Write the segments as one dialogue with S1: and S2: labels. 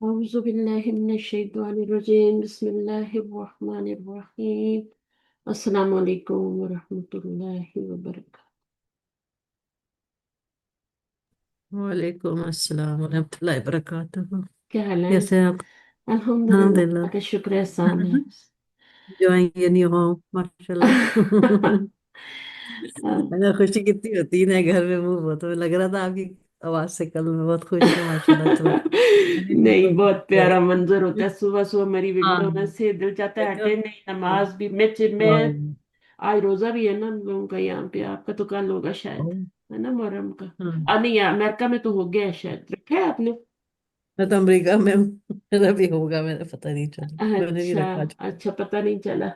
S1: أعوذ بالله من الشيطان الرجيم بسم الله الرحمن الرحيم السلام عليكم ورحمة الله وبركاته.
S2: वालेकुम अस्सलाम वरहमतुल्लाहि वबरकातुहू।
S1: क्या हाल है?
S2: कैसे हैं आप?
S1: अल्हम्दुलिल्लाह,
S2: अल्हम्दुलिल्लाह।
S1: अल्लाह का शुक्र एहसान है।
S2: एंजॉयिंग योर न्यू होम माशाल्लाह।
S1: अब
S2: अगर खुशी कितनी होती है ना घर में मूव हो, तो लग रहा था आपकी आवाज से कल मैं बहुत खुश हूँ माशाल्लाह। तो मैंने भी
S1: नहीं,
S2: बहुत
S1: बहुत
S2: किया
S1: प्यारा मंजर होता
S2: था।
S1: है सुबह सुबह मेरी
S2: हाँ,
S1: विंडो में से, दिल चाहता है
S2: देखो।
S1: हटे नहीं, नमाज भी मैं
S2: वाह।
S1: आज रोजा भी है ना हम लोगों का यहाँ पे, आपका तो कल होगा शायद,
S2: ओह,
S1: है ना मुहर्रम का।
S2: हाँ।
S1: नहीं, अमेरिका में तो हो गया है शायद, रखा है आपने?
S2: मैं तो अमेरिका में हूँ। मेरा भी होगा, मैंने पता नहीं चला, मैंने भी
S1: अच्छा।
S2: रखा आज।
S1: अच्छा, पता नहीं चला।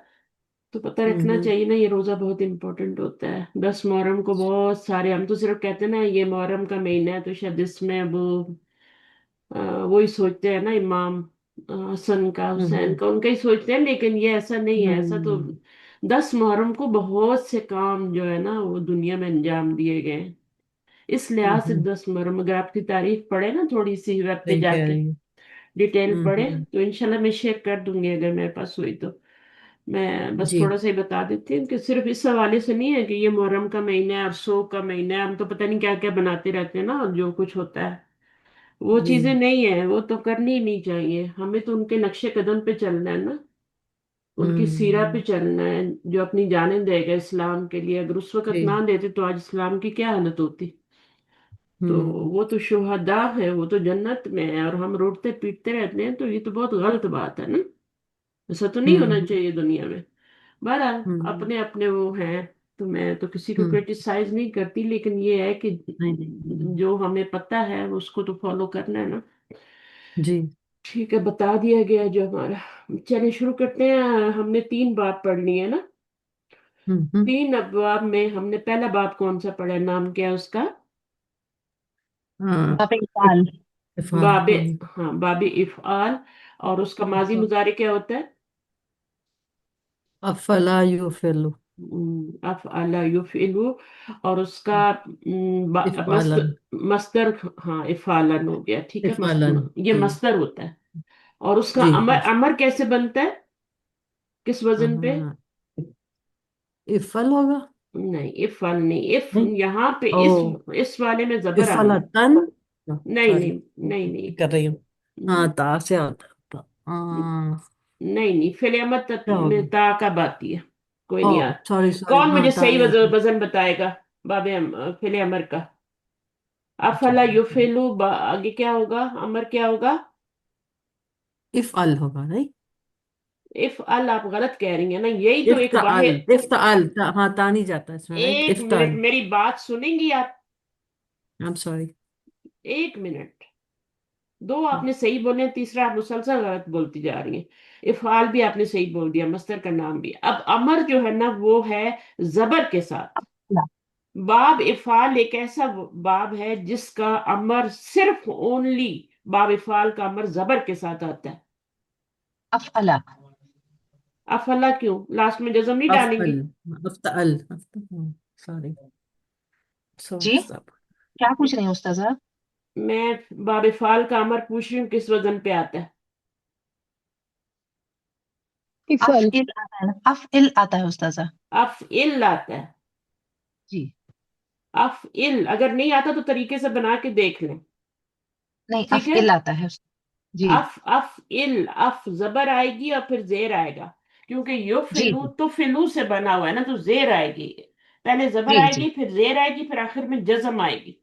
S1: तो पता रखना
S2: हम्म।
S1: चाहिए ना, ये रोजा बहुत इंपॉर्टेंट होता है। 10 मुहर्रम को बहुत सारे, हम तो सिर्फ कहते हैं ना ये मुहर्रम का महीना है, तो शायद इसमें वो वही सोचते हैं ना, इमाम हसन का हुसैन
S2: हम्म।
S1: का, उनका ही सोचते हैं, लेकिन ये ऐसा नहीं है। ऐसा तो
S2: हम्म।
S1: 10 मुहर्रम को बहुत से काम जो है ना वो दुनिया में अंजाम दिए गए हैं। इस लिहाज से
S2: हम्म।
S1: 10 मुहर्रम, अगर आपकी तारीख पढ़े ना थोड़ी सी वेब पे
S2: सही कह
S1: जाके,
S2: रही है।
S1: डिटेल पढ़े,
S2: हम्म।
S1: तो इंशाल्लाह मैं शेयर कर दूंगी अगर मेरे पास हुई तो। मैं बस
S2: जी।
S1: थोड़ा सा ही बता देती हूँ कि सिर्फ इस हवाले से नहीं है कि ये मुहर्रम का महीना है और सो का महीना है, हम तो पता नहीं क्या क्या बनाते रहते हैं ना, और जो कुछ होता है वो
S2: जी।
S1: चीजें नहीं है, वो तो करनी ही नहीं चाहिए। हमें तो उनके नक्शे कदम पे चलना है ना, उनकी सीरा पे
S2: हम्म।
S1: चलना है, जो अपनी जानें देगा इस्लाम के लिए। अगर उस वक्त ना
S2: जी।
S1: देते तो आज इस्लाम की क्या हालत होती। तो
S2: हम्म।
S1: वो तो शुहदा है, वो तो जन्नत में है, और हम रोटते पीटते रहते हैं, तो ये तो बहुत गलत बात है ना। ऐसा तो नहीं होना
S2: हम्म।
S1: चाहिए दुनिया में। बहरहाल,
S2: हम्म।
S1: अपने अपने वो हैं, तो मैं तो किसी को
S2: हम्म।
S1: क्रिटिसाइज नहीं करती, लेकिन ये है कि
S2: नहीं, नहीं।
S1: जो हमें पता है उसको तो फॉलो करना है ना।
S2: जी।
S1: ठीक है, बता दिया गया जो हमारा। चलिए शुरू करते हैं। हमने 3 बाब पढ़ लिए है ना।
S2: हम्म।
S1: 3 अबवाब में हमने पहला बाब कौन सा पढ़ा, नाम क्या है उसका?
S2: हाँ।
S3: बाबे इकबाल।
S2: इरफान।
S1: बाबे,
S2: हाँ।
S1: हाँ, बाबे इफ़आल। और उसका माजी
S2: इरफान।
S1: मुजारे क्या होता है?
S2: अफला युफिलु।
S1: अफ़अला युफ़इलु। और उसका
S2: इफालन।
S1: मस्दर, हाँ, इफ़ालन हो गया, ठीक है,
S2: इफालन।
S1: ये
S2: जी।
S1: मस्दर होता है। और उसका
S2: जी।
S1: अमर, अमर कैसे बनता है, किस वजन पे?
S2: हाँ, इफल होगा।
S1: नहीं, इफ़अल नहीं, इफ
S2: नहीं।
S1: यहाँ पे
S2: ओ,
S1: इस वाले में जबर आना है।
S2: इफलतन।
S1: नहीं
S2: सॉरी,
S1: नहीं, नहीं नहीं।
S2: कर रही हूँ। हाँ, ता से आता था।
S1: नहीं नहीं, फिलियमत
S2: क्या होगा?
S1: में ता कब आती है? कोई
S2: ओ,
S1: नहीं यार।
S2: सॉरी सॉरी,
S1: कौन
S2: हाँ,
S1: मुझे
S2: ता
S1: सही
S2: नहीं आता।
S1: वजन बताएगा? बाबे फिले अमर का।
S2: अच्छा।
S1: अफला युफिलु, आगे क्या होगा, अमर क्या होगा?
S2: इफअल होगा, नहीं?
S1: इफ अल आप गलत कह रही हैं ना, यही तो एक
S2: इफ्ताल।
S1: वाहिद।
S2: इफ्ताल हाँ, ता नहीं जाता इसमें, राइट?
S1: एक मिनट
S2: इफ्ताल।
S1: मेरी बात सुनेंगी आप?
S2: I am sorry.
S1: 1 मिनट। दो आपने सही बोले, तीसरा आप मुसलसल गलत बोलती जा रही हैं। इफाल भी आपने सही बोल दिया, मस्तर का नाम भी। अब अमर जो है ना वो है जबर के साथ। बाब इफाल एक ऐसा बाब है जिसका अमर सिर्फ ओनली, बाब इफाल का अमर जबर के साथ आता है।
S3: अफअला।
S1: अफला क्यों, लास्ट में जज्म नहीं
S2: अफअल।
S1: डालेंगी?
S2: अफ्ताल। सॉरी। सो
S3: जी,
S2: मिक्स अप।
S3: क्या पूछ रही हैं उस्ताजा?
S1: मैं बाब इफाल का अमर पूछ रही हूँ, किस वजन पे आता है?
S3: Of
S4: Eiffel.
S3: इल आता है ना, अफ इल आता है उस्ताजा।
S1: अफ इल आता है।
S3: जी।
S1: अफ इल अगर नहीं आता तो तरीके से बना के देख लें।
S3: नहीं,
S1: ठीक
S3: अफ
S1: है।
S3: इल आता है जी।
S1: अफ इल, अफ जबर आएगी और फिर जेर आएगा, क्योंकि यो
S3: जी।
S1: फिलू
S3: जी।
S1: तो फिलू से बना हुआ है ना, तो जेर आएगी। पहले जबर
S3: जी। जी।
S1: आएगी, फिर जेर आएगी, फिर आखिर में जज्म आएगी।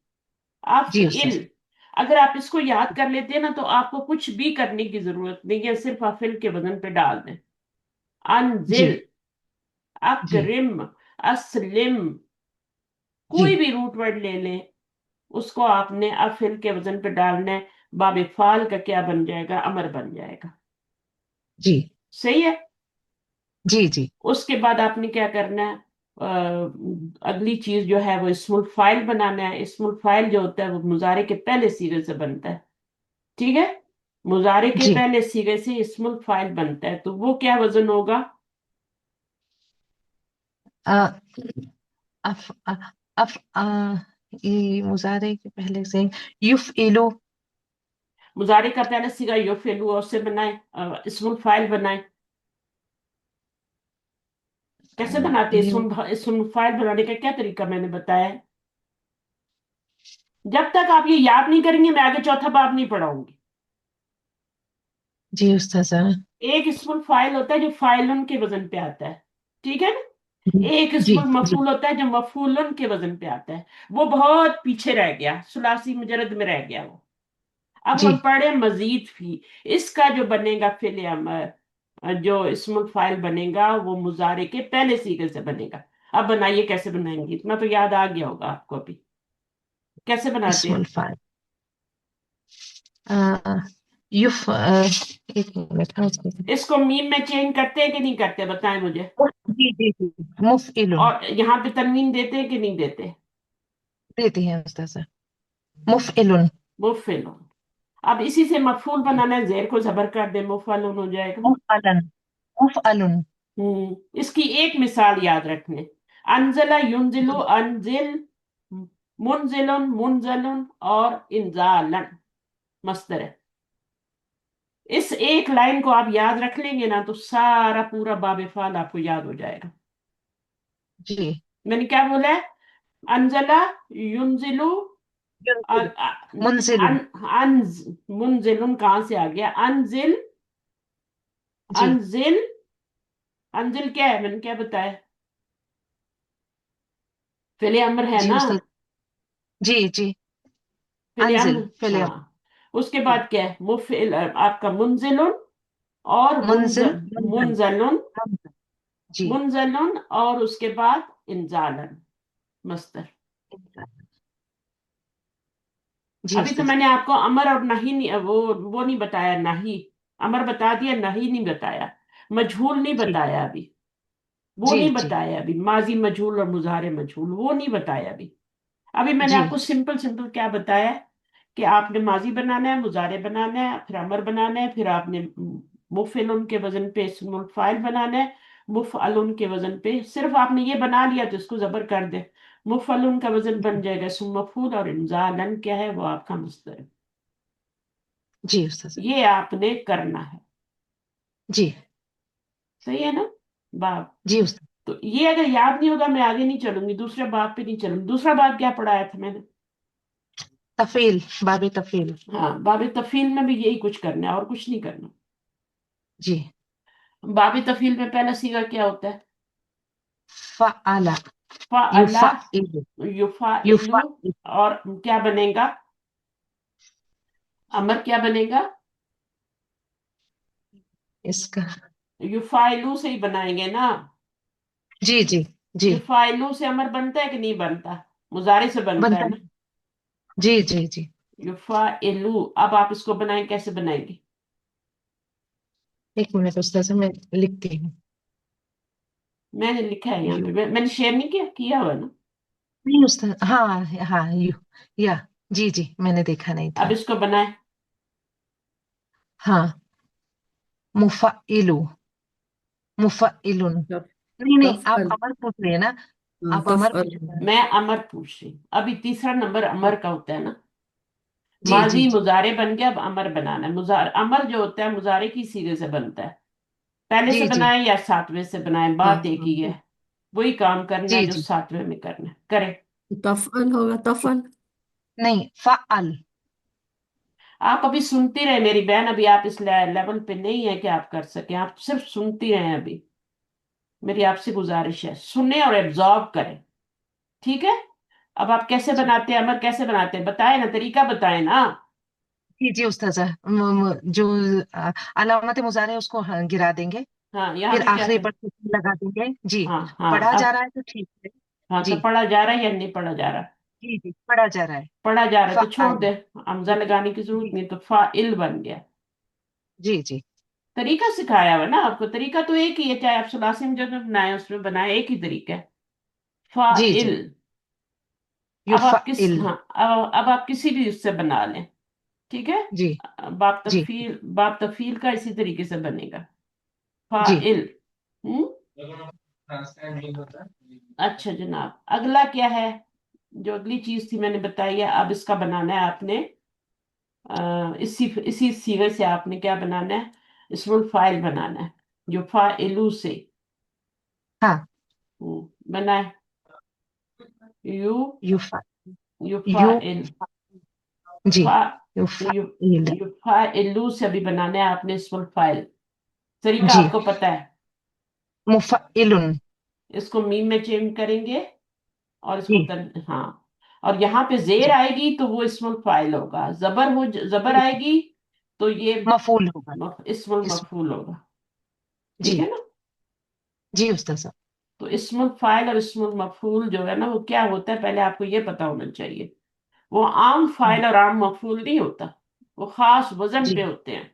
S1: अफ
S3: जी
S1: इल।
S3: उस्ताजा।
S1: अगर आप इसको याद कर लेते हैं ना, तो आपको कुछ भी करने की जरूरत नहीं है, सिर्फ अफिल के वजन पे डाल दें।
S3: जी।
S1: अनजिल,
S3: जी।
S1: अकरिम, असलिम, कोई
S3: जी।
S1: भी रूट वर्ड ले लें, उसको आपने अफिल के वजन पे डालना है। बाब फाल का क्या बन जाएगा, अमर बन जाएगा।
S3: जी।
S1: सही है।
S3: जी। जी।
S1: उसके बाद आपने क्या करना है, अगली चीज जो है वो इस्मुल फाइल बनाना है। इस्मुल फाइल जो होता है वो मुजारे के पहले सीगे से बनता है। ठीक है। मुजारे के
S3: जी।
S1: पहले सीगे से इस्मुल फाइल बनता है, तो वो क्या वजन होगा?
S3: अ, अफ अ, अफ ये मुजारे के पहले से युफ इलो।
S1: मुजारे का पहला सीगा युफिलु, और उससे बनाए इस्मुल फाइल बनाए। कैसे बनाते हैं?
S3: यू
S1: इस्मुल फाइल बनाने का क्या तरीका मैंने बताया है। जब तक आप ये याद नहीं करेंगे मैं आगे चौथा बाब नहीं पढ़ाऊंगी।
S3: जी उस्ताजा।
S1: एक इस्मुल फाइल होता है जो फाइलन के वजन पे आता है, ठीक है ना।
S3: जी
S1: एक
S3: जी
S1: इस्मुल
S3: जी।
S1: मफूल होता है जो मफूलन के वजन पे आता है। वो बहुत पीछे रह गया, सुलासी मुजरद में रह गया वो। अब
S3: जी
S1: हम पढ़े मजीद भी। इसका जो बनेगा फिल अमर, जो इस्मुल फाइल बनेगा वो मुजारे के पहले सीगे से बनेगा। अब बनाइए कैसे बनाएंगे, इतना तो याद आ गया होगा आपको अभी। कैसे बनाते हैं?
S3: इस्मुल फाइल। एक मिनट, हाँ
S1: इसको मीम में चेंज करते हैं कि नहीं करते, बताएं मुझे।
S3: जी जी जी। मुफइलुन।
S1: और यहाँ पे तनवीन देते हैं कि नहीं देते?
S3: देती हैं उस्ताजा। मुफइलुन।
S1: मुफिल। अब इसी से मफूल बनाना है, जेर को जबर कर दे मुफालुन हो जाएगा।
S3: मुफअलन। मुफअलुन।
S1: इसकी एक मिसाल याद रखने। अनजला युनजिलु, अनजिल, मुनजिलुन, मुनजलुन और इंजालन मस्दर है। इस एक लाइन को आप याद रख लेंगे ना तो सारा पूरा बाब फाल आपको याद हो जाएगा।
S3: जी।
S1: मैंने क्या बोला है? अनजला युनजिलु,
S3: युनजिल। मुनजिलुन।
S1: मुनजिलुन कहां से आ गया? अनजिल,
S3: जी
S1: अनजिल। अनजिल क्या है, मैंने क्या बताया? फिले अमर है
S3: जी
S1: ना।
S3: उस्ताद। जी जी।
S1: फिले
S3: अनजिल
S1: अमर,
S3: फिल।
S1: हाँ। उसके
S3: जी।
S1: बाद क्या है? मुफिल आपका मुनजिलुन और
S3: मुनजिल मुनजल।
S1: मुनजलुन,
S3: मुनजल। जी।
S1: मुनजलुन और उसके बाद इंजालन मस्तर।
S3: जी
S1: अभी तो
S3: उस्ताद।
S1: मैंने आपको अमर और नहीं, नहीं वो नहीं बताया, नहीं। अमर बता दिया, नहीं नहीं बताया। मजहूल नहीं
S3: जी
S1: बताया अभी। वो
S3: जी
S1: नहीं
S3: जी
S1: बताया अभी, माजी मजहूल और मुजारे मजहूल वो नहीं बताया अभी। अभी मैंने
S3: जी
S1: आपको सिंपल सिंपल क्या बताया कि आपने माजी बनाना है, मुजारे बनाना है, फिर अमर बनाना है, फिर आपने मुफिल के वजन पे इस्मुल फाइल बनाना है। मुफअलुन के वजन पे सिर्फ आपने ये बना लिया तो इसको जबर कर दे। मुफअलुन का वजन बन जाएगा इसम मफूल, और इंजालन क्या है, वो आपका मस्दर है।
S3: जी उस्ताद।
S1: ये आपने करना है।
S3: जी
S1: सही है ना बाप?
S3: जी उस्ताद।
S1: तो ये अगर याद नहीं होगा मैं आगे नहीं चलूंगी, दूसरे बाप पे नहीं चलूंगी। दूसरा बाप क्या पढ़ाया था मैंने?
S3: तफील। बाबे तफील।
S1: हाँ, बाब तफील में भी यही कुछ करना है और कुछ नहीं करना।
S3: जी।
S1: बाब तफील में पहला सीगा क्या होता है?
S3: फअला।
S1: फ़अला,
S3: युफइलु।
S1: युफ़ाइलु।
S3: युफइल।
S1: और क्या बनेगा? अमर क्या बनेगा?
S3: इसका।
S1: युफ़ाइलु से ही बनाएंगे ना।
S3: जी जी जी।
S1: युफ़ाइलु से अमर बनता है कि नहीं बनता? मुजारे से बनता
S3: बनता
S1: है
S3: है।
S1: ना।
S3: जी जी जी।
S1: युफ़ाइलु। अब आप इसको बनाएं, कैसे बनाएंगे?
S3: एक मिनट उस्ताद से मैं लिखती हूँ।
S1: मैंने लिखा है यहाँ
S3: यू।
S1: पे, मैंने शेयर नहीं किया, किया हुआ ना।
S3: नहीं उस्ताद, हाँ हाँ यू। या। जी जी, मैंने देखा नहीं
S1: अब
S3: था।
S1: इसको बनाए।
S3: हाँ। मुफइलु। मुफइलुन।
S2: तफ
S3: नहीं नहीं, आप
S2: तफअल।
S3: अमर पूछ रहे हैं ना।
S2: हाँ,
S3: आप अमर पूछ
S2: तफअल।
S3: रहे हैं।
S1: मैं अमर पूछ रही हूँ। अभी तीसरा नंबर अमर का होता है ना।
S3: जी जी
S1: माजी
S3: जी
S1: मुजारे बन गया, अब अमर बनाना है। अमर जो होता है मुजारे की सीगे से बनता है। पहले से
S3: जी जी।
S1: बनाए या सातवें से बनाए,
S2: हाँ
S1: बात एक
S2: हाँ।
S1: ही है। वही काम करना है
S3: जी
S1: जो
S3: जी।
S1: सातवें में करना है, करे।
S2: तफअल होगा, तफअल।
S3: नहीं, फअल।
S1: आप अभी सुनती रहे मेरी बहन, अभी आप इस लेवल पे नहीं है कि आप कर सके, आप सिर्फ सुनती रहे अभी। मेरी आपसे गुजारिश है, सुने और एब्जॉर्ब करें, ठीक है। अब आप कैसे
S3: जी
S1: बनाते हैं अमर, कैसे बनाते हैं बताए ना, तरीका बताए ना।
S3: जी जी उस्ताद। जो अलामत मुजारे है उसको, हाँ, गिरा देंगे।
S1: हाँ, यहाँ
S3: फिर
S1: पे क्या
S3: आखिरी
S1: था?
S3: पर टिक लगा देंगे जी।
S1: हाँ हाँ,
S3: पढ़ा जा
S1: अब
S3: रहा है तो ठीक है।
S1: हाँ तो
S3: जी
S1: पढ़ा जा रहा है या नहीं पढ़ा जा रहा?
S3: जी जी, पढ़ा जा रहा है।
S1: पढ़ा जा रहा है तो छोड़
S3: फअल।
S1: दे। हमजा
S3: जी
S1: लगाने की जरूरत
S3: जी
S1: नहीं, तो फाइल बन गया।
S3: जी जी
S1: तरीका सिखाया हुआ ना आपको, तरीका तो एक ही है, चाहे आप सुलासी में जो बनाए उसमें बनाए, एक ही तरीका है।
S3: जी
S1: फाइल।
S3: जी।
S1: अब आप किस,
S3: युफइल।
S1: हाँ, अब आप किसी भी उससे बना लें, ठीक है।
S3: जी जी
S1: बाप तफील का इसी तरीके से बनेगा।
S3: जी।
S1: फाइल। हम्म। अच्छा जनाब, अगला क्या है? जो अगली चीज थी मैंने बताई है, अब इसका बनाना है आपने اسی اسی سیغے سے آپ نے کیا بنانا ہے، اسم فائل بنانا ہے، جو فاعلو سے
S3: हाँ
S1: بنا ہے، یو
S3: युफा यु
S1: یفعل
S3: जी
S1: فا
S3: युफाइल
S1: یفعلو سے ابھی بنانا ہے آپ نے اسم الفائل، طریقہ
S3: जी
S1: آپ کو پتا ہے،
S3: मुफाइलुन
S1: اس کو میم میں چینج کریں گے اور اس کو
S3: जी
S1: ہاں، اور یہاں پہ زیر
S3: जी
S1: آئے گی تو وہ اسم الفائل ہوگا، زبر
S3: जी
S1: آئے گی تو یہ
S3: मफूल होगा
S1: اسم
S3: इस
S1: المفعول ہوگا، ٹھیک ہے
S3: जी
S1: نا؟
S3: जी उस्ताद साहब
S1: تو اسم الفاعل اور اسم المفعول جو ہے نا وہ کیا ہوتا ہے، پہلے آپ کو یہ پتا ہونا چاہیے، وہ عام فاعل اور عام مفعول نہیں ہوتا، وہ خاص وزن پہ
S3: जी
S1: ہوتے ہیں،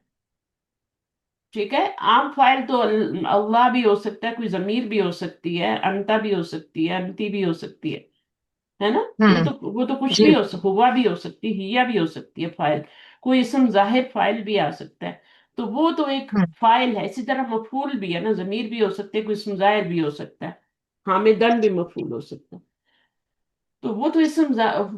S1: ٹھیک ہے؟ عام فاعل تو اللہ بھی ہو سکتا ہے، کوئی ضمیر بھی ہو سکتی ہے، انتا بھی ہو سکتی ہے، انتی بھی ہو سکتی ہے نا؟
S3: हम्म
S1: وہ تو کچھ
S3: जी
S1: بھی ہوا بھی ہو سکتی، ہیا بھی ہو سکتی ہے فاعل، کوئی اسم ظاہر فاعل بھی آ سکتا ہے، تو وہ تو ایک
S3: हम्म
S1: فاعل ہے، اسی طرح مفعول بھی ہے نا، ضمیر بھی ہو سکتے، کوئی اسم ظاہر بھی ہو سکتا ہے، حامدن بھی مفعول ہو سکتا ہے، تو وہ تو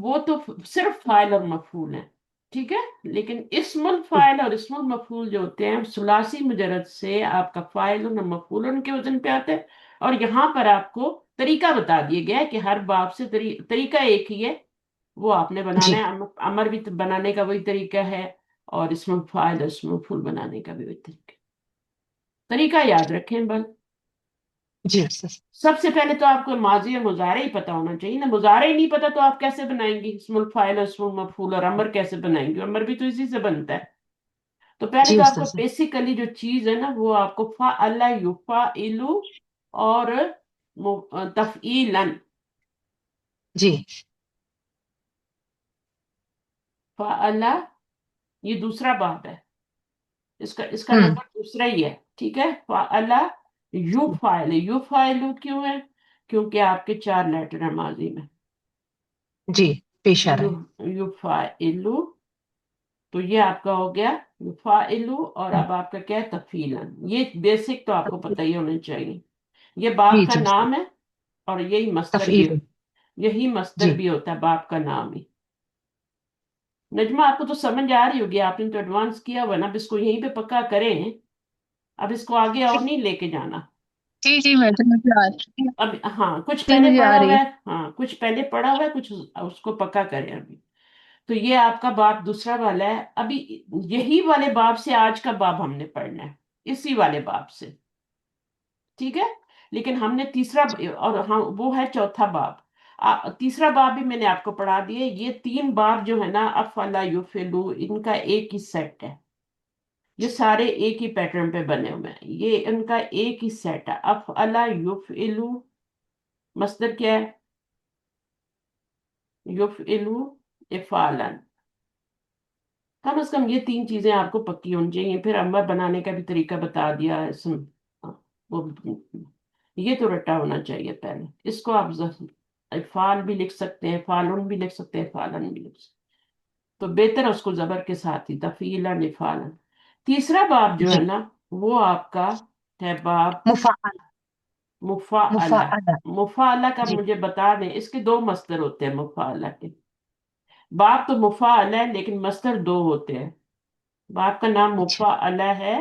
S1: وہ تو صرف فاعل اور مفعول ہیں، ٹھیک ہے؟ لیکن اسم الفاعل اور اسم المفعول جو ہوتے ہیں ثلاثی مجرد سے آپ کا فاعل اور مفعول کے وزن پہ آتے ہیں، اور یہاں پر آپ کو طریقہ بتا دیا گیا ہے کہ ہر باب سے طریقہ ایک ہی ہے، وہ آپ نے بنانا
S3: जी
S1: ہے، امر بھی بنانے کا وہی طریقہ ہے، اور اسم الفاعل اور اسم المفعول بنانے کا بھی وہی طریقہ یاد رکھیں بس۔
S3: जी उस्ताद साहब
S1: سب سے پہلے تو آپ کو ماضی اور مضارع ہی پتا ہونا چاہیے نا، مضارع ہی نہیں پتا تو آپ کیسے بنائیں گے اسم الفاعل اور اسم المفعول، اور امر کیسے بنائیں گے؟ امر بھی تو اسی سے بنتا ہے، تو پہلے
S3: जी
S1: تو آپ
S3: उस्ताद
S1: کو
S3: साहब
S1: بیسیکلی جو چیز ہے نا وہ آپ کو فعل یفعل اور تفعیلا،
S3: जी
S1: فعل یہ دوسرا باب ہے، اس کا
S3: हम्म
S1: نمبر دوسرا ہی ہے، ٹھیک ہے؟ فعل یفعل، یفعل کیوں ہے؟ کیونکہ آپ کے چار لیٹر ہیں ماضی میں،
S3: जी पेश आ रहा है
S1: یفعل، تو یہ آپ کا ہو گیا یفعل، اور اب آپ کا کیا ہے؟ تفعیلا، یہ بیسک تو آپ کو پتہ ہی ہونا چاہیے، یہ باپ
S3: जी
S1: کا
S3: जी उस्ताद
S1: نام ہے، اور
S3: तफईल
S1: یہی مصدر
S3: जी
S1: بھی ہوتا ہے باپ کا نام ہی۔ نجمہ آپ کو تو سمجھ آ رہی ہوگی، آپ نے تو ایڈوانس کیا ہوا نا، اب اس کو یہیں پہ پکا کریں، اب اس کو آگے اور نہیں لے کے جانا،
S2: जी जी मैडम मुझे आ रही है।
S1: اب ہاں کچھ
S2: जी
S1: پہلے
S2: मुझे
S1: پڑھا
S2: आ
S1: ہوا
S2: रही
S1: ہے، ہاں کچھ پہلے پڑھا ہوا ہے، کچھ اس کو پکا کریں ابھی، تو یہ آپ کا باب دوسرا والا ہے، ابھی یہی والے باب سے آج کا باب ہم نے پڑھنا ہے، اسی والے باب سے، ٹھیک ہے؟ لیکن ہم نے تیسرا، اور ہاں وہ ہے چوتھا باب، تیسرا باب بھی میں نے آپ کو پڑھا دیا، یہ تین باب جو ہے نا افعل یفعلوا، ان کا ایک ہی سیٹ ہے، یہ سارے ایک ہی پیٹرن پہ بنے ہوئے ہیں، یہ ان کا ایک ہی سیٹ ہے، افعل یفعلوا، مصدر کیا ہے؟ یفعلوا افعالا، کم از کم یہ تین چیزیں آپ کو پکی ہونی چاہیے، پھر امر بنانے کا بھی طریقہ بتا دیا ہے، ہاں، وہ یہ تو رٹا ہونا چاہیے پہلے، اس کو آپ فعال بھی لکھ سکتے ہیں، فعلن بھی لکھ سکتے ہیں، فعلن بھی لکھ سکتے ہیں، تو بہتر ہے اس کو زبر کے ساتھ ہی تفعیلا فعلا۔ تیسرا باب جو ہے
S3: जी
S1: نا وہ آپ کا ہے باب
S3: मुफाअल
S1: مفعلہ،
S3: मुफाअला
S1: مفعلہ کا
S3: जी
S1: مجھے بتا دیں، اس کے دو مصدر ہوتے ہیں مفعلہ کے، باب تو مفعل ہے لیکن مصدر دو ہوتے ہیں، باپ کا نام
S3: अच्छा
S1: مفعلہ ہے،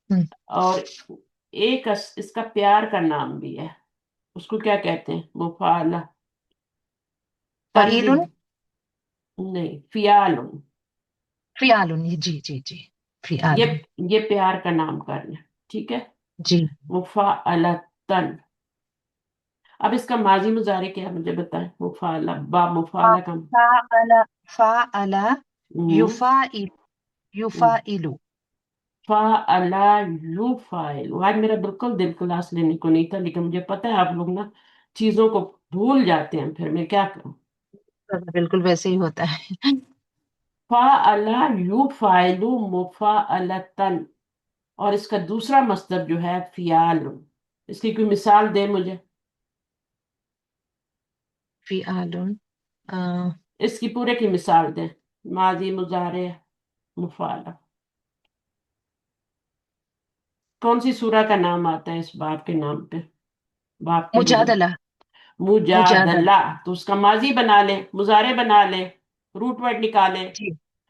S3: हम्म
S1: اور ایک اس کا پیار کا نام بھی ہے، اس کو کیا کہتے ہیں؟ مفعلہ،
S3: फ़ईलुन
S1: تنزیل نہیں، فیال،
S3: फ़ियालुन जी जी जी
S1: یہ
S3: फ़ियालुन
S1: یہ پیار کا نام کرنا، ٹھیک ہے؟
S3: जी
S1: مفعلتن، اب اس کا ماضی مضارع کیا ہے مجھے بتائیں، مفعلہ، باب مفعلہ کا
S3: फ़ाअला फ़ाअला युफ़ाइल युफ़ाइलु
S1: فعل یفعل، آج میرا بالکل دل کلاس لینے کو نہیں تھا، لیکن مجھے پتا ہے آپ لوگ نا چیزوں کو بھول جاتے ہیں، پھر میں کیا کروں؟
S3: बिल्कुल वैसे ही होता है
S1: فعل یفعل مفعلتن، اور اس کا دوسرا مصدر جو ہے فیال، اس کی کوئی مثال دے مجھے،
S3: फ़ियालुन
S1: اس کی پورے کی مثال دیں، ماضی مضارع مفعلہ، کون سی سورہ کا نام آتا ہے اس باپ کے نام پہ، باپ کے نام؟
S3: मुजादला मुजादला
S1: مجادلہ، تو اس کا ماضی بنا لیں، مضارع بنا لیں، روٹ ورڈ نکالیں،
S3: जी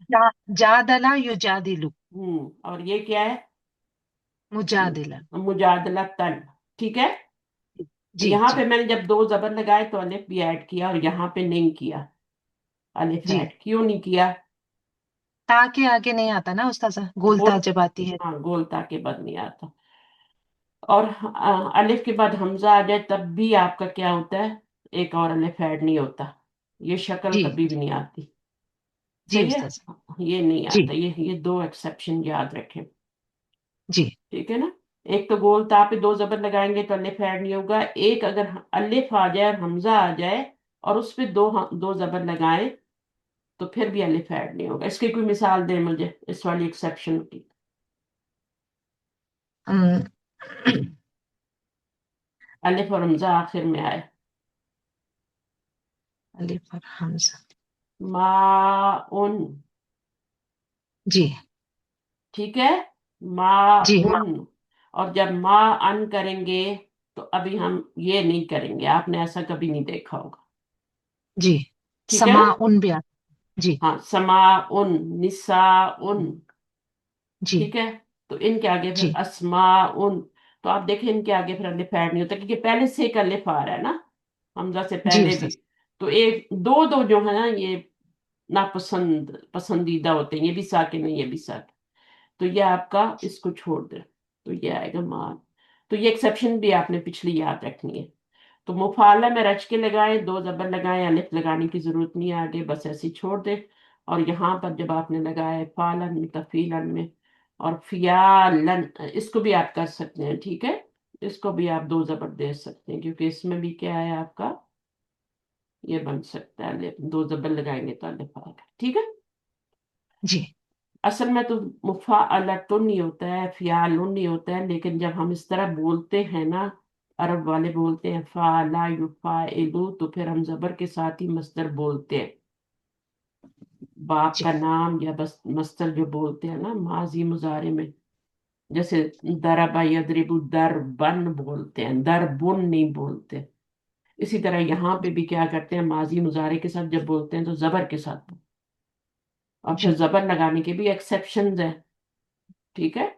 S3: जादला युजादिलु।
S1: और ये क्या है?
S3: मुजादिला।
S1: मुजादला तन। ठीक है। तो
S3: जी
S1: यहाँ पे
S3: जी
S1: मैंने जब दो जबर लगाए तो अलिफ भी ऐड किया, और यहाँ पे नहीं किया अलिफ
S3: जी।
S1: ऐड। क्यों नहीं किया?
S3: ता के आगे नहीं आता ना उस्ताजा, गोलता
S1: गोल,
S3: जब आती है।
S1: हाँ, गोलता के बाद नहीं आता। और अलिफ के बाद हमजा आ जाए तब भी आपका क्या होता है, एक और अलिफ ऐड नहीं होता। ये शक्ल
S3: जी
S1: कभी भी
S3: जी
S1: नहीं आती।
S3: जी
S1: सही है।
S3: उस्ताजा।
S1: ये नहीं
S3: जी
S1: आता, ये दो एक्सेप्शन याद रखें।
S3: जी
S1: ठीक है ना। एक तो गोल ता पे दो जबर लगाएंगे तो अलिफ ऐड नहीं होगा। एक अगर अलिफ आ जाए और हमजा आ जाए और उस पे दो जबर लगाएं तो फिर भी अलिफ ऐड नहीं होगा। इसकी कोई मिसाल दें मुझे इस वाली एक्सेप्शन की।
S3: अम,
S1: अलिफ और हमजा आखिर में आए।
S3: अलिफ और हमजा।
S1: माउन।
S3: जी
S1: ठीक है।
S3: जी
S1: माउन। और जब मा अन करेंगे तो अभी हम ये नहीं करेंगे, आपने ऐसा कभी नहीं देखा होगा।
S3: जी।
S1: ठीक है।
S3: समा उन भी आता। जी
S1: हाँ, समाउन, निसाउन।
S3: जी
S1: ठीक है। तो इनके आगे फिर
S3: जी
S1: अस्माउन। तो आप देखें इनके आगे फिर अलिफ ऐड नहीं होता, क्योंकि पहले से एक अलिफ आ रहा है ना, हमजा से
S3: जी
S1: पहले भी।
S3: उस्ताज।
S1: तो एक दो दो जो है ना, ये नापसंद पसंदीदा होते हैं, ये भी साकिन है, ये भी साकिन। तो ये आपका इसको छोड़ दे, तो ये आएगा मान। तो ये एक्सेप्शन भी आपने पिछली याद रखनी है। तो मुफाला में रच के लगाए, दो जबर लगाए, अलिफ लगाने की जरूरत नहीं है आगे, बस ऐसे ही छोड़ दे। और यहाँ पर जब आपने लगाए फालन में, तफीलन में, और फियालन, इसको भी आप कर सकते हैं। ठीक है। इसको भी आप दो जबर दे सकते हैं, क्योंकि इसमें भी क्या है आपका, ये बन सकता है अलिफ, दो जबर लगाएंगे तो अलिफ आएगा। ठीक है।
S3: जी
S1: असल में तो मुफाअलतुन नहीं होता है, फियालुन नहीं होता है, लेकिन जब हम इस तरह बोलते हैं ना, अरब वाले बोलते हैं फाला युफाइलु, तो फिर हम जबर के साथ ही मस्दर बोलते हैं। बाप
S3: जी
S1: का नाम या बस मस्दर जो बोलते हैं ना माजी मुजारे में, जैसे दरबा यदरिबु दरबन बोलते हैं, दरबुन नहीं बोलते। इसी तरह यहाँ पे भी क्या करते हैं, माजी मुजारे के साथ जब बोलते हैं तो जबर के साथ बोलते हैं। और फिर
S3: जी
S1: जबर लगाने के भी एक्सेप्शंस हैं। ठीक है।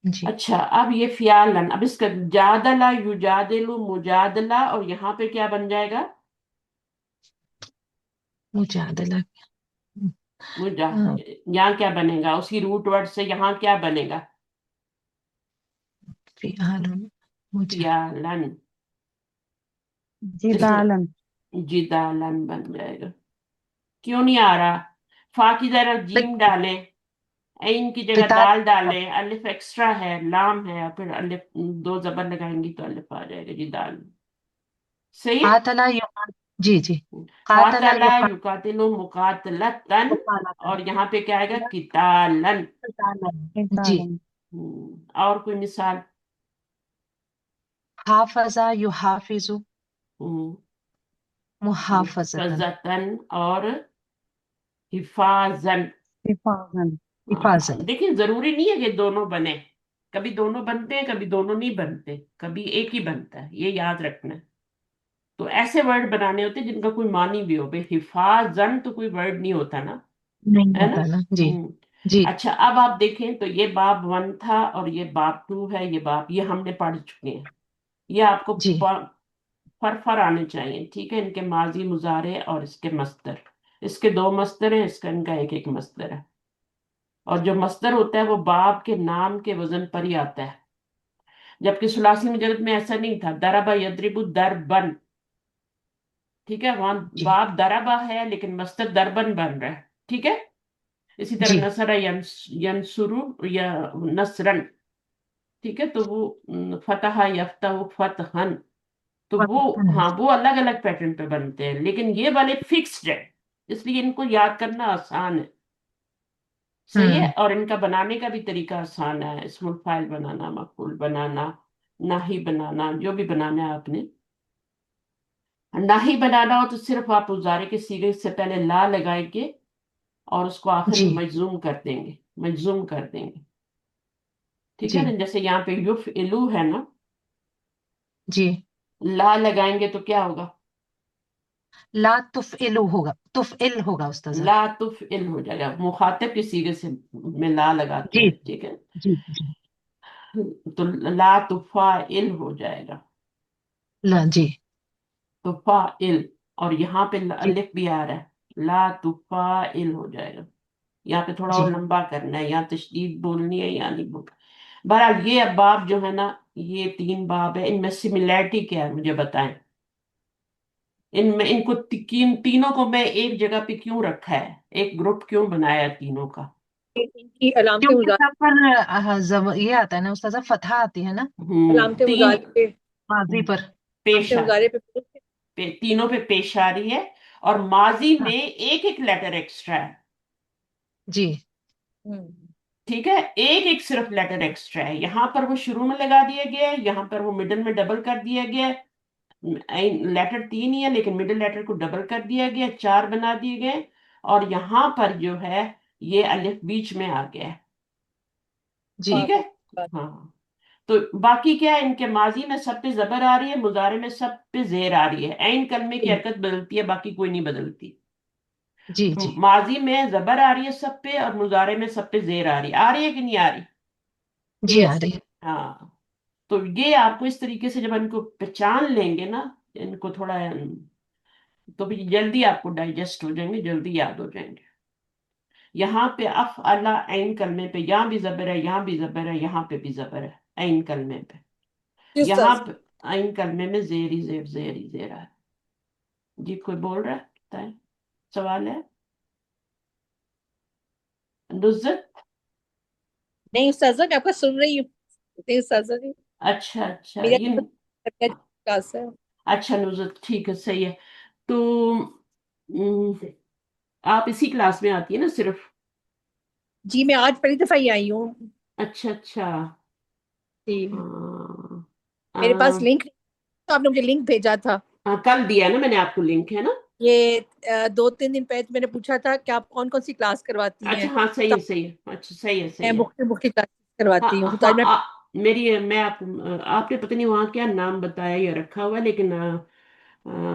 S3: जी।
S1: अच्छा, अब ये फियालन, अब इसका जादला युजादिलु मुजादला, और यहाँ पे क्या बन जाएगा?
S3: मुजादला।
S1: मुजा
S3: अ,
S1: यहाँ क्या बनेगा उसी रूट वर्ड से, यहाँ क्या बनेगा?
S3: फियालुन। मुजा।
S1: फियालन। इसमें
S2: जिदालन।
S1: जिदालन बन जाएगा। क्यों नहीं आ रहा? फा की जगह जीम डालें, ऐन की जगह
S3: किताब।
S1: दाल डालें, अलिफ एक्स्ट्रा है, लाम है, और फिर अलिफ दो जबर लगाएंगी तो अलिफ आ जाएगा जी, दाल। सही है।
S3: कातला युका। जी जी। कातला
S1: कातला
S3: युका।
S1: युकातिलु मुकातलतन।
S3: मुकालतन।
S1: और यहाँ पे क्या आएगा, कितालन।
S3: जी।
S2: कितालन।
S1: और कोई मिसाल?
S3: हाफजा युहाफिजु।
S1: हम्म,
S3: मुहाफजतन।
S1: मुहफजतन और हिफाजन।
S2: हिफाजन।
S3: हिफाजत।
S1: देखिए जरूरी नहीं है कि दोनों बने, कभी दोनों बनते हैं, कभी दोनों नहीं बनते, कभी एक ही बनता है, ये याद रखना है। तो ऐसे वर्ड बनाने होते हैं जिनका कोई मानी भी हो। भाई हिफाजन तो कोई वर्ड नहीं होता ना,
S3: नहीं
S1: है ना।
S3: होता ना। जी
S1: हम्म।
S3: जी
S1: अच्छा, अब आप देखें तो ये बाब वन था और ये बाब टू है, ये बाब, ये हमने पढ़ चुके हैं। ये आपको
S3: जी
S1: फर आने चाहिए। ठीक है। इनके माजी मुजारे और इसके मस्दर, इसके दो मस्दर हैं, इसका इनका एक एक मस्दर है। और जो मस्दर होता है वो बाब के नाम के वजन पर ही आता है, जबकि सुलासी मुजरद में ऐसा नहीं था। दरबा यदरिबु दरबन। ठीक है। वहां
S3: जी
S1: बाब दरबा है लेकिन मस्दर दरबन बन रहा है। ठीक है। इसी तरह
S3: जी।
S1: नसरा यंसुरु या नसरन। ठीक है। तो वो फतहा यफ्तहु फतहन। तो वो,
S3: वतन है।
S1: हाँ, वो अलग अलग पैटर्न पे बनते हैं, लेकिन ये वाले फिक्स्ड है, इसलिए इनको याद करना आसान है। सही है।
S3: हम्म।
S1: और इनका बनाने का भी तरीका आसान है, इसमुल फाइल बनाना, मफूल बनाना, नाही बनाना, जो भी बनाना है आपने। नाही बनाना हो तो सिर्फ आप उजारे के सीगे से पहले ला लगाएंगे और उसको आखिर में
S3: जी
S1: मजूम कर देंगे, मजूम कर देंगे। ठीक है
S3: जी
S1: ना। जैसे यहाँ पे युफ इलू है ना,
S3: जी
S1: ला लगाएंगे तो क्या होगा?
S3: ला तुफइलु होगा, तुफइल होगा उस्ताजा।
S1: ला तुफइल हो जाएगा, मुखातिब के सीगे से में ला लगाते
S3: जी
S1: हैं, ठीक है।
S3: जी जी।
S1: तो ला तुफाइल हो जाएगा,
S3: ला जी
S1: तुफाइल। और यहाँ पे
S3: जी
S1: अलिफ भी आ रहा है, ला तुफाइल हो जाएगा। यहाँ पे थोड़ा और
S3: जी
S1: लंबा करना है, यहाँ तशदीद बोलनी है, यहाँ नहीं बोलना। बहरहाल ये अब बाब जो है ना, ये 3 बाब है, इनमें सिमिलैरिटी क्या है मुझे बताएं। इनमें इनको तीनों को मैं एक जगह पे क्यों रखा है, एक ग्रुप क्यों बनाया है तीनों का?
S4: इनकी अलामत
S3: क्योंकि
S4: मुजारी,
S3: सब पर ये आता है ना उस्ताजा, फतहा आती है ना
S4: अलामत
S1: तीन
S4: मुजारी पे,
S3: माजी पर।
S1: पेश
S4: अलामत
S1: आ
S4: मुजारे पे
S1: तीनों पे पेश आ रही है। और माजी
S3: हाँ
S1: में एक एक लेटर एक्स्ट्रा है,
S3: जी
S4: हम्म,
S1: ठीक है, एक एक सिर्फ लेटर एक्स्ट्रा है। यहाँ पर वो शुरू में लगा दिया गया है, यहाँ पर वो मिडल में डबल कर दिया गया है। लेटर 3 ही है लेकिन मिडिल लेटर को डबल कर दिया गया, 4 बना दिए गए। और यहाँ पर जो है ये अलिफ बीच में आ गया है, ठीक
S4: बात
S1: है।
S4: बात
S1: हाँ, तो बाकी क्या है, इनके माजी में सब पे जबर आ रही है, मुजारे में सब पे जेर आ रही है। ऐन कलमे की
S3: जी
S1: हरकत बदलती है, बाकी कोई नहीं बदलती।
S3: जी जी
S1: माजी में जबर आ रही है सब पे, और मुजारे में सब पे जेर आ रही है कि नहीं आ रही?
S3: जी आ
S4: यस।
S3: रही है।
S1: हाँ, तो ये आपको इस तरीके से जब इनको पहचान लेंगे ना, इनको थोड़ा, तो भी जल्दी आपको डाइजेस्ट हो जाएंगे, जल्दी याद हो जाएंगे। यहाँ पे अफ अला ऐन कलमे पे यहाँ भी जबर है, यहाँ भी जबर है, यहाँ पे भी जबर है ऐन कलमे पे।
S4: किस
S1: यहाँ
S4: तरह
S1: पे ऐन कलमे में जेर ही जेर ही जेर है। जी कोई बोल रहा है, बताएं, सवाल है? नुज़त?
S4: नहीं उस्ताजा, मैं आपका सुन रही हूँ। नहीं उस्ताजा जी,
S1: अच्छा अच्छा,
S4: मेरा
S1: ये
S4: क्लास है।
S1: अच्छा नुज़त, ठीक है, सही है। तो आप इसी क्लास में आती है ना सिर्फ?
S4: जी मैं आज पहली दफा ही आई हूँ।
S1: अच्छा अच्छा।
S4: जी
S1: हाँ,
S4: मेरे पास
S1: हाँ,
S4: लिंक, तो आपने मुझे लिंक भेजा था।
S1: हाँ, कल दिया है ना मैंने आपको लिंक, है ना?
S4: ये 2-3 दिन पहले मैंने पूछा था कि आप कौन कौन सी क्लास करवाती
S1: अच्छा
S4: हैं,
S1: हाँ, सही
S4: तो
S1: है सही है, अच्छा सही है
S4: मैं
S1: सही है।
S4: मुख्तलिफ मुख्तलिफ क्लास करवाती हूँ,
S1: हाँ
S4: तो आज
S1: हाँ,
S4: मैं।
S1: मेरी मैं आपने पता नहीं वहाँ क्या नाम बताया या रखा हुआ है, लेकिन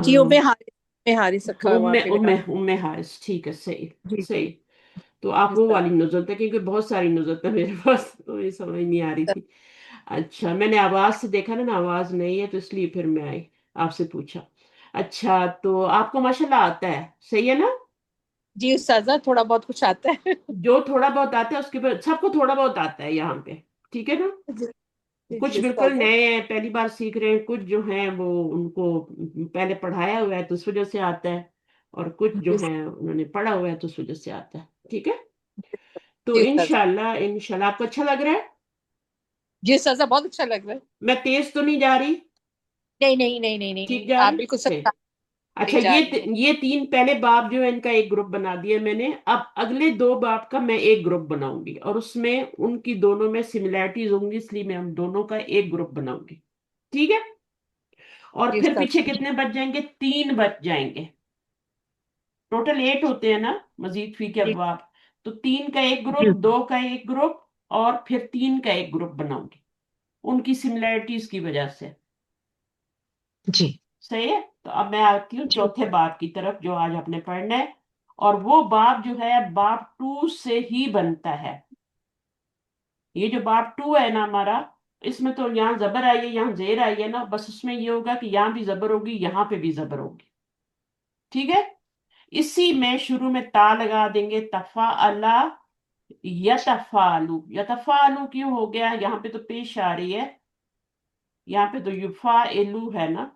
S4: जी उम्मे हारिस रखा है वहाँ
S1: उम्मे
S4: पे मेरा।
S1: उम्मे उम्मे हारिस, ठीक है, सही
S4: जी
S1: सही। तो आप
S4: इस
S1: वो
S4: तरह।
S1: वाली नुज़रत है, क्योंकि बहुत सारी नुज़रत है मेरे पास, तो ये समझ नहीं आ रही थी। अच्छा, मैंने आवाज से देखा ना आवाज नहीं है, तो इसलिए फिर मैं आई, आपसे पूछा। अच्छा, तो आपको माशाल्लाह आता है, सही है ना?
S4: जी उस्ताजा, थोड़ा बहुत कुछ आता है।
S1: जो थोड़ा बहुत आता है उसके बाद सबको थोड़ा बहुत आता है यहाँ पे, ठीक है ना?
S4: जी जी
S1: कुछ बिल्कुल
S4: उस्ताजा।
S1: नए हैं, पहली बार सीख रहे हैं, कुछ जो हैं वो उनको पहले पढ़ाया हुआ है तो उस वजह से आता है, और कुछ जो
S4: जी
S1: हैं उन्होंने पढ़ा हुआ है तो उस वजह से आता है, ठीक है। तो
S4: जी उस्ताजा।
S1: इंशाल्लाह इंशाल्लाह आपको अच्छा लग रहा है?
S4: जी उस्ताजा, बहुत अच्छा लग रहा है।
S1: मैं तेज तो नहीं जा रही?
S4: नहीं नहीं नहीं नहीं नहीं
S1: ठीक
S4: नहीं,
S1: जा
S4: आप
S1: रही?
S4: बिल्कुल सही
S1: ठीक।
S4: करी
S1: अच्छा,
S4: जा रही है।
S1: ये 3 पहले बाब जो है इनका एक ग्रुप बना दिया मैंने। अब अगले 2 बाब का मैं एक ग्रुप बनाऊंगी, और उसमें उनकी दोनों में सिमिलैरिटीज होंगी, इसलिए मैं उन दोनों का एक ग्रुप बनाऊंगी, ठीक है। और
S4: जी
S1: फिर
S4: उस्ताजा।
S1: पीछे कितने बच जाएंगे? 3 बच जाएंगे। टोटल 8 होते हैं ना, मजीद फी के
S4: जी
S1: अबवाब। तो 3 का एक ग्रुप,
S3: जी
S1: 2 का एक ग्रुप, और फिर 3 का एक ग्रुप बनाऊंगी, उनकी सिमिलैरिटीज की वजह से।
S3: जी
S1: सही है, तो अब मैं आती हूँ
S3: जी
S1: चौथे बाब की तरफ जो आज आपने पढ़ना है। और वो बाब जो है बाब 2 से ही बनता है। ये जो बाब 2 है ना हमारा, इसमें तो यहाँ जबर आई है, यहाँ जेर आई है ना, बस उसमें ये होगा कि यहाँ भी जबर होगी, यहाँ पे भी जबर होगी, ठीक है। इसी में शुरू में ता लगा देंगे, तफा अला यतफालू। यतफालू क्यों हो गया, यहाँ पे तो पेश आ रही है, यहाँ पे तो युफा एलू है ना,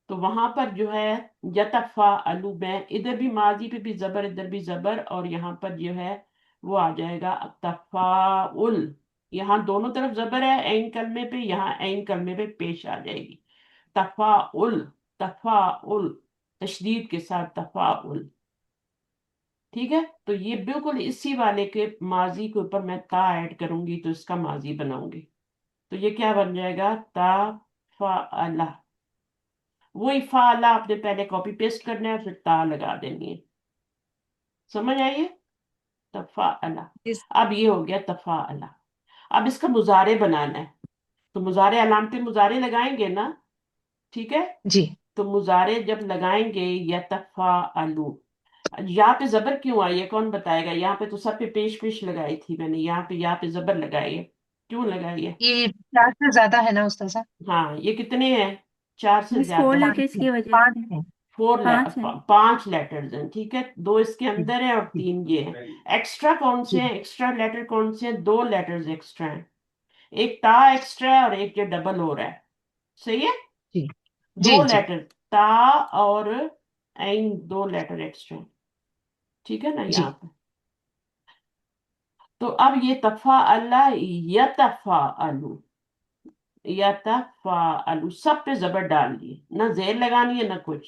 S1: तो वहां पर जो है यतफा अलू में, इधर भी माजी पे भी जबर, इधर भी जबर, और यहाँ पर जो है वो आ जाएगा तफाउल। यहाँ दोनों तरफ जबर है ऐन कलमे पे, यहाँ ऐन कलमे पे पेश आ जाएगी, तफाउल, तफाउल, तशदीद के साथ तफाउल, ठीक है। तो ये बिल्कुल इसी वाले के माजी के ऊपर मैं ता ऐड करूंगी तो इसका माजी बनाऊंगी। तो ये क्या बन जाएगा, ता फाअला। वही फाअला आपने पहले कॉपी पेस्ट करना है, फिर ता लगा देनी है, समझ आइए, तफाअला।
S4: जी
S1: अब ये हो गया तफाअला। अब इसका मुजारे बनाना है, तो मुजारे अलामते मुजारे लगाएंगे ना, ठीक है।
S3: जी
S1: तो मुजारे जब लगाएंगे यतफाअलु, यहाँ पे जबर क्यों आई है कौन बताएगा? यहाँ पे तो सब पे पेश पेश लगाई थी मैंने, यहाँ पे जबर लगाई है, क्यों लगाई है?
S3: ये 4 से ज्यादा है ना उस्ताद साहब?
S1: हाँ, ये कितने हैं? 4 से
S5: मिस फोर
S1: ज्यादा है।
S3: 5
S5: लेटर्स
S3: है,
S5: की वजह
S3: 5
S5: से
S3: है।
S5: पांच है।
S1: 5 लेटर्स हैं, ठीक है, 2 इसके
S3: जी
S1: अंदर है और
S3: जी
S1: 3 ये है। एक्स्ट्रा कौन से
S3: जी
S1: हैं? एक्स्ट्रा लेटर कौन से हैं? 2 लेटर्स एक्स्ट्रा हैं, एक ता एक्स्ट्रा है और एक ये डबल हो रहा है, सही है?
S3: जी
S1: 2
S3: जी जी
S1: लेटर ता और ऐन, 2 लेटर एक्स्ट्रा हैं, ठीक है ना यहाँ
S3: जी
S1: पे। तो अब ये तफा अल्लाह यतफा अलू, यतफाअलु सब पे जबर डाल दिए, ना जेर लगानी है ना कुछ।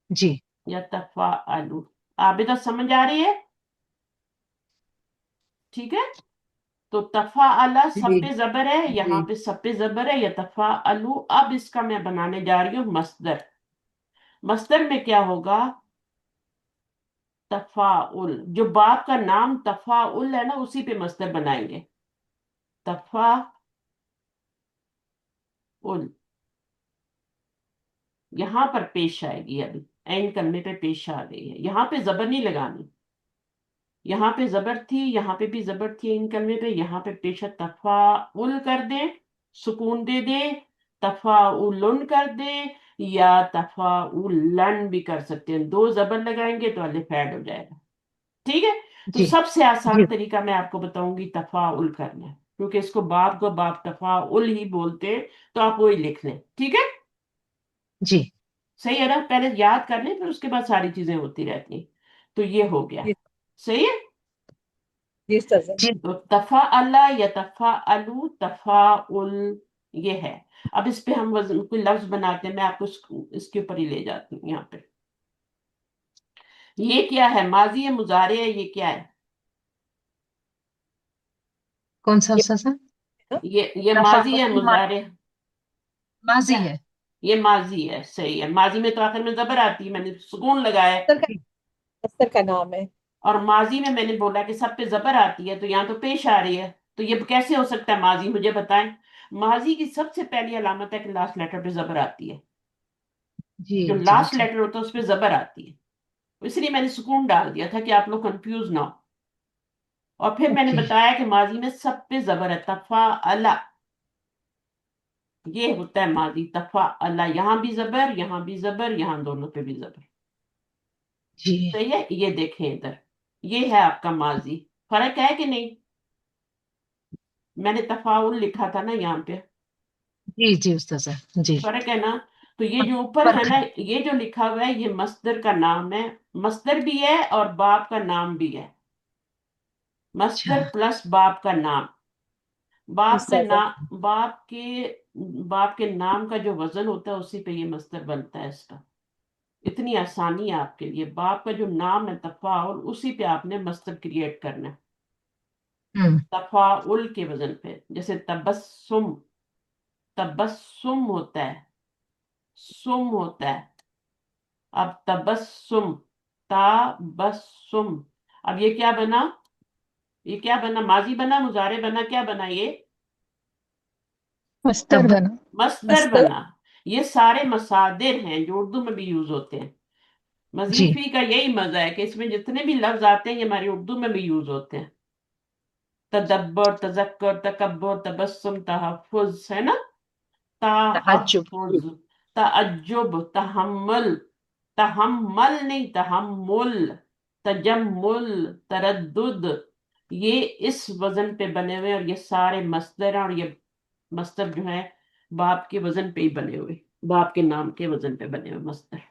S3: जी
S1: यतफाअलु, आबिदा समझ आ रही है? ठीक है, तो तफाअला सब
S2: जी
S1: पे जबर है, यहाँ
S2: जी
S1: पे सब पे जबर है, यतफाअलु। अब इसका मैं बनाने जा रही हूँ मस्दर। मस्दर में क्या होगा? तफाउल, जो बाप का नाम तफाउल है ना, उसी पे मस्दर बनाएंगे। तफाउल, यहाँ पर पेश आएगी, अभी एंड करने पे पेश आ गई है, यहाँ पे जबर नहीं लगानी, यहाँ पे जबर थी, यहाँ पे भी जबर थी इन कलमे पे, यहाँ पे पेशा तफाउल कर दे, सुकून दे दे, तफाउलन कर दे, या तफाउलन भी कर सकते हैं, 2 जबर लगाएंगे तो अलिफ ऐड हो जाएगा, ठीक है? तो
S3: जी
S1: सबसे
S3: जी
S1: आसान तरीका मैं आपको बताऊंगी तफाउल करना, क्योंकि इसको बाप को बाप तफाउल ही बोलते हैं, तो आप वही लिख लें, ठीक है?
S3: जी
S1: सही है ना? पहले याद कर लें, फिर उसके बाद सारी चीजें होती रहती हैं। तो ये हो गया,
S4: जी
S1: सही है?
S4: जी उस्ताद साहब।
S3: जी
S1: तो तफा अल्लाह या तफा अलू तफाउल, ये है। अब इस पे हम वजन कोई लफ्ज बनाते हैं, मैं आपको इसके ऊपर ही ले जाती हूँ यहाँ पे। ये क्या है? माजी है, मुजारे है, ये क्या है?
S3: कौन सा
S4: ये
S3: उस्ताद साहब?
S4: ना
S1: ये माजी है,
S3: तफाउल
S1: मुजारे?
S3: माजी है।
S1: ये माजी है, सही है। माजी में तो आखिर में जबर आती है, मैंने सुकून लगाया है।
S3: जी
S4: मस्तर का नाम है।
S1: और माजी में मैंने बोला कि सब पे जबर आती है, तो यहाँ तो पेश आ रही है, तो ये कैसे हो सकता है माजी? मुझे बताएं। माजी की सबसे पहली अलामत है कि लास्ट लेटर पे जबर आती है,
S3: जी
S1: जो
S3: जी
S1: लास्ट
S3: जी
S1: लेटर होता है उस पे जबर आती है, इसलिए मैंने सुकून डाल दिया था कि आप लोग कंफ्यूज ना हो। और फिर मैंने
S3: ओके
S1: बताया कि माजी में सब पे जबर है, तफा अला, ये होता है माजी, तफा अला, यहाँ भी जबर, यहाँ भी जबर, यहाँ दोनों पे भी जबर,
S3: जी
S1: सही है? ये देखें इधर, ये है आपका माजी। फर्क है कि नहीं? मैंने तफाउल लिखा था ना यहाँ पे,
S3: जी जी उस्ताद साहब जी।
S1: फर्क है ना? तो ये जो ऊपर है
S3: फर्क
S1: ना,
S3: है।
S1: ये जो लिखा हुआ है, ये मस्दर का नाम है, मस्दर भी है और बाप का नाम भी है,
S3: अच्छा
S1: मस्दर प्लस बाप का नाम। बाप का
S4: उस्ताद साहब।
S1: नाम, बाप के नाम का जो वजन होता है उसी पे ये मस्दर बनता है इसका। इतनी आसानी है आपके लिए, बाप का जो नाम है तफाउल, उसी पे आपने मस्दर क्रिएट करना है,
S3: हम्म
S1: तफाउल के वजन पे। जैसे तबस्सुम, तबस्सुम होता है, सुम होता है। अब तबस्सुम, ताबस्सुम, अब ये क्या बना? ये क्या बना? माजी बना, मुजारे बना, क्या बना ये?
S4: मस्तर
S3: तब
S4: बना।
S1: मस्दर
S4: मस्तर।
S1: बना। ये सारे मसादिर हैं जो उर्दू में भी यूज होते हैं।
S3: जी
S1: मजीफी का यही मजा है कि इसमें जितने भी लफ्ज आते हैं ये हमारी उर्दू में भी यूज होते हैं। तदब्बर, तजक्कर, तकब्बुर, तबस्सुम, तहफ्फुज, है ना?
S4: ताज्जुब।
S1: तहफ्फुज, तअज्जुब, तहम्मुल, तहम्मल नहीं तहम्मुल, तजम्मुल, तरद्दुद, ये इस वजन पे बने हुए हैं, और ये सारे मस्दर हैं, और ये मस्दर जो है बाप के वजन पे ही बने हुए, बाप के नाम के वजन पे बने हुए मस्दर।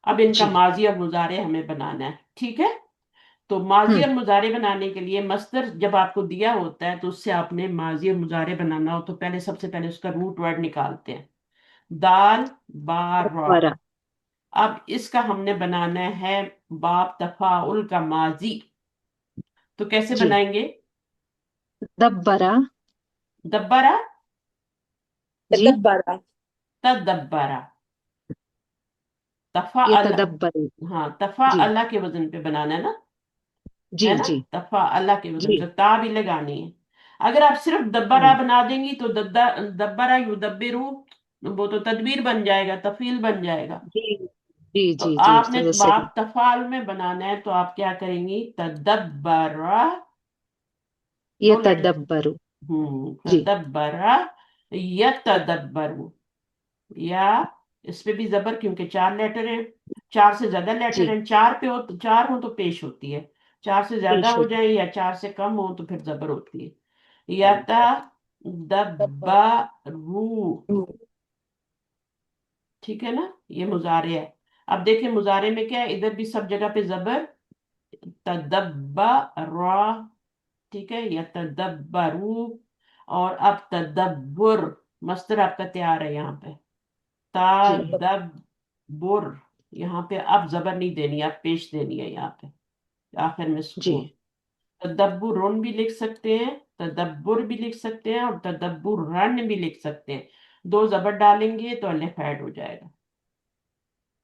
S1: अब इनका
S3: जी
S1: माजी और मुजारे हमें बनाना है, ठीक है? तो माजी
S3: हम्म
S1: और मुजारे बनाने के लिए मस्दर जब आपको दिया होता है, तो उससे आपने माजी और मुजारे बनाना हो, तो पहले सबसे पहले उसका रूट वर्ड निकालते हैं, दाल बा रा।
S4: बरा।
S1: अब इसका हमने बनाना है बाप तफाउल का माजी, तो कैसे
S3: जी
S1: बनाएंगे?
S3: दब्बरा।
S1: दब्बरा,
S3: जी
S4: तदब्बरा।
S1: तदब्बरा, तफा
S3: ये
S1: अल्लाह,
S3: तदब्बर।
S1: हाँ तफा
S3: जी
S1: अल्लाह के वजन पे बनाना है ना,
S3: जी
S1: है ना?
S3: जी
S1: तफा अल्लाह के वजन
S3: जी
S1: पे ता भी लगानी है। अगर आप सिर्फ दब्बरा
S3: हम्म
S1: बना देंगी तो दब्बरा युदब्बिरू, وہ تو تدبیر بن جائے گا، تفعیل بن جائے گا.
S3: جی جی
S1: تو
S3: جی جی
S1: آپ نے
S3: استاذہ صحیح.
S1: باب تفعال میں بنانا ہے تو آپ کیا کریں گی؟ تدبر،
S3: یہ
S1: دو لیٹر.
S3: تدبرو. جی
S1: تدبر، یتدبر، یا اس پہ بھی زبر کیونکہ 4 لیٹر ہیں، 4 سے زیادہ لیٹر
S3: جی
S1: ہیں. 4 پہ ہو تو 4 ہوں تو پیش ہوتی ہے، 4 سے زیادہ
S3: پیش
S1: ہو
S3: ہوگی.
S1: جائیں یا 4 سے کم ہو تو پھر زبر ہوتی ہے.
S4: تدبر.
S1: یتدبرو، ٹھیک ہے نا؟ یہ مضارع ہے. اب دیکھیں مضارع میں کیا ہے، ادھر بھی سب جگہ پہ زبر، تدبر، ٹھیک ہے، یتدبرو. اور اب تدبر، مصدر آپ کا تیار ہے یہاں پہ،
S3: جی
S1: تدبر. یہاں پہ اب زبر نہیں دینی، اب پیش دینی ہے یہاں پہ، آخر میں
S3: جی
S1: سکون. تدبرن بھی لکھ سکتے ہیں، تدبر بھی لکھ سکتے ہیں، اور تدبرن بھی لکھ سکتے ہیں. 2 زبر ڈالیں گے تو الف ایڈ ہو جائے گا.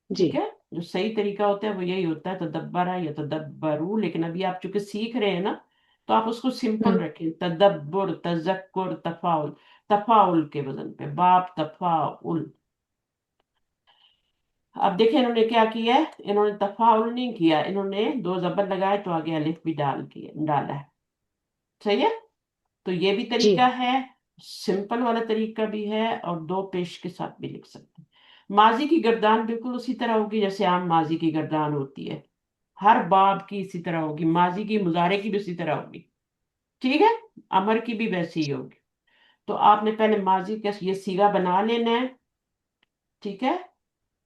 S3: جی
S1: ٹھیک ہے، جو صحیح طریقہ ہوتا ہے وہ یہی ہوتا ہے، تدبرا یا تدبرو. لیکن ابھی آپ چونکہ سیکھ رہے ہیں نا، تو آپ اس کو سمپل
S3: ہوں
S1: رکھیں، تدبر، تذکر، تفاعل. تفاعل کے وزن پہ، باب تفاعل. اب دیکھیں انہوں نے کیا کیا ہے، انہوں نے تفاعل نہیں کیا، انہوں نے 2 زبر لگائے تو آگے الف بھی ڈالا ہے. صحیح ہے. تو یہ بھی
S3: جی
S1: طریقہ ہے، سمپل والا طریقہ بھی ہے، اور 2 پیش کے ساتھ بھی لکھ سکتے ہیں. ماضی کی گردان بالکل اسی طرح ہوگی جیسے عام ماضی کی گردان ہوتی ہے، ہر باب کی اسی طرح ہوگی، ماضی کی مضارع کی بھی اسی طرح ہوگی. ٹھیک ہے، امر کی بھی ویسی ہی ہوگی. تو آپ نے پہلے ماضی کا یہ سیگا بنا لینا ہے. ٹھیک ہے،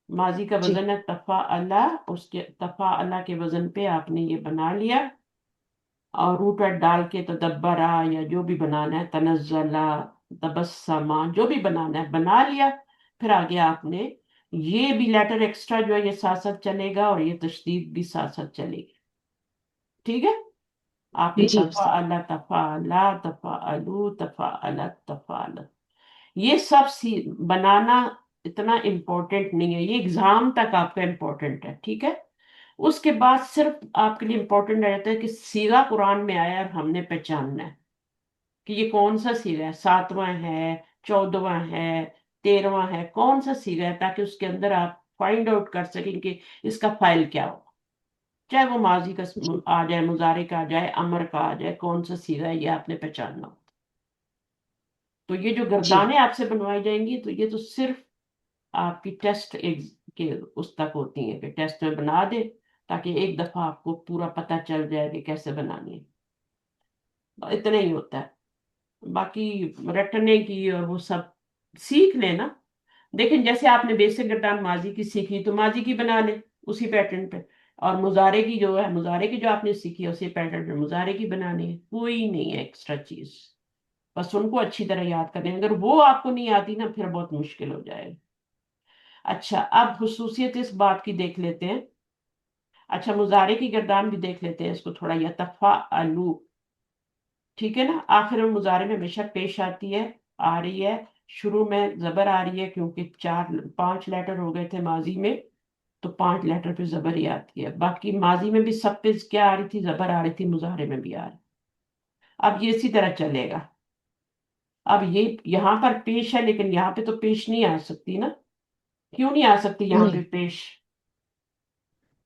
S1: ماضی کا
S3: جی
S1: وزن ہے تفاعلا، اس کے تفاعلا کے وزن پہ آپ نے یہ بنا لیا، اور روٹ ویٹ ڈال کے تدبرا یا جو بھی بنانا ہے، تنزلا، تبسما، جو بھی بنانا ہے بنا لیا. پھر آگے آپ نے یہ بھی لیٹر ایکسٹرا جو ہے یہ ساتھ ساتھ چلے گا، اور یہ تشدید بھی ساتھ ساتھ چلے گی. ٹھیک ہے، آپ نے
S3: جی استاد.
S1: تفاعلا، تفاعلا، تفاعلو، تفاعلت، تفاعلت. یہ سب بنانا اتنا امپورٹنٹ نہیں ہے، یہ اگزام تک آپ کا امپورٹنٹ ہے. ٹھیک ہے، اس کے بعد صرف آپ کے لیے امپورٹنٹ رہتا ہے کہ سیگا قرآن میں آیا اور ہم نے پہچاننا ہے کہ یہ کون سا سیگا ہے، 7واں ہے، 14واں ہے، 13واں ہے، کون سا سیگا ہے، تاکہ اس کے اندر آپ فائنڈ آؤٹ کر سکیں کہ اس کا فائل کیا ہو. چاہے وہ ماضی کا
S3: جی
S1: آ جائے، مضارع کا آ جائے، امر کا آ جائے، کون سا سیگا ہے یہ آپ نے پہچاننا ہو. تو یہ جو
S3: جی
S1: گردانیں آپ سے بنوائی جائیں گی تو یہ تو صرف آپ کی ٹیسٹ کے اس تک ہوتی ہیں کہ ٹیسٹ میں بنا دے، تاکہ ایک دفعہ آپ کو پورا پتہ چل جائے کہ کیسے بنانی ہے. اتنا ہی ہوتا ہے، باقی رٹنے کی اور وہ سب سیکھ لینا. دیکھیں جیسے آپ نے بیسک گردان ماضی کی سیکھی تو ماضی کی بنا لے اسی پیٹرن پہ، اور مضارع کی جو ہے، مضارع کی جو آپ نے سیکھی ہے اسی پیٹرن پہ مضارع کی بنانی ہے. کوئی نہیں ہے ایکسٹرا چیز، بس ان کو اچھی طرح یاد کریں. اگر وہ آپ کو نہیں آتی نا پھر بہت مشکل ہو جائے گا. اچھا، اب خصوصیت اس بات کی دیکھ لیتے ہیں. اچھا، مضارع کی گردان بھی دیکھ لیتے ہیں، اس کو تھوڑا، یتفعلو. ٹھیک ہے نا، آخر میں مضارع میں ہمیشہ پیش آتی ہے، آ رہی ہے. شروع میں زبر آ رہی ہے کیونکہ 5 لیٹر ہو گئے تھے ماضی میں، تو 5 لیٹر پہ زبر ہی آتی ہے. باقی ماضی میں بھی سب پہ کیا آ رہی تھی؟ زبر آ رہی تھی، مضارع میں بھی آ رہی. اب یہ اسی طرح چلے گا. اب یہ یہاں پر پیش ہے لیکن یہاں پہ تو پیش نہیں آ سکتی نا. کیوں نہیں آ سکتی یہاں
S3: نہیں
S1: پہ پیش؟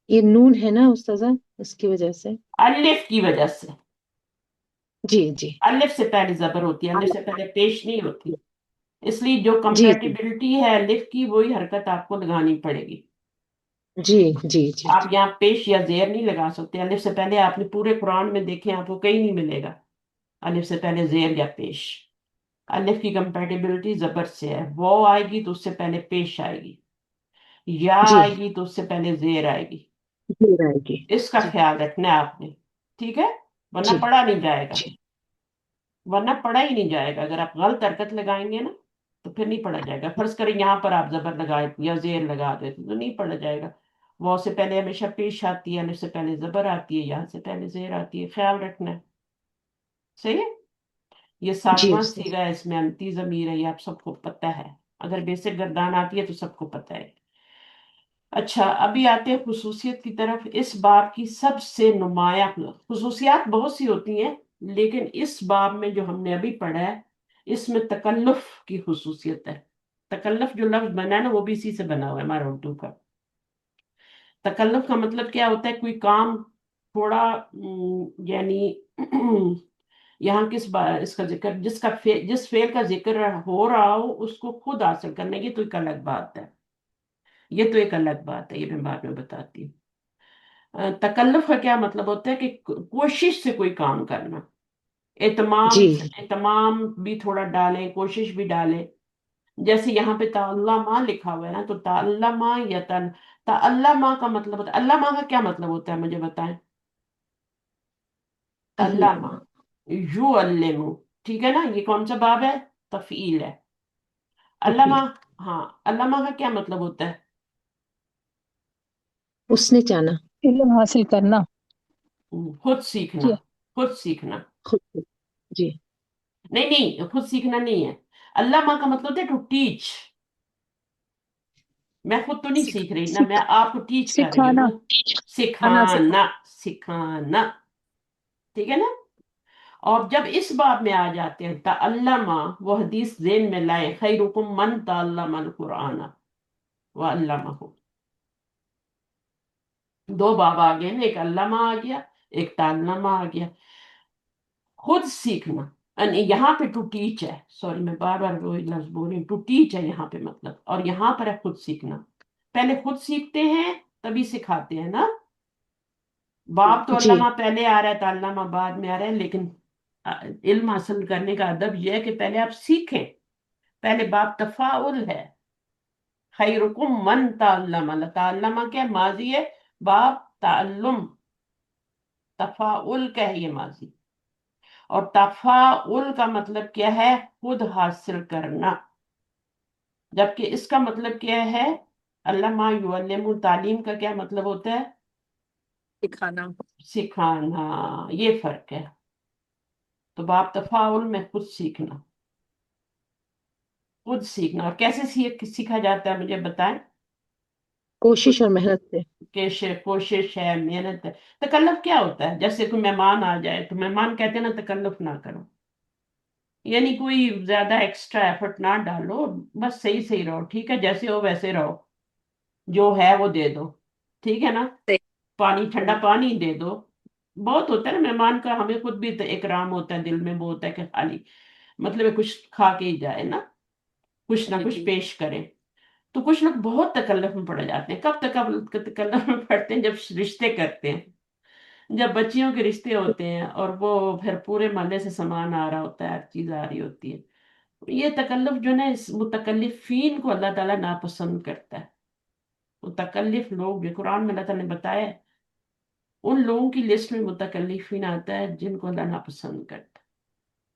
S3: یہ نون ہے نا استاذہ، اس کی وجہ سے.
S1: الف کی وجہ سے.
S3: جی جی
S1: الف سے پہلے زبر ہوتی ہے، الف سے پہلے پیش نہیں ہوتی. اس لیے جو
S3: جی جی
S1: کمپیٹیبلٹی ہے الف کی، وہی حرکت آپ کو لگانی پڑے گی.
S3: جی جی جی
S1: آپ یہاں پیش یا زیر نہیں لگا سکتے. الف سے پہلے آپ نے پورے قرآن میں دیکھیں آپ کو کہیں نہیں ملے گا الف سے پہلے زیر یا پیش. الف کی کمپیٹیبلٹی زبر سے ہے، وہ آئے گی تو اس سے پہلے پیش آئے گی، یا
S3: جی
S1: آئے گی تو اس سے پہلے زیر آئے گی.
S3: جی رائے گی.
S1: اس کا
S3: جی
S1: خیال رکھنا ہے آپ نے. ٹھیک ہے، ورنہ
S3: جی
S1: پڑھا نہیں جائے گا.
S3: جی
S1: ورنہ پڑھا ہی نہیں جائے گا. اگر آپ غلط حرکت لگائیں گے نا تو پھر نہیں پڑھا جائے گا. فرض کریں یہاں پر آپ زبر لگائے یا زیر لگا دیتے تو نہیں پڑھا جائے گا. وہ سے پہلے ہمیشہ پیش آتی ہے، الف سے پہلے زبر آتی ہے، یہاں سے پہلے زیر آتی ہے. خیال رکھنا ہے. صحیح ہے. یہ
S3: جی
S1: 7واں
S3: استاذ.
S1: سیگا ہے، اس میں انتی ضمیر ہے، یہ آپ سب کو پتہ ہے. اگر بیسک گردان آتی ہے تو سب کو پتہ ہے. اچھا، ابھی آتے ہیں خصوصیت کی طرف. اس باب کی سب سے نمایاں خصوصیات بہت سی ہوتی ہیں، لیکن اس باب میں جو ہم نے ابھی پڑھا ہے اس میں تکلف کی خصوصیت ہے. तकल्लुफ जो लफ्ज बना है ना वो भी इसी से बना हुआ है हमारा उर्दू का। तकल्लुफ का मतलब क्या होता है, कोई काम थोड़ा यानी यहाँ इसका जिक्र, जिस फेल का जिक्र हो रहा हो उसको खुद हासिल करने की तो एक अलग बात है। ये तो एक अलग बात है, ये मैं बाद में बताती हूँ। तकल्लुफ का क्या मतलब होता है कि कोशिश से कोई काम करना,
S3: जी
S1: एहतमाम भी थोड़ा डालें, कोशिश भी डालें। जैसे यहाँ पे ताल्लमा लिखा हुआ है ना, तो ताल्लमा या ताल्लमा का मतलब होता है, अल्लामा का क्या मतलब होता है मुझे बताएं। अल्लामा, यू अल्लेमु, ठीक है ना, ये कौन सा बाब है, तफील है। अल्लामा, हाँ, अल्लामा का क्या मतलब होता है।
S3: उसने जाना,
S4: इल्म हासिल करना।
S1: खुद सीखना,
S4: जी।
S1: खुद सीखना।
S3: खुद से। जी
S1: नहीं नहीं, खुद सीखना नहीं है। अल्लामा का मतलब होता है टू टीच। मैं खुद तो नहीं
S4: सिख
S1: सीख रही ना, मैं
S4: सिख
S1: आपको टीच कर रही हूँ
S4: सिखाना।
S1: ना।
S4: आना सिखा।
S1: सिखाना, सिखाना, ठीक है ना। और जब इस बाब में आ जाते हैं तअल्लमा, वो हदीस ज़हन में लाए, खैरुकुम मन तअल्लमल कुरान व अल्लमहु। दो बाब आ गए ना, एक अल्लमा आ गया, एक तअल्लमा आ गया। खुद सीखना, यानी यहाँ पे टू टीच है, सॉरी मैं बार बार वो लफ्ज बोल रही हूँ, टू टीच है यहाँ पे मतलब, और यहाँ पर है खुद सीखना। पहले खुद सीखते हैं तभी सिखाते हैं ना। बाप तो
S3: जी
S1: अल्लामा पहले आ रहा है, ताल्लामा बाद में आ रहा है, लेकिन इल्म हासिल करने का अदब यह है कि पहले आप सीखें। पहले बाप तफाउल है, खैरुकुम मन ताल्लमा, ताल्लमा क्या माजी है, बाप ताल्लुम, तफाउल का है ये माजी। और तफाउल का मतलब क्या है, खुद हासिल करना। जबकि इसका मतलब क्या है, अल्लामा युअल्लिमु, तालीम का क्या मतलब होता है,
S4: सिखाना।
S1: सिखाना। ये फर्क है। तो बाप तफाउल में खुद सीखना, खुद सीखना। और कैसे सीखा जाता है मुझे बताएं। खुद,
S3: कोशिश और मेहनत से।
S1: कोशिश है, मेहनत है। तकल्लुफ क्या होता है, जैसे कोई मेहमान आ जाए तो मेहमान कहते हैं ना तकल्लुफ ना करो, यानी कोई ज्यादा एक्स्ट्रा एफर्ट ना डालो, बस सही सही रहो, ठीक है, जैसे हो वैसे रहो, जो है वो दे दो, ठीक है ना।
S4: सही।
S1: पानी, ठंडा पानी दे दो। बहुत होता है ना मेहमान का, हमें खुद भी तो इकराम होता है, दिल में वो होता है कि खाली मतलब है कुछ खा के ही जाए ना, कुछ ना
S4: जी
S1: कुछ
S4: जी।
S1: पेश करें। तो कुछ लोग बहुत तकल्लुफ में पड़ जाते हैं। कब तक तकल्लुफ में पड़ते हैं, जब रिश्ते करते हैं, जब बच्चियों के रिश्ते होते हैं और वो फिर पूरे मोहल्ले से सामान आ रहा होता है, हर चीज आ रही होती है। ये तकल्लुफ जो है, इस मुतकल्लिफीन को अल्लाह ताला नापसंद करता है। मुतकल्लिफ लोग जो कुरान में अल्लाह ताला ने बताया है, उन लोगों की लिस्ट में मुतकल्लिफीन आता है जिनको अल्लाह नापसंद करता है,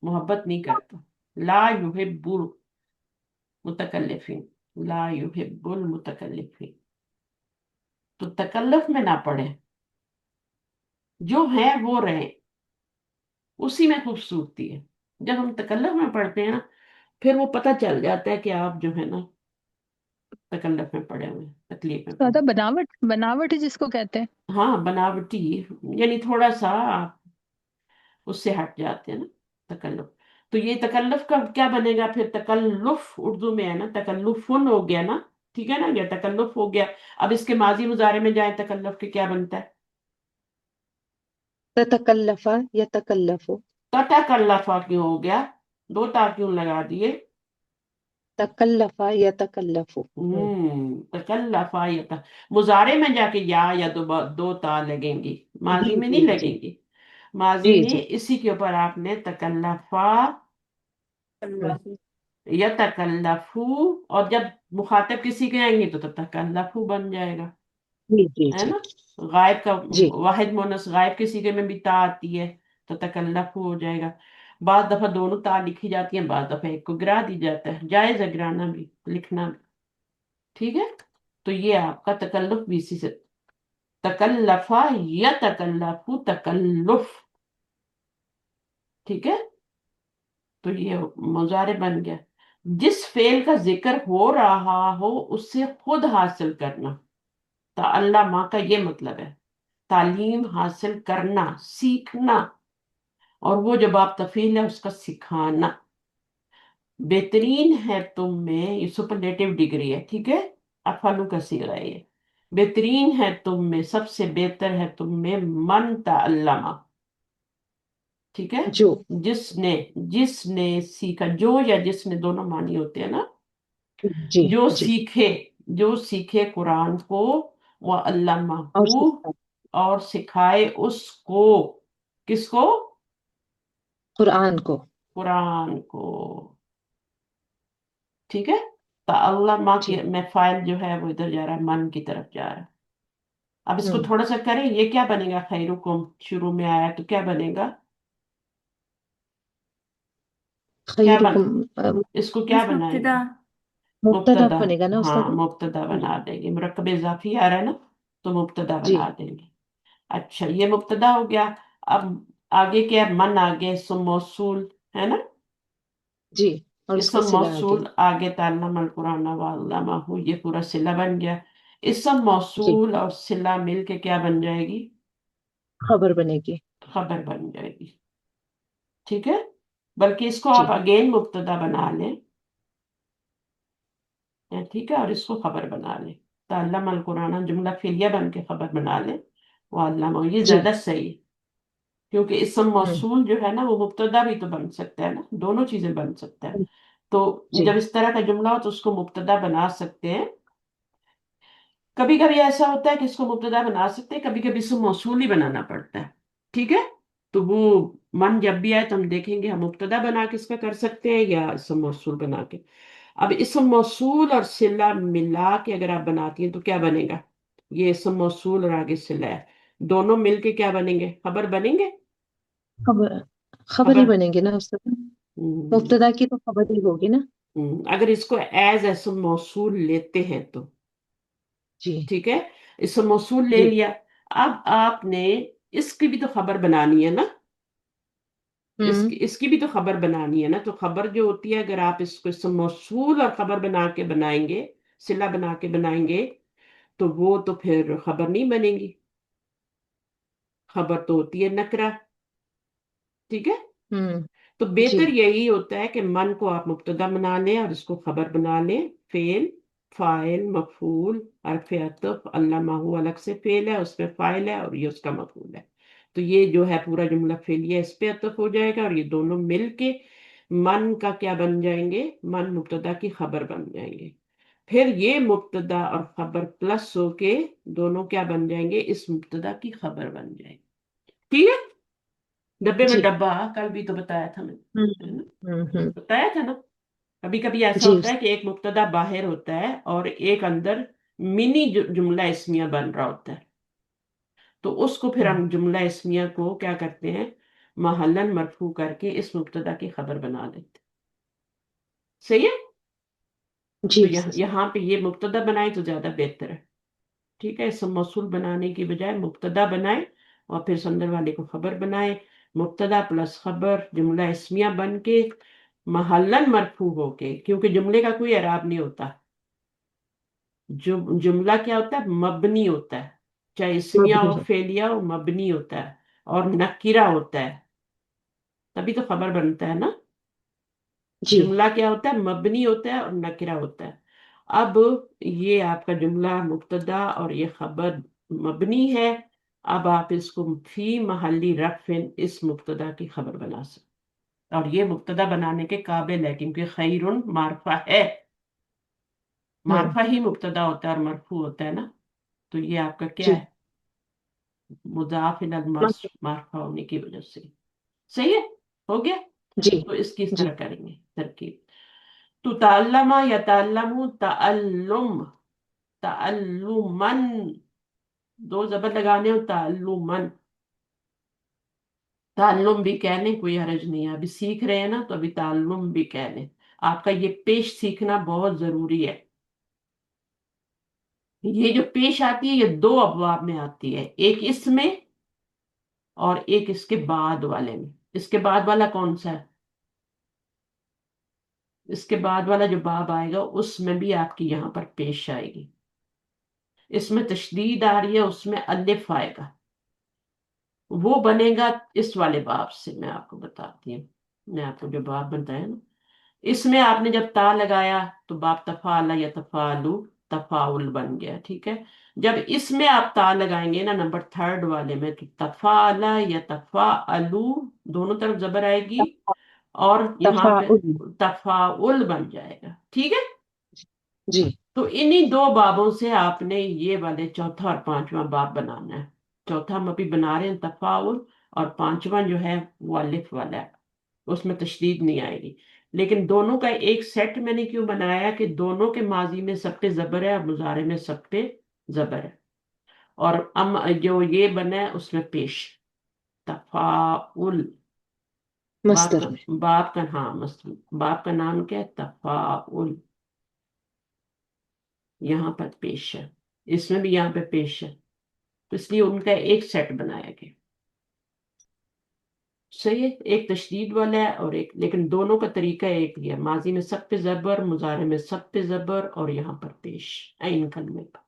S1: मोहब्बत नहीं करता। ला युहिब्बुल मुतकल्लिफीन, ला युहिब्बुल मुतकल्लिफीन। तो तकल्लुफ में ना पड़े, जो है वो रहे, उसी में खूबसूरती है। जब हम तकल्लुफ में पढ़ते हैं ना, फिर वो पता चल जाता है कि आप जो है ना तकल्लुफ में पड़े हुए हैं, तकलीफ में पड़े।
S4: ज्यादा बनावट, बनावट है जिसको कहते हैं।
S1: हाँ, बनावटी, यानी थोड़ा सा आप उससे हट जाते हैं ना, तकल्लुफ। तो ये तकल्लुफ का क्या बनेगा फिर, तकल्लुफ उर्दू में है ना, तकल्लुफुन हो गया ना, ठीक है ना, ये तकल्लुफ हो गया। अब इसके माजी मुजारे में जाए तकल्लुफ के क्या बनता है,
S3: ततकल्लफा या तकल्लफो।
S1: तकल्लफा क्यों हो गया, दो ता क्यों लगा दिए।
S3: तकल्लफा या तकल्लफो।
S1: तकल्लफा या मुजारे में जाके या दो ता लगेंगी,
S3: जी
S1: माजी में नहीं
S3: जी जी
S1: लगेंगी। माजी
S3: जी
S1: में
S3: जी
S1: इसी के ऊपर आपने तकल्लफा
S4: अल्लाह।
S1: या तकल्लफू, और जब मुखातब किसी के आएंगे तो तकल्लफू बन जाएगा,
S3: जी जी
S1: है
S3: जी
S1: ना। गायब का,
S3: जी
S1: वाहिद मुअन्नस गायब किसी के में भी ता आती है तो तकल्लफू हो जाएगा। बाज दफा दोनों ता लिखी जाती हैं, बाज दफा एक को गिरा दी जाता है, जायज है गिराना भी, लिखना भी, ठीक है। तो ये आपका तकल्लुफ भी इसी से, तकल्लफा या तकल्लफू, तकल्लुफ, ठीक है। तो ये मुजारे बन गया, जिस फेल का जिक्र हो रहा हो उससे खुद हासिल करना। ताल्लमा का ये मतलब है तालीम हासिल करना, सीखना। और वो जब आप तफील है उसका सिखाना। बेहतरीन है तुम में, ये सुपरलेटिव डिग्री है, ठीक है। अफालू का सिगा है ये। बेहतरीन है तुम में, सबसे बेहतर है तुम में, मन तअल्लमा, ठीक है।
S3: जो।
S1: जिसने, जिसने सीखा, जो या जिसने दोनों मानी होते हैं ना।
S3: जी।
S1: जो
S3: जी।
S1: सीखे, जो सीखे कुरान को, व
S3: और
S1: अल्लमाहू,
S3: सिखा
S1: और सिखाए उसको, किसको?
S3: कुरान को।
S1: कुरान को, ठीक है। तअल्लमा की
S3: जी।
S1: में फाइल जो है वो इधर जा रहा है, मन की तरफ जा रहा है। अब इसको
S3: हम्म।
S1: थोड़ा सा करें, ये क्या बनेगा? खैरुकुम शुरू में आया तो क्या बनेगा? क्या बन,
S3: खैरुकुम
S1: इसको क्या
S2: बस मुब्तदा।
S1: बनाएंगे?
S3: मुब्तदा
S1: मुब्तदा।
S3: बनेगा ना
S1: हाँ,
S3: उस्ताद?
S1: मुब्तदा
S3: जी।
S1: बना देंगे, मुरक्कब इजाफी आ रहा है ना, तो मुब्तदा
S3: जी।
S1: बना देंगे। अच्छा, ये मुब्तदा हो गया। अब आगे क्या है? मन आगे, इस्म मौसूल है ना।
S3: जी। और उसका
S1: इस्म
S3: सिला आगे।
S1: मौसूल आगे, ताल्लमल कुरान व अल्लमहू, ये पूरा सिला बन गया। इस्म
S3: जी।
S1: मौसूल और सिला मिल के क्या बन जाएगी?
S3: खबर बनेगी।
S1: खबर बन जाएगी, ठीक है। बल्कि इसको आप
S3: जी।
S1: अगेन मुब्तदा बना लें, ठीक है, और इसको खबर बना लें। ताल्लमल कुरान जुमला फिलिया बन के खबर बना लें, वो अल्लामा, ये
S3: जी।
S1: ज्यादा सही है। क्योंकि इस्म
S3: हम्म।
S1: मौसूल जो है ना, वो मुब्तदा भी तो बन सकता है ना, दोनों चीजें बन सकता है। तो
S3: जी।
S1: जब इस तरह का जुमला हो तो उसको मुब्तदा बना सकते हैं। कभी कभी ऐसा होता है कि इसको मुब्तदा बना सकते हैं, कभी कभी इसको मौसूल ही बनाना पड़ता है, ठीक है। तो वो मन जब भी आए तो हम देखेंगे, हम मुब्तदा बना के इसका कर सकते हैं या इसम मौसूल बना के। अब इसम मौसूल और सिला मिला के अगर आप बनाती हैं तो क्या बनेगा? ये इसम मौसूल और आगे सिला है, दोनों मिलके क्या बनेंगे? खबर बनेंगे।
S3: खबर। खबर ही
S1: खबर।
S3: बनेंगे ना उस्ताद?
S1: हम्म,
S3: मुब्तदा की तो खबर ही होगी ना?
S1: अगर इसको एज इसम मौसूल लेते हैं तो,
S3: जी।
S1: ठीक है। इसम मौसूल ले
S3: जी।
S1: लिया। अब आपने इसकी भी तो खबर बनानी है ना,
S3: हम्म।
S1: इसकी भी तो खबर बनानी है ना। तो खबर जो होती है, अगर आप इसको इसम मौसूल और खबर बना के बनाएंगे, सिला बना के बनाएंगे, तो वो तो फिर खबर नहीं बनेगी। खबर तो होती है नकरा, ठीक है।
S3: हम्म।
S1: तो
S3: जी।
S1: बेहतर यही होता है कि मन को आप मुब्तदा बना लें और इसको खबर बना लें। फेल, फाइल, मफूल, हरफ अतफ, अल्लाह माहू अलग से फेल है, उसमें फाइल है और ये उसका मफूल है। तो ये जो है पूरा जुमला फेलिया इस पे अतफ हो जाएगा, और ये दोनों मिलके मन का क्या बन जाएंगे? मन मुब्तदा की खबर बन जाएंगे। फिर ये मुब्तदा और खबर प्लस होके दोनों क्या बन जाएंगे? इस मुब्तदा की खबर बन जाएंगे, ठीक है। डब्बे में
S3: जी।
S1: डब्बा, कल भी तो बताया था मैंने, है
S3: हम्म।
S1: ना।
S3: हम्म।
S1: बताया था ना। कभी कभी ऐसा
S3: जी।
S1: होता है कि एक मुब्तदा बाहर होता है और एक अंदर मिनी जुमला इस्मिया बन रहा होता है। तो उसको फिर
S3: हम्म।
S1: हम जुमला इस्मिया को क्या करते हैं? महल्लन मरफू करके इस मुब्तदा की खबर बना लेते हैं। सही है।
S3: जी
S1: तो
S3: उस्ताद।
S1: यहाँ पे ये मुब्तदा बनाए तो ज्यादा बेहतर है, ठीक है। इसम मौसूल बनाने की बजाय मुब्तदा बनाए और फिर संदर वाले को खबर बनाए। मुब्तदा प्लस खबर जुमला इस्मिया बन के महल्लन मरफू होके, क्योंकि जुमले का कोई एराब नहीं होता। जुमला क्या होता है? मबनी होता है। चाहे इस्मिया
S3: मबनी
S1: हो,
S3: है।
S1: फेलिया हो, मबनी होता है और नकीरा होता है, तभी तो खबर बनता है ना।
S3: जी।
S1: जुमला क्या होता है? मबनी होता है और नकिरा होता है। अब ये आपका जुमला मुब्तदा और ये खबर मबनी है। अब आप इसको फी महल्ली रफिन इस मुब्तदा की खबर बना सकते, और ये मुब्तदा बनाने के काबिल है, क्योंकि खैरुन मारफा है।
S3: हम्म।
S1: मारफा ही मुब्तदा होता है और मरफू होता है ना। तो ये आपका क्या
S3: जी।
S1: है? मुजाफ इलल
S3: मस्त।
S1: मारफा होने की वजह से। सही है, हो गया।
S3: जी।
S1: तो इसकी इस
S3: जी।
S1: तरह करेंगे तरकीब। तो ताल्लमा या ताल्लमु, ताल्लुम, ताल्लुमन, दो जबर लगाने हो, ताल्लुमन। ताल्लुम भी कह लें, कोई हरज नहीं है, अभी सीख रहे हैं ना, तो अभी ताल्लुम भी कह लें। आपका ये पेश सीखना बहुत जरूरी है। ये जो पेश आती है, ये दो अबवाब में आती है, एक इसमें और एक इसके बाद वाले में। इसके बाद वाला कौन सा है? इसके बाद वाला जो बाब आएगा उसमें भी आपकी यहाँ पर पेश आएगी। इसमें तशदीद आ रही है, उसमें अलिफ आएगा। वो बनेगा इस वाले बाब से, मैं आपको बताती हूँ। मैं आपको जो बाब बताया ना, اس میں آپ نے جب تا لگایا تو باب تفعل یا تفعلو تفاعل بن گیا، ٹھیک ہے. جب اس میں آپ تا لگائیں گے نا نمبر تھرڈ والے میں، تو تفعل یا تفعلو دونوں طرف زبر آئے گی، اور یہاں پہ
S3: تفاعل.
S1: تفاعل بن جائے گا، ٹھیک ہے.
S3: جی.
S1: تو انہی دو بابوں سے آپ نے یہ والے چوتھا اور پانچواں باب بنانا ہے. چوتھا ہم ابھی بنا رہے ہیں تفاعل، اور پانچواں جو ہے وہ الف والا ہے، اس میں تشدید نہیں آئے گی. لیکن دونوں کا ایک سیٹ میں نے کیوں بنایا کہ دونوں کے ماضی میں سب پہ زبر ہے اور مضارع میں سب پہ زبر ہے، اور جو یہ بنا ہے اس میں پیش تفاعل. باپ
S3: مصدر
S1: کا
S3: میں.
S1: باپ کا ہاں باپ کا نام کیا ہے؟ تفاعل. یہاں پر پیش ہے، اس میں بھی یہاں پہ پیش ہے، تو اس لیے ان کا ایک سیٹ بنایا گیا. صحیح ہے، ایک تشدید والا ہے اور ایک، لیکن دونوں کا طریقہ ایک ہی ہے، ماضی میں سب پہ زبر، مضارع میں سب پہ زبر، اور یہاں پر پیش عین کلمے پر.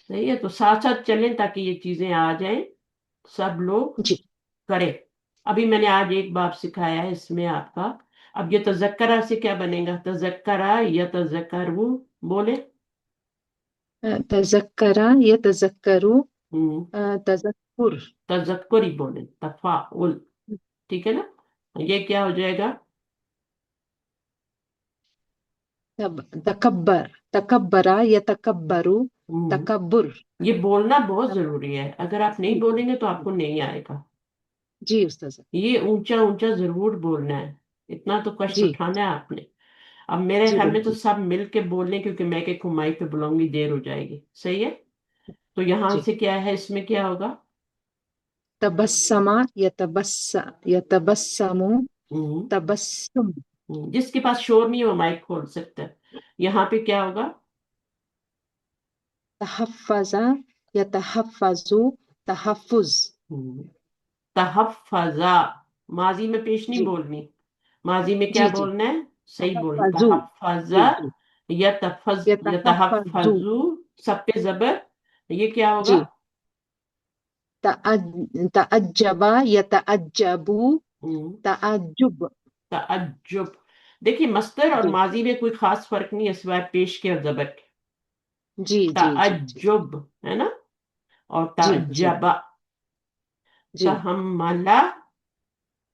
S1: صحیح ہے، تو ساتھ ساتھ چلیں تاکہ یہ چیزیں آ جائیں، سب لوگ
S3: جی.
S1: کریں. ابھی میں نے آج ایک باب سکھایا ہے اس میں آپ کا. اب یہ تذکرہ سے کیا بنے گا؟ تذکرہ یا تذکرو، بولے.
S3: تذکرہ یا تذکرو.
S1: ہوں
S3: تذکر.
S1: تذکر ہی بولے، تفاعل، ٹھیک ہے نا. یہ کیا ہو جائے گا؟
S3: تکبر. تکبرہ یا تکبرو.
S1: ہوں
S3: تکبر.
S1: یہ بولنا بہت ضروری ہے، اگر آپ نہیں بولیں گے تو آپ کو نہیں آئے گا.
S3: جی استاذ.
S1: یہ اونچا اونچا ضرور بولنا ہے، اتنا تو کشٹ
S3: جی.
S1: اٹھانا ہے آپ نے. اب میرے
S3: جی
S1: خیال میں تو
S3: بالکل.
S1: سب مل کے بول لیں، کیونکہ میں کہ کمائی پہ بلاؤں گی دیر ہو جائے گی. صحیح ہے، تو یہاں
S3: جی.
S1: سے کیا ہے، اس میں کیا ہوگا؟
S3: تبسمہ یا تبسمو.
S1: ہوں
S3: تبسم.
S1: جس کے پاس شور نہیں ہے وہ مائک کھول سکتا ہے. یہاں پہ کیا ہوگا؟
S3: تحفظ یا تحفظو. تحفظ.
S1: ہوں، تحفظا، ماضی میں پیش نہیں
S3: جی.
S1: بولنی، ماضی میں کیا
S3: جی. جی.
S1: بولنا ہے؟ صحیح بولنا،
S3: تحفظو. جی.
S1: تحفظا
S3: جی.
S1: یا تفز
S3: یا
S1: یا
S3: تحفظو.
S1: تحفظو، سب پہ زبر. یہ کیا ہوگا؟
S3: جی. تعجبا یا تعجبو.
S1: ہوں،
S3: تعجب.
S1: تعجب. دیکھیے مصدر اور
S3: جی.
S1: ماضی میں کوئی خاص فرق نہیں ہے سوائے پیش کے اور زبر کے.
S3: جی. جی. جی. جی.
S1: تعجب ہے نا، اور
S3: جی. جی.
S1: تعجبا.
S3: جی.
S1: تحملا.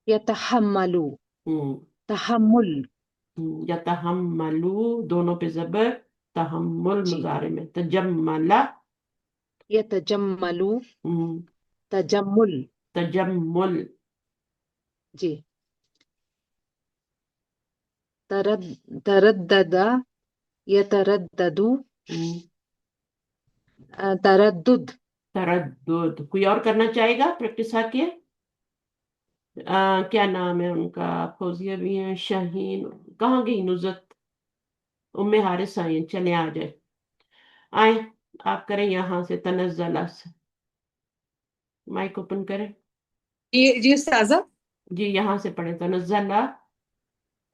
S3: یتحملو.
S1: ہوں
S3: تحمل.
S1: یتحملو دونوں پہ زبر، تحمل
S3: جی.
S1: مضارع میں. تجملا.
S3: یتجملو.
S1: ہوں،
S3: تجمل.
S1: تجمل.
S3: جی. تردد. یترددو.
S1: ہوں،
S3: تردد.
S1: تردد. کوئی اور کرنا چاہے گا پریکٹس آ کے؟ کیا نام ہے ان کا؟ فوزیہ بھی ہیں، شاہین. کہاں گئی نزت؟ ام حارث آئی ہیں، چلے آ جائے. آئیں، آپ کریں یہاں سے تنزلہ سے، مائک اوپن کریں.
S4: جی جی استاذہ.
S1: جی یہاں سے پڑھیں تنزلہ.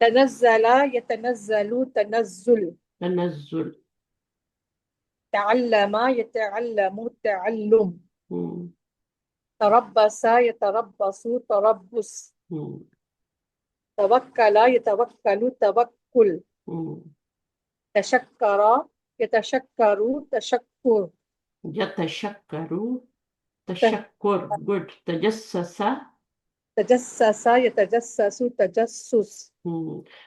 S4: تنزل يتنزل تنزل.
S1: تنزل.
S4: تعلم يتعلم تعلم.
S1: ہوں
S4: تربص يتربص تربص.
S1: ہوں
S4: توكل يتوكل توكل.
S1: ہوں
S4: تشكر يتشكر تشكر.
S1: یتشکرو، تشکر. گڈ. تجسس.
S4: تجسس يتجسس تجسس.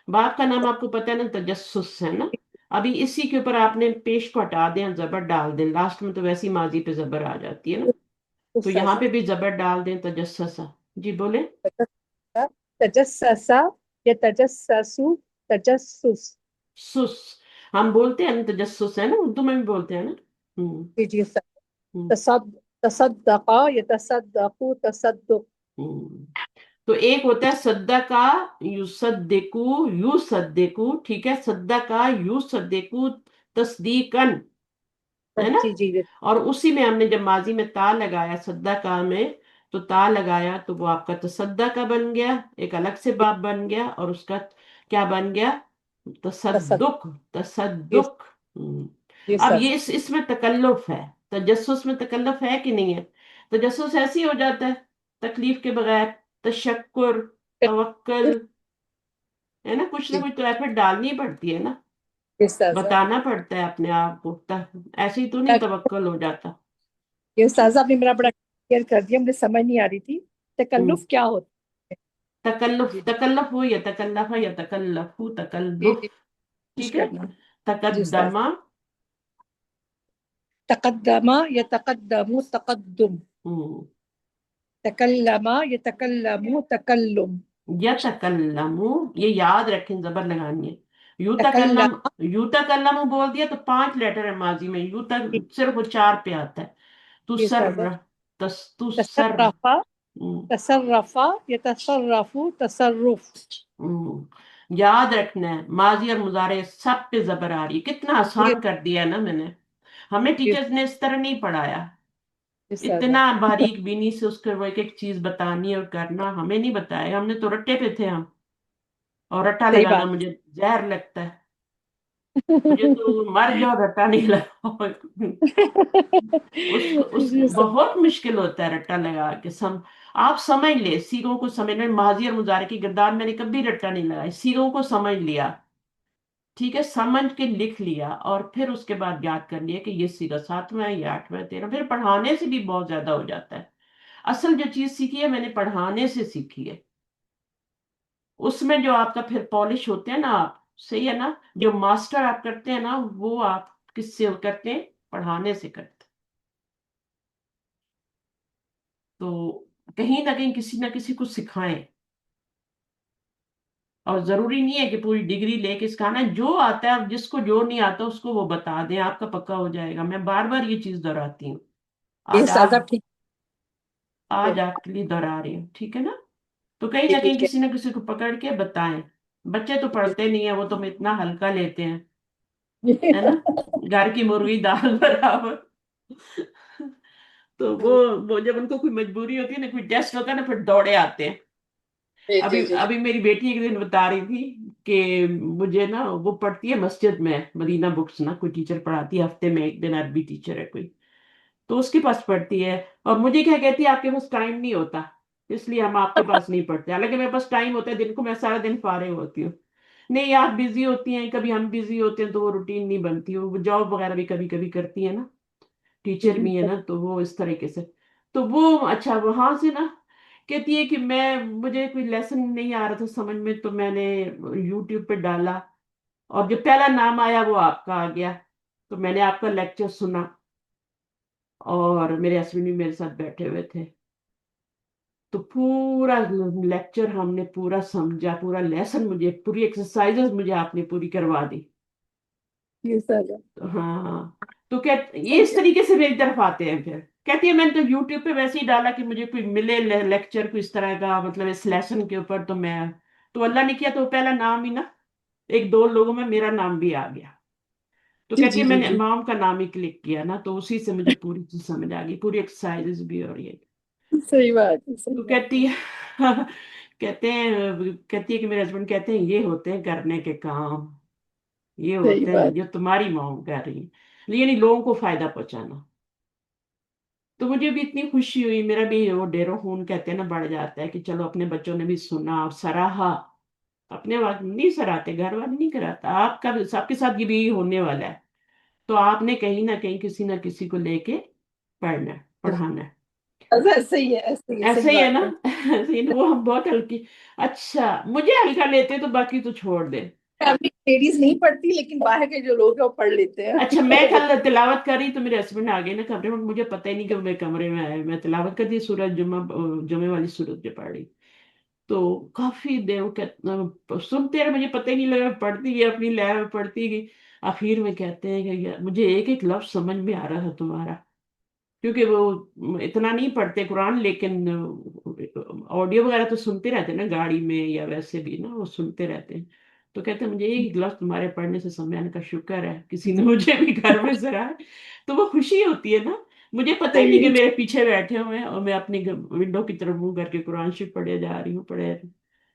S1: باپ کا نام آپ کو پتہ ہے نا، تجسس ہے نا. ابھی اسی کے اوپر آپ نے پیش کو ہٹا دیں، زبر ڈال دیں، لاسٹ میں تو ویسی ماضی پہ زبر آ جاتی ہے نا، تو یہاں
S4: استاذہ.
S1: پہ بھی زبر ڈال دیں، تجسسا. جی بولیں.
S4: تجسس يتجسس تجسس.
S1: سس، ہم بولتے ہیں نا تجسس، ہے نا، اردو میں بھی بولتے ہیں نا. ہوں
S4: جی جی استاذ.
S1: ہوں
S4: تصدق يتصدق تصدق.
S1: ہوں. تو ایک ہوتا ہے صدقہ یصدقو، یصدقو، ٹھیک ہے، صدقہ یصدقو تصدیقاً، ہے نا.
S4: جی جی جی.
S1: اور اسی میں ہم نے جب ماضی میں تا لگایا صدقہ میں، تو تا لگایا تو وہ آپ کا تصدقہ بن گیا، ایک الگ سے باب بن گیا، اور اس کا کیا بن گیا؟
S4: تصدق.
S1: تصدق.
S4: جی
S1: تصدق.
S4: جی
S1: اب
S4: استاذ.
S1: یہ اس میں تکلف ہے، تجسس میں تکلف ہے کہ نہیں ہے؟ تجسس ایسے ہی ہو جاتا ہے تکلیف کے بغیر، تشکر، توکل. है ना, कुछ ना
S4: जी
S1: कुछ तो एफर्ट डालनी पड़ती है ना,
S4: ये साजा
S1: बताना पड़ता है अपने आप को, ऐसे ही तो नहीं तवक्कल हो जाता।
S4: ये साजा आपने मेरा बड़ा क्लियर कर दिया, मुझे समझ नहीं आ रही थी
S1: हम्म।
S4: तकल्लुफ क्या होता
S1: तकल्लुफ,
S4: है। जी
S1: तकल्लुफ हो या तकल्लफ या तकल्लफू,
S4: जी
S1: तकल्लुफ।
S4: जी कोशिश
S1: ठीक है।
S4: करना। जी साजा
S1: तकद्दमा।
S4: तकद्दमा या तकद्दमु तकद्दुम,
S1: हम्म।
S4: तकल्लमा या तकल्लमु तकल्लुम,
S1: यतकल्लमु, ये याद रखें, जबर लगानी है। यूतकल्लम,
S4: तकल्लमा
S1: यूतकल्लमु बोल दिया तो 5 लेटर है माजी में, यू तक सिर्फ वो 4 पे आता है। तू
S4: ये
S1: सर,
S4: साजा
S1: तू सर।
S4: तसर्रफा
S1: हम्म।
S4: तसर्रफा या तसर्रफु तसर्रुफ।
S1: याद रखना है, माजी और मुजारे सब पे जबर आ रही है। कितना
S4: ये
S1: आसान कर दिया है ना मैंने, हमें
S4: ये
S1: टीचर्स ने इस तरह नहीं पढ़ाया।
S4: ये साजा
S1: इतना बारीक बीनी से उसके वो एक एक चीज बतानी और करना हमें नहीं बताया, हमने तो रट्टे पे थे हम। और रट्टा
S4: सही
S1: लगाना
S4: बात
S1: मुझे जहर लगता है। मुझे तो मर जाओ रट्टा नहीं लगा। उसको उस
S4: ये सब
S1: बहुत मुश्किल होता है रट्टा लगा के आप समझ ले, सीगों को समझने, माजी और मुजारे की किरदार मैंने कभी रट्टा नहीं लगाई, सीगों को समझ लिया, ठीक है, समझ के लिख लिया, और फिर उसके बाद याद कर लिया कि ये सीगा 7वां है, ये 8वां है, 13, फिर पढ़ाने से भी बहुत ज्यादा हो जाता है। असल जो चीज सीखी है मैंने पढ़ाने से सीखी है, उसमें जो आपका फिर पॉलिश होते हैं ना आप, सही है ना, जो मास्टर आप करते हैं ना वो आप किससे करते हैं, पढ़ाने से करते हैं। तो कहीं ना कहीं किसी ना किसी को सिखाएं, और जरूरी नहीं है कि पूरी डिग्री लेके सिखाना है, जो आता है, जिसको जो नहीं आता उसको वो बता दें, आपका पक्का हो जाएगा। मैं बार बार ये चीज दोहराती हूँ,
S4: ये
S1: आज
S4: साजा
S1: आप,
S4: ठीक
S1: आज
S4: है।
S1: आपके लिए दोहरा रही हूँ, ठीक है ना। तो कहीं ना कहीं
S4: ठीक है
S1: किसी ना किसी को पकड़ के बताएं। बच्चे तो पढ़ते नहीं है, वो तो इतना हल्का लेते हैं, है ना, घर की मुर्गी दाल बराबर। तो वो जब उनको कोई मजबूरी होती है ना, कोई टेस्ट होता है ना, फिर दौड़े आते हैं।
S4: जी
S1: अभी
S4: जी जी
S1: अभी मेरी बेटी एक दिन बता रही थी कि मुझे ना, वो पढ़ती है मस्जिद में, मदीना बुक्स ना, कोई टीचर पढ़ाती है, हफ्ते में एक दिन अरबी टीचर है कोई, तो उसके पास पढ़ती है। और मुझे क्या कहती है, आपके पास टाइम नहीं होता इसलिए हम आपके पास नहीं पढ़ते, हालांकि मेरे पास टाइम होता है, दिन को मैं सारा दिन फारिग होती हूँ। नहीं, आप बिजी होती हैं, कभी हम बिजी होते हैं, तो वो रूटीन नहीं बनती, वो जॉब वगैरह भी कभी कभी करती है ना, टीचर भी है ना, तो वो इस तरीके से। तो वो अच्छा वहां से ना कहती है कि मुझे कोई लेसन नहीं आ रहा था समझ में, तो मैंने यूट्यूब पे डाला, और जो पहला नाम आया वो आपका आ गया, तो मैंने आपका लेक्चर सुना, और मेरे हस्बैंड भी मेरे साथ बैठे हुए थे, तो पूरा लेक्चर हमने पूरा समझा, पूरा लेसन, मुझे पूरी एक्सरसाइजेस मुझे आपने पूरी करवा दी।
S4: ये साजा
S1: हाँ। तो ये
S4: सही
S1: इस
S4: है।
S1: तरीके से मेरी तरफ आते हैं फिर, कहती है मैंने तो यूट्यूब पे वैसे ही डाला कि मुझे कोई मिले लेक्चर को इस तरह का, मतलब इस लेसन के ऊपर, तो मैं, तो अल्लाह ने किया तो पहला नाम ही ना, एक दो लोगों में मेरा नाम भी आ गया। तो
S4: जी
S1: कहती
S4: जी
S1: है
S4: जी
S1: मैंने
S4: जी
S1: इमाम का नाम ही क्लिक किया ना, तो उसी से मुझे पूरी चीज समझ आ गई, पूरी एक्सरसाइजेस भी हो रही है।
S4: सही बात है सही
S1: तो
S4: बात
S1: कहती
S4: है
S1: है कहती है कि मेरे हस्बैंड कहते हैं ये होते हैं करने के काम, ये
S4: सही
S1: होते हैं
S4: बात
S1: जो तुम्हारी मॉम कर रही है, यानी लोगों को फायदा पहुंचाना। तो मुझे भी इतनी खुशी हुई, मेरा भी वो डेरो खून कहते हैं ना बढ़ जाता है कि चलो अपने बच्चों ने भी सुना और सराहा। अपने वाले नहीं सराहते, घर वाले नहीं कराता, आपका भी सबके साथ ये भी होने वाला है। तो आपने कहीं ना किसी को लेके पढ़ना है,
S4: है।
S1: पढ़ाना है।
S4: ऐसे ही है ऐसे ही है सही
S1: ऐसे ही है
S4: बात
S1: ना।
S4: है।
S1: ऐसे ही ना, वो हम बहुत हल्की, अच्छा मुझे हल्का लेते तो बाकी तो छोड़ दे।
S4: फैमिली लेडीज नहीं पढ़ती लेकिन बाहर के जो लोग हैं वो पढ़ लेते हैं।
S1: अच्छा, मैं
S4: वो
S1: कल तिलावत कर रही तो मेरे हस्बैंड आ गए ना कमरे में, मुझे पता ही नहीं कि वो मेरे कमरे में आए, मैं तिलावत कर दी सूरज जुम्मा, जुमे वाली सूरत जो पढ़ रही। तो काफी देर सुनते रहे, मुझे पता ही नहीं लगा, पढ़ती गई अपनी लय में पढ़ती गई। आखिर में कहते हैं कि मुझे एक एक लफ्ज समझ में आ रहा था तुम्हारा, क्योंकि वो इतना नहीं पढ़ते कुरान, लेकिन ऑडियो वगैरह तो सुनते रहते हैं ना गाड़ी में या वैसे भी ना, वो सुनते रहते हैं। तो कहते हैं मुझे एक गिलास तुम्हारे पढ़ने से समझ आने का, शुक्र है किसी ने मुझे भी घर में सराहा है। तो वो खुशी होती है ना, मुझे पता ही नहीं कि
S4: सही
S1: मेरे पीछे बैठे हुए हैं और मैं अपनी विंडो की तरफ मुंह करके कुरान शरीफ पढ़े जा रही हूँ, पढ़े।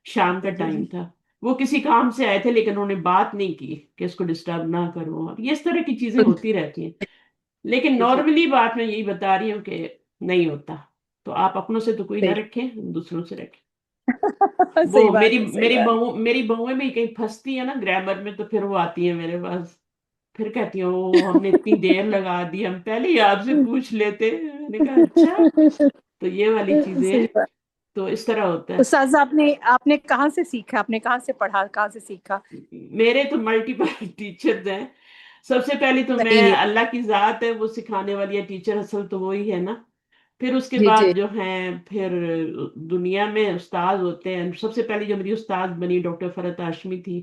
S1: शाम का
S4: जी जी
S1: टाइम
S4: जी
S1: था, वो किसी काम से आए थे, लेकिन उन्होंने बात नहीं की कि इसको डिस्टर्ब ना करो, और ये इस तरह की चीजें होती रहती हैं। लेकिन
S4: जी जी
S1: नॉर्मली बात मैं यही बता रही हूँ कि नहीं होता। तो आप अपनों से तो कोई ना
S4: सही
S1: रखें, दूसरों से रखें। वो
S4: सही बात
S1: मेरी
S4: है, सही
S1: मेरी
S4: बात।
S1: बहू मेरी बहुएं भी कहीं फंसती है ना ग्रामर में, तो फिर वो आती है मेरे पास, फिर कहती है ओ हमने इतनी देर लगा दी, हम पहले ही आपसे पूछ लेते। मैंने कहा अच्छा। तो ये वाली चीजें
S4: सही
S1: हैं।
S4: बात।
S1: तो इस तरह होता
S4: तो
S1: है।
S4: साज आपने आपने कहाँ से सीखा, आपने कहाँ से पढ़ा, कहाँ से सीखा?
S1: मेरे तो मल्टीपल टीचर्स हैं। सबसे पहले तो मैं,
S4: सही है।
S1: अल्लाह की जात है वो सिखाने वाली है, टीचर असल तो वही है ना। फिर उसके
S4: जी जी।
S1: बाद जो हैं फिर दुनिया में उस्ताद होते हैं। सबसे पहली जो मेरी उस्ताद बनी डॉक्टर फरत हाशमी थी,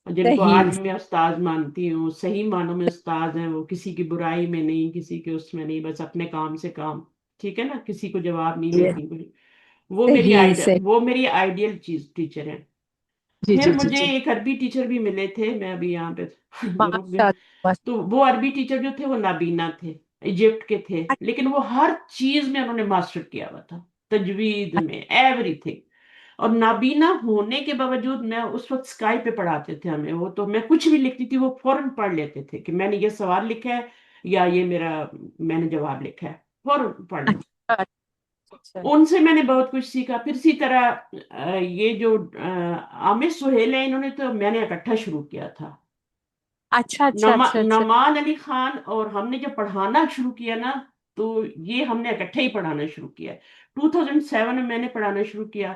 S1: जिनको
S4: सही।
S1: आज मैं उस्ताद मानती हूँ। सही मानों में उस्ताद हैं वो, किसी की बुराई में नहीं, किसी के उसमें नहीं, बस अपने काम से काम। ठीक है ना, किसी को जवाब नहीं
S4: सही है।
S1: देती कोई। वो मेरी
S4: सही
S1: आइडियल
S4: सही।
S1: वो मेरी आइडियल चीज टीचर है।
S4: जी
S1: फिर
S4: जी जी
S1: मुझे
S4: जी।
S1: एक अरबी टीचर भी मिले थे, मैं अभी यहाँ पे रुक गई।
S4: माशा
S1: तो वो अरबी टीचर जो थे वो नाबीना थे, इजिप्ट के थे, लेकिन वो हर चीज में उन्होंने मास्टर किया हुआ था, तजवीद में, एवरीथिंग। और नाबीना होने के बावजूद, मैं उस वक्त स्काई पे पढ़ाते थे हमें वो, तो मैं कुछ भी लिखती थी वो फौरन पढ़ लेते थे कि मैंने ये सवाल लिखा है या ये मेरा, मैंने जवाब लिखा है, फौरन पढ़ना।
S4: अच्छा अच्छा
S1: उनसे मैंने बहुत कुछ सीखा। फिर इसी तरह ये जो आमिर सुहेल है, इन्होंने तो मैंने इकट्ठा शुरू किया था।
S4: अच्छा अच्छा अच्छा अच्छा।
S1: नमान अली खान और हमने जब पढ़ाना शुरू किया ना, तो ये हमने इकट्ठे ही पढ़ाना शुरू किया। 2007 में मैंने पढ़ाना शुरू किया,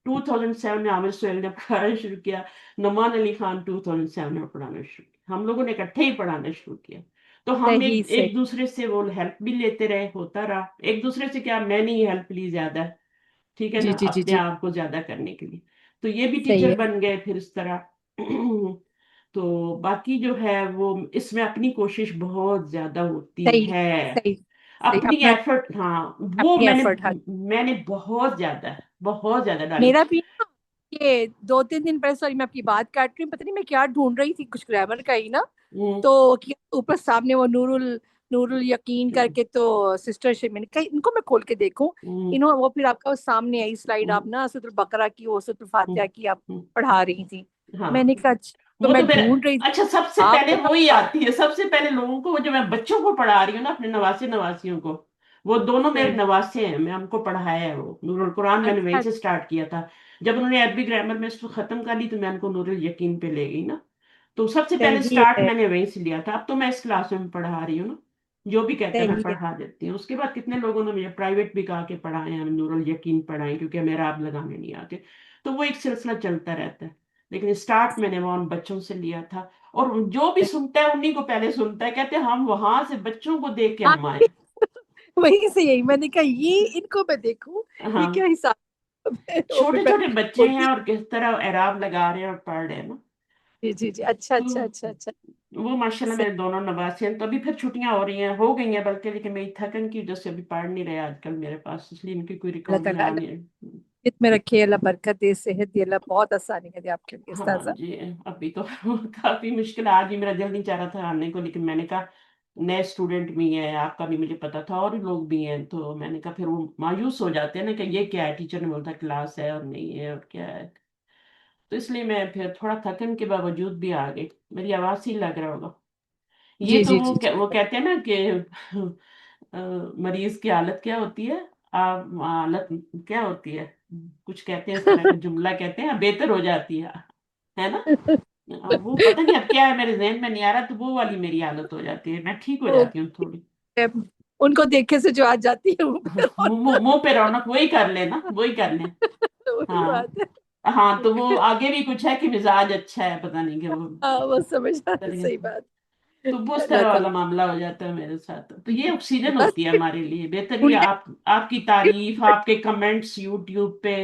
S1: 2007 में आमिर सुहेल ने पढ़ाना शुरू किया, नमान अली खान 2007 में पढ़ाना शुरू किया। हम लोगों ने इकट्ठे ही पढ़ाना शुरू किया। तो हम
S4: सही
S1: एक
S4: सही।
S1: एक दूसरे से वो हेल्प भी लेते रहे, होता रहा एक दूसरे से। क्या, मैंने ही हेल्प ली ज्यादा, ठीक है
S4: जी
S1: ना,
S4: जी जी
S1: अपने
S4: जी।
S1: आप को ज्यादा करने के लिए। तो ये भी
S4: सही
S1: टीचर
S4: है।
S1: बन गए फिर इस तरह। तो बाकी जो है वो, इसमें अपनी कोशिश बहुत ज्यादा होती
S4: सही
S1: है,
S4: सही सही।
S1: अपनी
S4: अपना
S1: एफर्ट। हाँ, वो
S4: अपनी
S1: मैंने
S4: एफर्ट। हाँ।
S1: मैंने बहुत ज्यादा डाली।
S4: मेरा भी ना, ये 2-3 दिन पहले, सॉरी मैं आपकी बात काट रही हूँ, पता नहीं मैं क्या ढूंढ रही थी, कुछ ग्रामर का ही ना।
S1: हम्म,
S4: तो ऊपर सामने वो नूरुल नूरुल यकीन
S1: हम्म,
S4: करके, तो सिस्टर शिप, मैंने कहा इनको मैं खोल के देखूं।
S1: हम्म,
S4: वो फिर आपका वो सामने आई स्लाइड, आप
S1: हम्म,
S4: ना सूरह बकरा की और सूरह
S1: हम्म,
S4: फातिहा की आप
S1: हम्म,
S4: पढ़ा रही थी। मैंने
S1: हाँ।
S4: कहा अच्छा, तो
S1: वो तो
S4: मैं
S1: मेरा,
S4: ढूंढ रही थी।
S1: अच्छा सबसे
S4: आप
S1: पहले
S4: तो
S1: वो ही आती है, सबसे पहले लोगों को, वो जो मैं बच्चों को पढ़ा रही हूँ ना, अपने नवासे नवासियों को, वो दोनों मेरे
S4: सही।
S1: नवासे हैं, मैं हमको पढ़ाया है वो नूरुल कुरान, मैंने वहीं
S4: अच्छा
S1: से स्टार्ट किया था। जब उन्होंने अरबी ग्रामर में इसको खत्म कर ली, तो मैं उनको नूरुल यकीन पे ले गई ना। तो सबसे पहले
S4: सही
S1: स्टार्ट
S4: है।
S1: मैंने वहीं से लिया था। अब तो मैं इस क्लास में पढ़ा रही हूँ ना, जो भी कहते हैं मैं
S4: सही है।
S1: पढ़ा देती हूँ। उसके बाद कितने लोगों ने मुझे प्राइवेट भी कहा कि पढ़ाए हैं, नूरुल यकीन पढ़ाएं, क्योंकि मेरा आप लगाने नहीं आते। तो वो एक सिलसिला चलता रहता है। लेकिन स्टार्ट मैंने वहां उन बच्चों से लिया था। और जो भी सुनता है उन्हीं को पहले सुनता है, कहते हैं हम वहां से बच्चों को देख के
S4: हाँ,
S1: हम आए।
S4: वही से यही मैंने कहा, ये इनको मैं देखूं, ये क्या
S1: हाँ,
S4: हिसाब है। वो फिर
S1: छोटे
S4: मैं
S1: छोटे बच्चे हैं
S4: बोलती।
S1: और किस तरह एराब लगा रहे हैं और पढ़ रहे हैं ना।
S4: जी जी जी। अच्छा
S1: तो
S4: अच्छा अच्छा अच्छा।
S1: वो माशाल्लाह
S4: सही।
S1: मेरे दोनों नवासे हैं। तो अभी फिर छुट्टियां हो रही हैं, हो गई हैं बल्कि, लेकिन मेरी थकन की वजह से अभी पढ़ नहीं रहे आजकल मेरे पास, इसलिए इनकी कोई
S4: अल्लाह
S1: रिकॉर्डिंग
S4: ताला
S1: आ
S4: अल्लाह
S1: नहीं है।
S4: हित में रखे, अल्लाह बरकत दे, सेहत दे, अल्लाह बहुत आसानी करे आपके लिए
S1: हाँ
S4: उस्ताजा।
S1: जी। अभी तो काफी मुश्किल, आज भी मेरा दिल नहीं चाह रहा था आने को, लेकिन मैंने कहा नए स्टूडेंट भी हैं, आपका भी मुझे पता था, और भी लोग भी हैं, तो मैंने कहा फिर वो मायूस हो जाते हैं ना कि ये क्या है, टीचर ने बोलता क्लास है और नहीं है और क्या है। तो इसलिए मैं फिर थोड़ा थकन के बावजूद भी आ गई। मेरी आवाज से ही लग रहा होगा। ये
S4: जी
S1: तो
S4: जी जी जी।
S1: वो कहते हैं ना कि अ, मरीज की हालत क्या होती है, आप हालत क्या होती है, कुछ कहते हैं इस तरह का जुमला कहते हैं, बेहतर हो जाती है ना। अब वो पता नहीं अब क्या है, मेरे जहन में नहीं आ रहा, तो वो वाली मेरी हालत हो जाती है, मैं ठीक हो
S4: वो
S1: जाती हूँ थोड़ी।
S4: उनको देखे से जो आ जाती है मुंह पे
S1: मुंह पे
S4: रौनक।
S1: रौनक, वही कर लेना, वही कर ले।
S4: वही
S1: हाँ,
S4: बात है।
S1: हाँ, तो वो आगे भी कुछ है कि मिजाज अच्छा है, पता नहीं कि वो
S4: हाँ, वो समझ आ रही,
S1: तरीके
S4: सही
S1: से।
S4: बात।
S1: तो वो उस
S4: अल्लाह
S1: तरह वाला
S4: ताला।
S1: मामला हो जाता है मेरे साथ। तो ये ऑक्सीजन
S4: बस
S1: होती है हमारे लिए, बेहतर ये
S4: उनके
S1: आपकी तारीफ, आपके कमेंट्स यूट्यूब पे।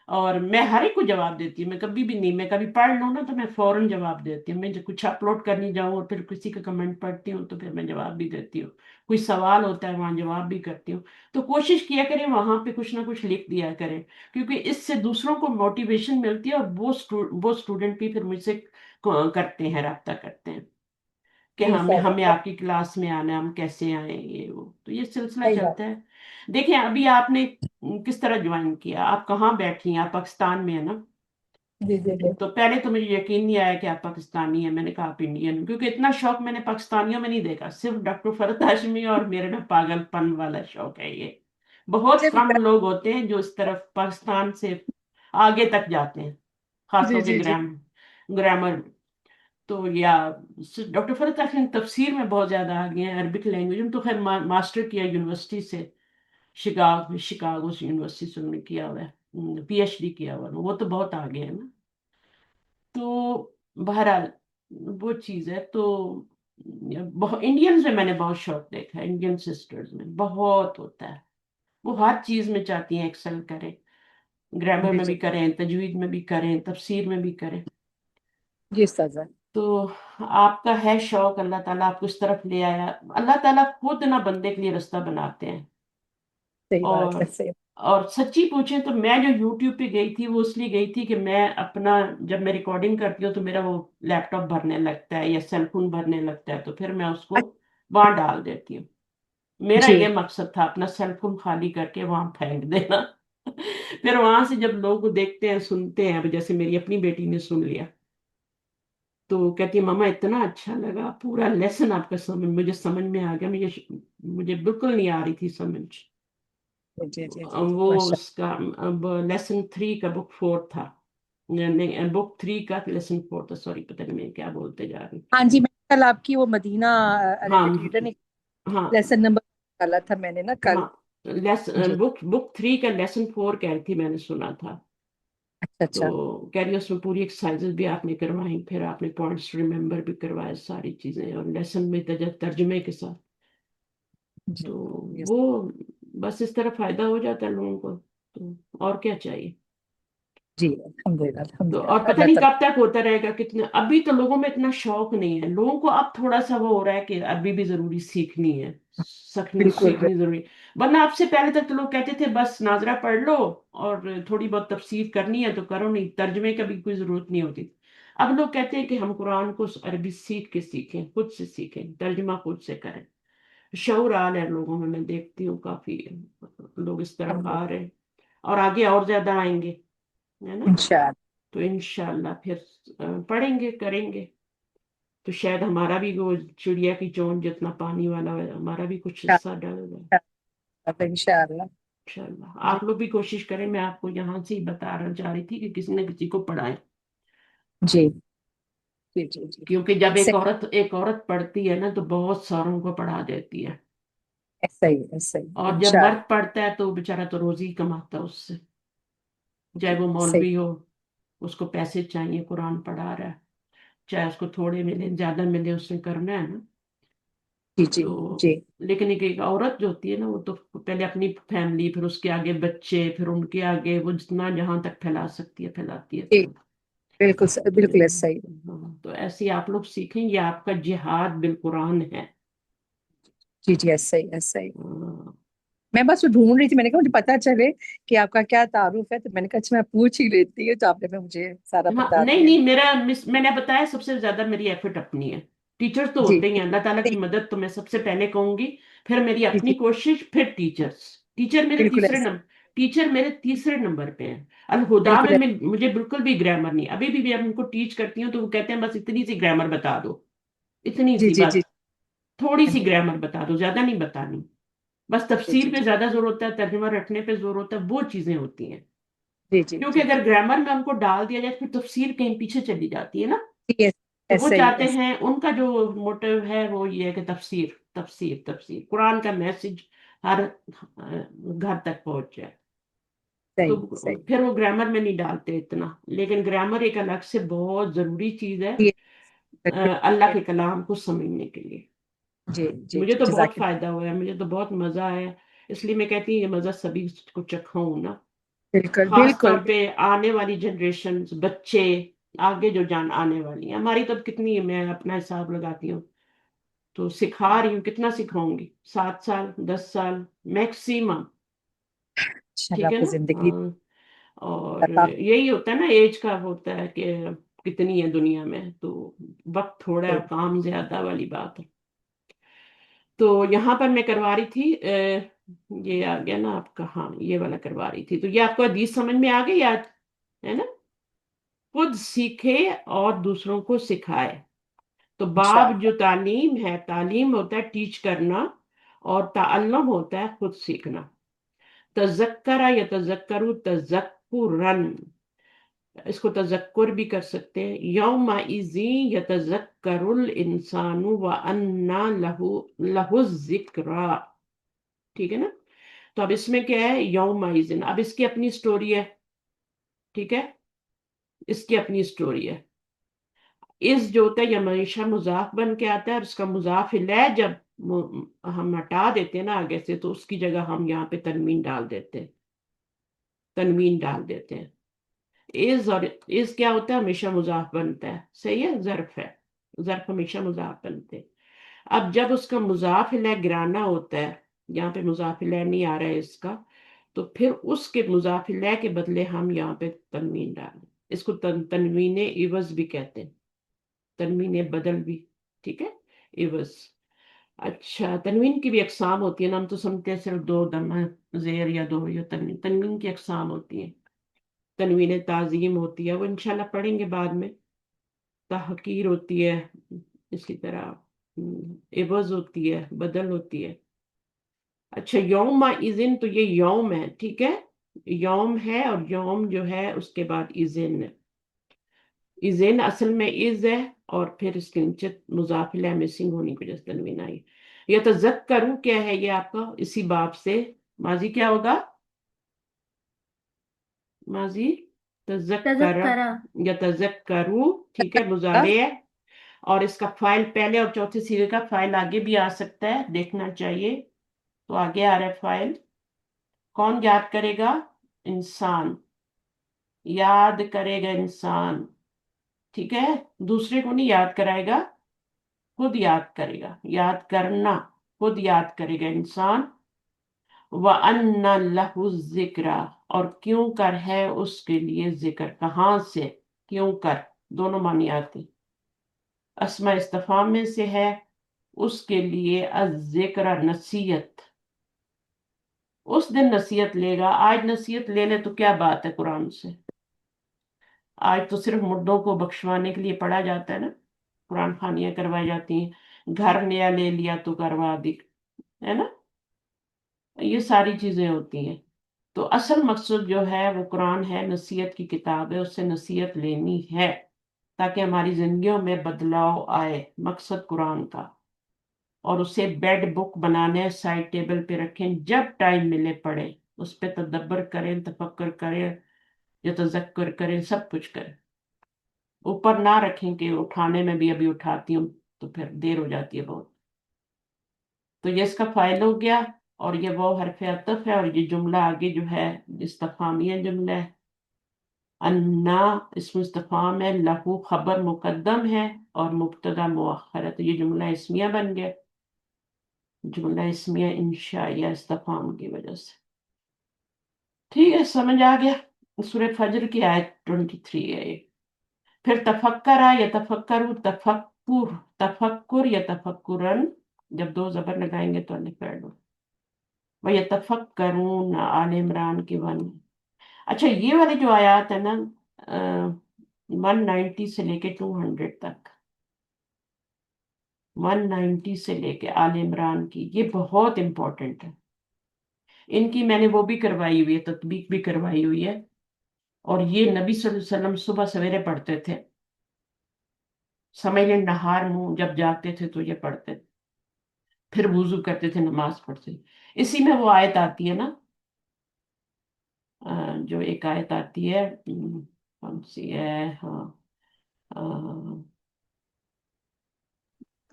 S1: और मैं हर एक को जवाब देती हूँ, मैं कभी भी नहीं, मैं कभी पढ़ लूँ ना तो मैं फौरन जवाब देती हूँ। मैं जब कुछ अपलोड करने जाऊँ और फिर किसी का कमेंट पढ़ती हूँ, तो फिर मैं जवाब भी देती हूँ। कोई सवाल होता है वहां जवाब भी करती हूँ। तो कोशिश किया करें वहां पे कुछ ना कुछ लिख दिया करें, क्योंकि इससे दूसरों को मोटिवेशन मिलती है, और वो स्टूडेंट भी फिर मुझसे करते हैं, राब्ता करते हैं कि
S4: जी
S1: हमें
S4: साहब।
S1: हमें आपकी क्लास में आना है, हम कैसे आए, ये वो, तो ये सिलसिला
S4: सही बात।
S1: चलता है। देखिए अभी आपने किस तरह ज्वाइन किया, आप कहाँ बैठी हैं, आप पाकिस्तान में है ना।
S4: जी जी जी।
S1: तो पहले तो मुझे यकीन नहीं आया कि आप पाकिस्तानी हैं, मैंने कहा आप इंडियन हो, क्योंकि इतना शौक मैंने पाकिस्तानियों में नहीं देखा, सिर्फ डॉक्टर फरत हाशमी और मेरे में पागलपन वाला शौक है ये। بہت
S4: مجھے بھی
S1: کم لوگ ہوتے ہیں جو اس طرف پاکستان سے آگے تک جاتے ہیں، خاص
S4: جی
S1: طور پہ
S4: جی جی
S1: گرامر میں۔ تو یا ڈاکٹر فرد تحسین تفسیر میں بہت زیادہ آگے ہیں، عربک لینگویج میں تو خیر ماسٹر کیا یونیورسٹی سے، شکاگو سے یونیورسٹی سے انہوں نے کیا ہوا ہے، پی ایچ ڈی کیا ہوا ہے، وہ تو بہت آگے ہے نا۔ تو بہرحال وہ چیز ہے۔ تو انڈینز میں میں نے بہت شوق دیکھا ہے، انڈین سسٹرز میں بہت ہوتا ہے، وہ ہر چیز میں چاہتی ہیں ایکسل کریں، گرامر
S4: جی
S1: میں
S4: جی
S1: بھی کریں، تجوید میں بھی کریں، تفسیر میں بھی کریں۔
S4: جی استاذہ،
S1: تو آپ کا ہے شوق، اللہ تعالیٰ آپ کو اس طرف لے آیا، اللہ تعالیٰ خود نہ بندے کے لیے رستہ بناتے ہیں۔
S4: صحیح بات
S1: اور
S4: ہے، صحیح۔
S1: اور سچی پوچھیں تو میں جو یوٹیوب پہ گئی تھی وہ اس لیے گئی تھی کہ میں اپنا، جب میں ریکارڈنگ کرتی ہوں تو میرا وہ لیپ ٹاپ بھرنے لگتا ہے یا سیل فون بھرنے لگتا ہے، تو پھر میں اس کو وہاں ڈال دیتی ہوں۔ میرا
S4: جی
S1: یہ مقصد تھا اپنا سیل فون خالی کر کے وہاں پھینک دینا پھر وہاں سے جب لوگ دیکھتے ہیں سنتے ہیں، اب جیسے میری اپنی بیٹی نے سن لیا تو کہتی ہے ماما اتنا اچھا لگا، پورا لیسن آپ کا مجھے سمجھ میں آ گیا، مجھے بالکل نہیں آ رہی تھی سمجھ۔
S4: جی جی جی جی،
S1: وہ
S4: ماشاء
S1: اس کا اب لیسن 3 کا بک 4 تھا، بک 3 کا لیسن 4 تھا، سوری پتہ نہیں میں کیا بولتے جا رہی۔
S4: اللہ۔ ہاں جی، میں کل آپ کی وہ مدینہ
S1: ہاں
S4: عربک ریڈر نے
S1: ہاں
S4: لیسن نمبر ڈالا تھا میں نے نا کل۔
S1: ہاں،
S4: جی،
S1: بک 3 کا لیسن 4 کہہ رہی تھی، میں نے سنا تھا۔
S4: اچھا
S1: تو
S4: اچھا،
S1: کہہ رہی اس میں پوری ایکسرسائزز بھی آپ نے کروائی، پھر آپ نے پوائنٹس ریممبر بھی کروائے، ساری چیزیں، اور لیسن میں ترجمے کے ساتھ۔
S4: جی
S1: تو
S4: یس،
S1: وہ بس اس طرح فائدہ ہو جاتا ہے لوگوں کو، تو اور کیا چاہیے۔
S4: جی الحمدللہ
S1: تو
S4: الحمدللہ،
S1: اور پتہ
S4: اللہ
S1: نہیں
S4: تعالیٰ۔
S1: کب تک ہوتا رہے گا، کتنے ابھی تو لوگوں میں اتنا شوق نہیں ہے، لوگوں کو اب تھوڑا سا وہ ہو رہا ہے کہ عربی بھی ضروری سیکھنی ہے،
S4: بالکل
S1: سیکھنی ضروری، ورنہ آپ سے پہلے تک تو لوگ کہتے تھے بس ناظرہ پڑھ لو اور تھوڑی بہت تفسیر کرنی ہے تو کرو، نہیں ترجمے کا بھی کوئی ضرورت نہیں ہوتی۔ اب لوگ کہتے ہیں کہ ہم قرآن کو عربی سیکھ کے سیکھیں، خود سے سیکھیں، ترجمہ خود سے کریں۔ شعور آ رہا ہے لوگوں میں دیکھتی ہوں کافی لوگ اس طرف
S4: الحمدللہ،
S1: آ رہے ہیں، اور آگے اور زیادہ آئیں گے، ہے نا۔
S4: انشاءاللہ۔
S1: تو انشاءاللہ پھر پڑھیں گے، کریں گے، تو شاید ہمارا بھی وہ چڑیا کی چونچ جتنا پانی والا ہے، ہمارا بھی کچھ حصہ ڈال گا
S4: انشاءاللہ،
S1: انشاءاللہ۔
S4: جی
S1: آپ لوگ بھی کوشش کریں، میں آپ کو یہاں سے ہی بتا رہا چاہ رہی تھی کہ کسی نہ کسی کو پڑھائیں،
S4: جی جی جی جی،
S1: کیونکہ جب
S4: صحیح،
S1: ایک عورت پڑھتی ہے نا تو بہت ساروں کو پڑھا دیتی ہے،
S4: ایسا ہی ایسا ہی،
S1: اور جب
S4: انشاءاللہ،
S1: مرد پڑھتا ہے تو بیچارہ تو روزی ہی کماتا ہے اس سے،
S4: جی
S1: چاہے وہ
S4: صحیح،
S1: مولوی ہو، اس کو پیسے چاہیے، قرآن پڑھا رہا ہے، چاہے اس کو تھوڑے ملے زیادہ ملے، اس نے کرنا ہے نا۔
S4: جی جی
S1: تو
S4: جی،
S1: لیکن ایک عورت جو ہوتی ہے نا، وہ تو پہلے اپنی فیملی، پھر اس کے آگے بچے، پھر ان کے آگے وہ جتنا جہاں تک پھیلا سکتی ہے پھیلاتی ہے
S4: جی
S1: پھر۔
S4: بالکل
S1: تو
S4: بالکل ایسا ہی،
S1: ہاں، تو ایسے ہی آپ لوگ سیکھیں، یہ آپ کا جہاد بالقرآن ہے۔
S4: جی جی ایسا ہی ایسا ہی۔
S1: ہاں
S4: میں بس وہ ڈھونڈ رہی تھی، میں نے کہا مجھے پتا چلے کہ آپ کا کیا تعارف ہے، تو میں نے کہا اچھا میں پوچھ ہی لیتی ہوں، تو آپ نے مجھے سارا
S1: ہاں،
S4: بتا
S1: نہیں
S4: دیا۔
S1: نہیں، میں نے بتایا سب سے زیادہ میری ایفرٹ اپنی ہے، ٹیچر تو
S4: جی
S1: ہوتے ہی ہیں، اللہ تعالیٰ کی مدد تو میں سب سے پہلے کہوں گی، پھر میری
S4: جی
S1: اپنی
S4: جی
S1: کوشش، پھر ٹیچرز۔
S4: بالکل ایسا،
S1: ٹیچر میرے تیسرے نمبر پہ ہیں، الہدا
S4: بالکل
S1: میں
S4: ایسا،
S1: مجھے بالکل بھی گرامر نہیں، ابھی بھی میں ان کو ٹیچ کرتی ہوں تو وہ کہتے ہیں بس اتنی سی گرامر بتا دو، اتنی
S4: جی
S1: سی
S4: جی
S1: بس،
S4: جی،
S1: تھوڑی
S4: ہاں
S1: سی
S4: جی،
S1: گرامر بتا دو، زیادہ نہیں بتانی، بس
S4: جی
S1: تفسیر
S4: جی
S1: پہ
S4: جی
S1: زیادہ زور ہوتا ہے، ترجمہ رٹنے پہ زور ہوتا ہے، وہ چیزیں ہوتی ہیں،
S4: جی جی
S1: کیونکہ
S4: جی
S1: اگر گرامر میں ان کو ڈال دیا جائے پھر تفسیر کہیں پیچھے چلی جاتی ہے نا۔
S4: جی،
S1: تو وہ
S4: ایسا ہی
S1: چاہتے
S4: ایسا،
S1: ہیں، ان کا جو موٹو ہے وہ یہ ہے کہ تفسیر تفسیر تفسیر، قرآن کا میسج ہر گھر تک پہنچ جائے، تو
S4: صحیح صحیح،
S1: پھر وہ گرامر میں نہیں ڈالتے اتنا، لیکن گرامر ایک الگ سے بہت ضروری چیز ہے
S4: جی بالکل،
S1: اللہ کے کلام کو سمجھنے کے لیے۔
S4: جی جی
S1: مجھے
S4: جی،
S1: تو بہت
S4: جزاک اللہ،
S1: فائدہ ہوا ہے، مجھے تو بہت مزہ آیا، اس لیے میں کہتی ہوں یہ مزہ سبھی کو چکھاؤں نا،
S4: بالکل
S1: خاص
S4: بالکل،
S1: طور پہ آنے والی جنریشن، بچے، آگے جو جان آنے والی ہیں، ہماری تو اب کتنی ہے، میں اپنا حساب لگاتی ہوں تو سکھا رہی ہوں، کتنا سکھاؤں گی، 7 سال 10 سال میکسیمم،
S4: انشاءاللہ
S1: ٹھیک
S4: آپ
S1: ہے
S4: کو
S1: نا۔
S4: زندگی
S1: اور
S4: عطا،
S1: یہی ہوتا ہے نا، ایج کا ہوتا ہے کہ کتنی ہے دنیا میں، تو وقت تھوڑا ہے، کام زیادہ والی بات ہے۔ تو یہاں پر میں کروا رہی تھی، یہ آ گیا نا آپ کا، ہاں یہ والا کروا رہی تھی، تو یہ آپ کو حدیث سمجھ میں آ گئی یاد ہے نا، خود سیکھے اور دوسروں کو سکھائے، تو باب
S4: انشاءاللہ،
S1: جو تعلیم ہے، تعلیم ہوتا ہے ٹیچ کرنا، اور تعلم ہوتا ہے خود سیکھنا۔ तज़क्करा या तज़क्करु तज़क्कुरन, इसको तज़क्कुर भी कर सकते हैं। यौमा इज़ी यतज़क्करुल इंसानु व अन्ना लहु लहु ज़िक्रा, ठीक है ना। तो अब इसमें क्या है, यौमा इज़िन, अब इसकी अपनी स्टोरी है, ठीक है, इसकी अपनी स्टोरी है। इस जो होता है ये हमेशा मुजाफ बन के आता है, और इसका मुजाफ इलैह जब हम हटा देते हैं ना आगे से, तो उसकी जगह हम यहाँ पे तनवीन डाल देते हैं, तनवीन डाल देते हैं। इज और इज क्या होता है, हमेशा मुजाफ बनता है, सही है, जर्फ है, जर्फ हमेशा मुजाफ बनते हैं। अब जब उसका मुजाफ इलैह गिराना होता है, यहाँ पे मुजाफ इलैह नहीं आ रहा है इसका, तो फिर उसके मुजाफ इलैह के बदले हम यहाँ पे तनवीन डालें। इसको तनवीन इवज भी कहते हैं, तनवीन बदल भी, ठीक है, इवज। अच्छा, तनवीन की भी अकसाम होती है ना, हम तो समझते हैं सिर्फ दो दम जेर या दो या तनवीन, तनवीन की अकसाम होती है। तनवीन ताजीम होती है, वो इंशाल्लाह पढ़ेंगे बाद में। तहकीर होती है, इसी तरह इवज होती है, बदल होती है। अच्छा, यौम इज़िन, तो ये यौम है, ठीक है, यौम है, और यौम जो है उसके बाद इज़िन है। इज़िन असल में इज है, और फिर इसके नीचे मुजाफिला मिसिंग होने की वजह से तनवीन आई। या तज़क्करू क्या है ये आपका, इसी बाब से माजी क्या होगा, माजी तज़क्कर
S5: तज़क्करा।
S1: या तज़क्करू, ठीक है, मुजारे है। और इसका फाइल पहले और चौथे सिरे का फाइल आगे भी आ सकता है, देखना चाहिए। तो आगे आ रहा है फाइल, कौन याद करेगा, इंसान, याद करेगा इंसान, ठीक है, दूसरे को नहीं याद कराएगा, खुद याद करेगा, याद करना, खुद याद करेगा इंसान। व अन्ना लहु जिक्रा, और क्यों कर है उसके लिए जिक्र, कहाँ से, क्यों कर, दोनों मानी आती, अस्मा इस्तफाम में से है, उसके लिए जिक्र नसीहत, उस दिन नसीहत लेगा, आज नसीहत ले ले तो क्या बात है कुरान से। आज तो सिर्फ मुर्दों को बख्शवाने के लिए पढ़ा जाता है ना, कुरान खानियां करवाई जाती हैं, घर नया ले लिया तो करवा दी, है ना, ये सारी चीजें होती हैं। तो असल मकसद जो है वो कुरान है, नसीहत की किताब है, उससे नसीहत लेनी है ताकि हमारी जिंदगियों में बदलाव आए, मकसद कुरान का। और उसे बेड बुक बनाने, साइड टेबल पे रखें, जब टाइम मिले पढ़े, उस पर तदब्बर करें, तफक्कर करें, या तजक्कर करें, सब कुछ करें। ऊपर ना रखें कि उठाने में भी अभी उठाती हूँ तो फिर देर हो जाती है बहुत। तो ये इसका फाइल हो गया, और ये वो हरफ अतफ है, और ये जुमला आगे जो है इस्तफामिया जुमला है। अन्ना इसमें इस्तफाम है, लहू खबर मुकद्दम है, और मुब्तदा मुअख्खर है, तो ये जुमला इस्मिया बन गया, जुमला इस्मिया इंशाइया इस्तफाम की वजह से। ठीक है, समझ आ गया। सूरह फजर की आयत 23 है ये। फिर तफक्करा या तफक्करु, तफक्कुर, तफक्कुर या तफक्कुरन, जब दो जबर लगाएंगे तो अलिफ ऐड हो। वह यतफक्करून, आल इमरान की वन। अच्छा, ये वाली जो आयत है ना, 190 से लेके 200 तक, 190 से लेके आल इमरान की, ये बहुत इंपॉर्टेंट है। इनकी मैंने वो भी करवाई हुई है, तत्बीक भी करवाई हुई है। और ये नबी सल्लल्लाहु अलैहि वसल्लम सुबह सवेरे पढ़ते थे, समझ लें नहार मुंह जब जाते थे तो ये पढ़ते थे, फिर वुजू करते थे, नमाज पढ़ते थे। इसी में वो आयत आती है ना, जो एक आयत आती है, कौन सी है, हाँ, अ,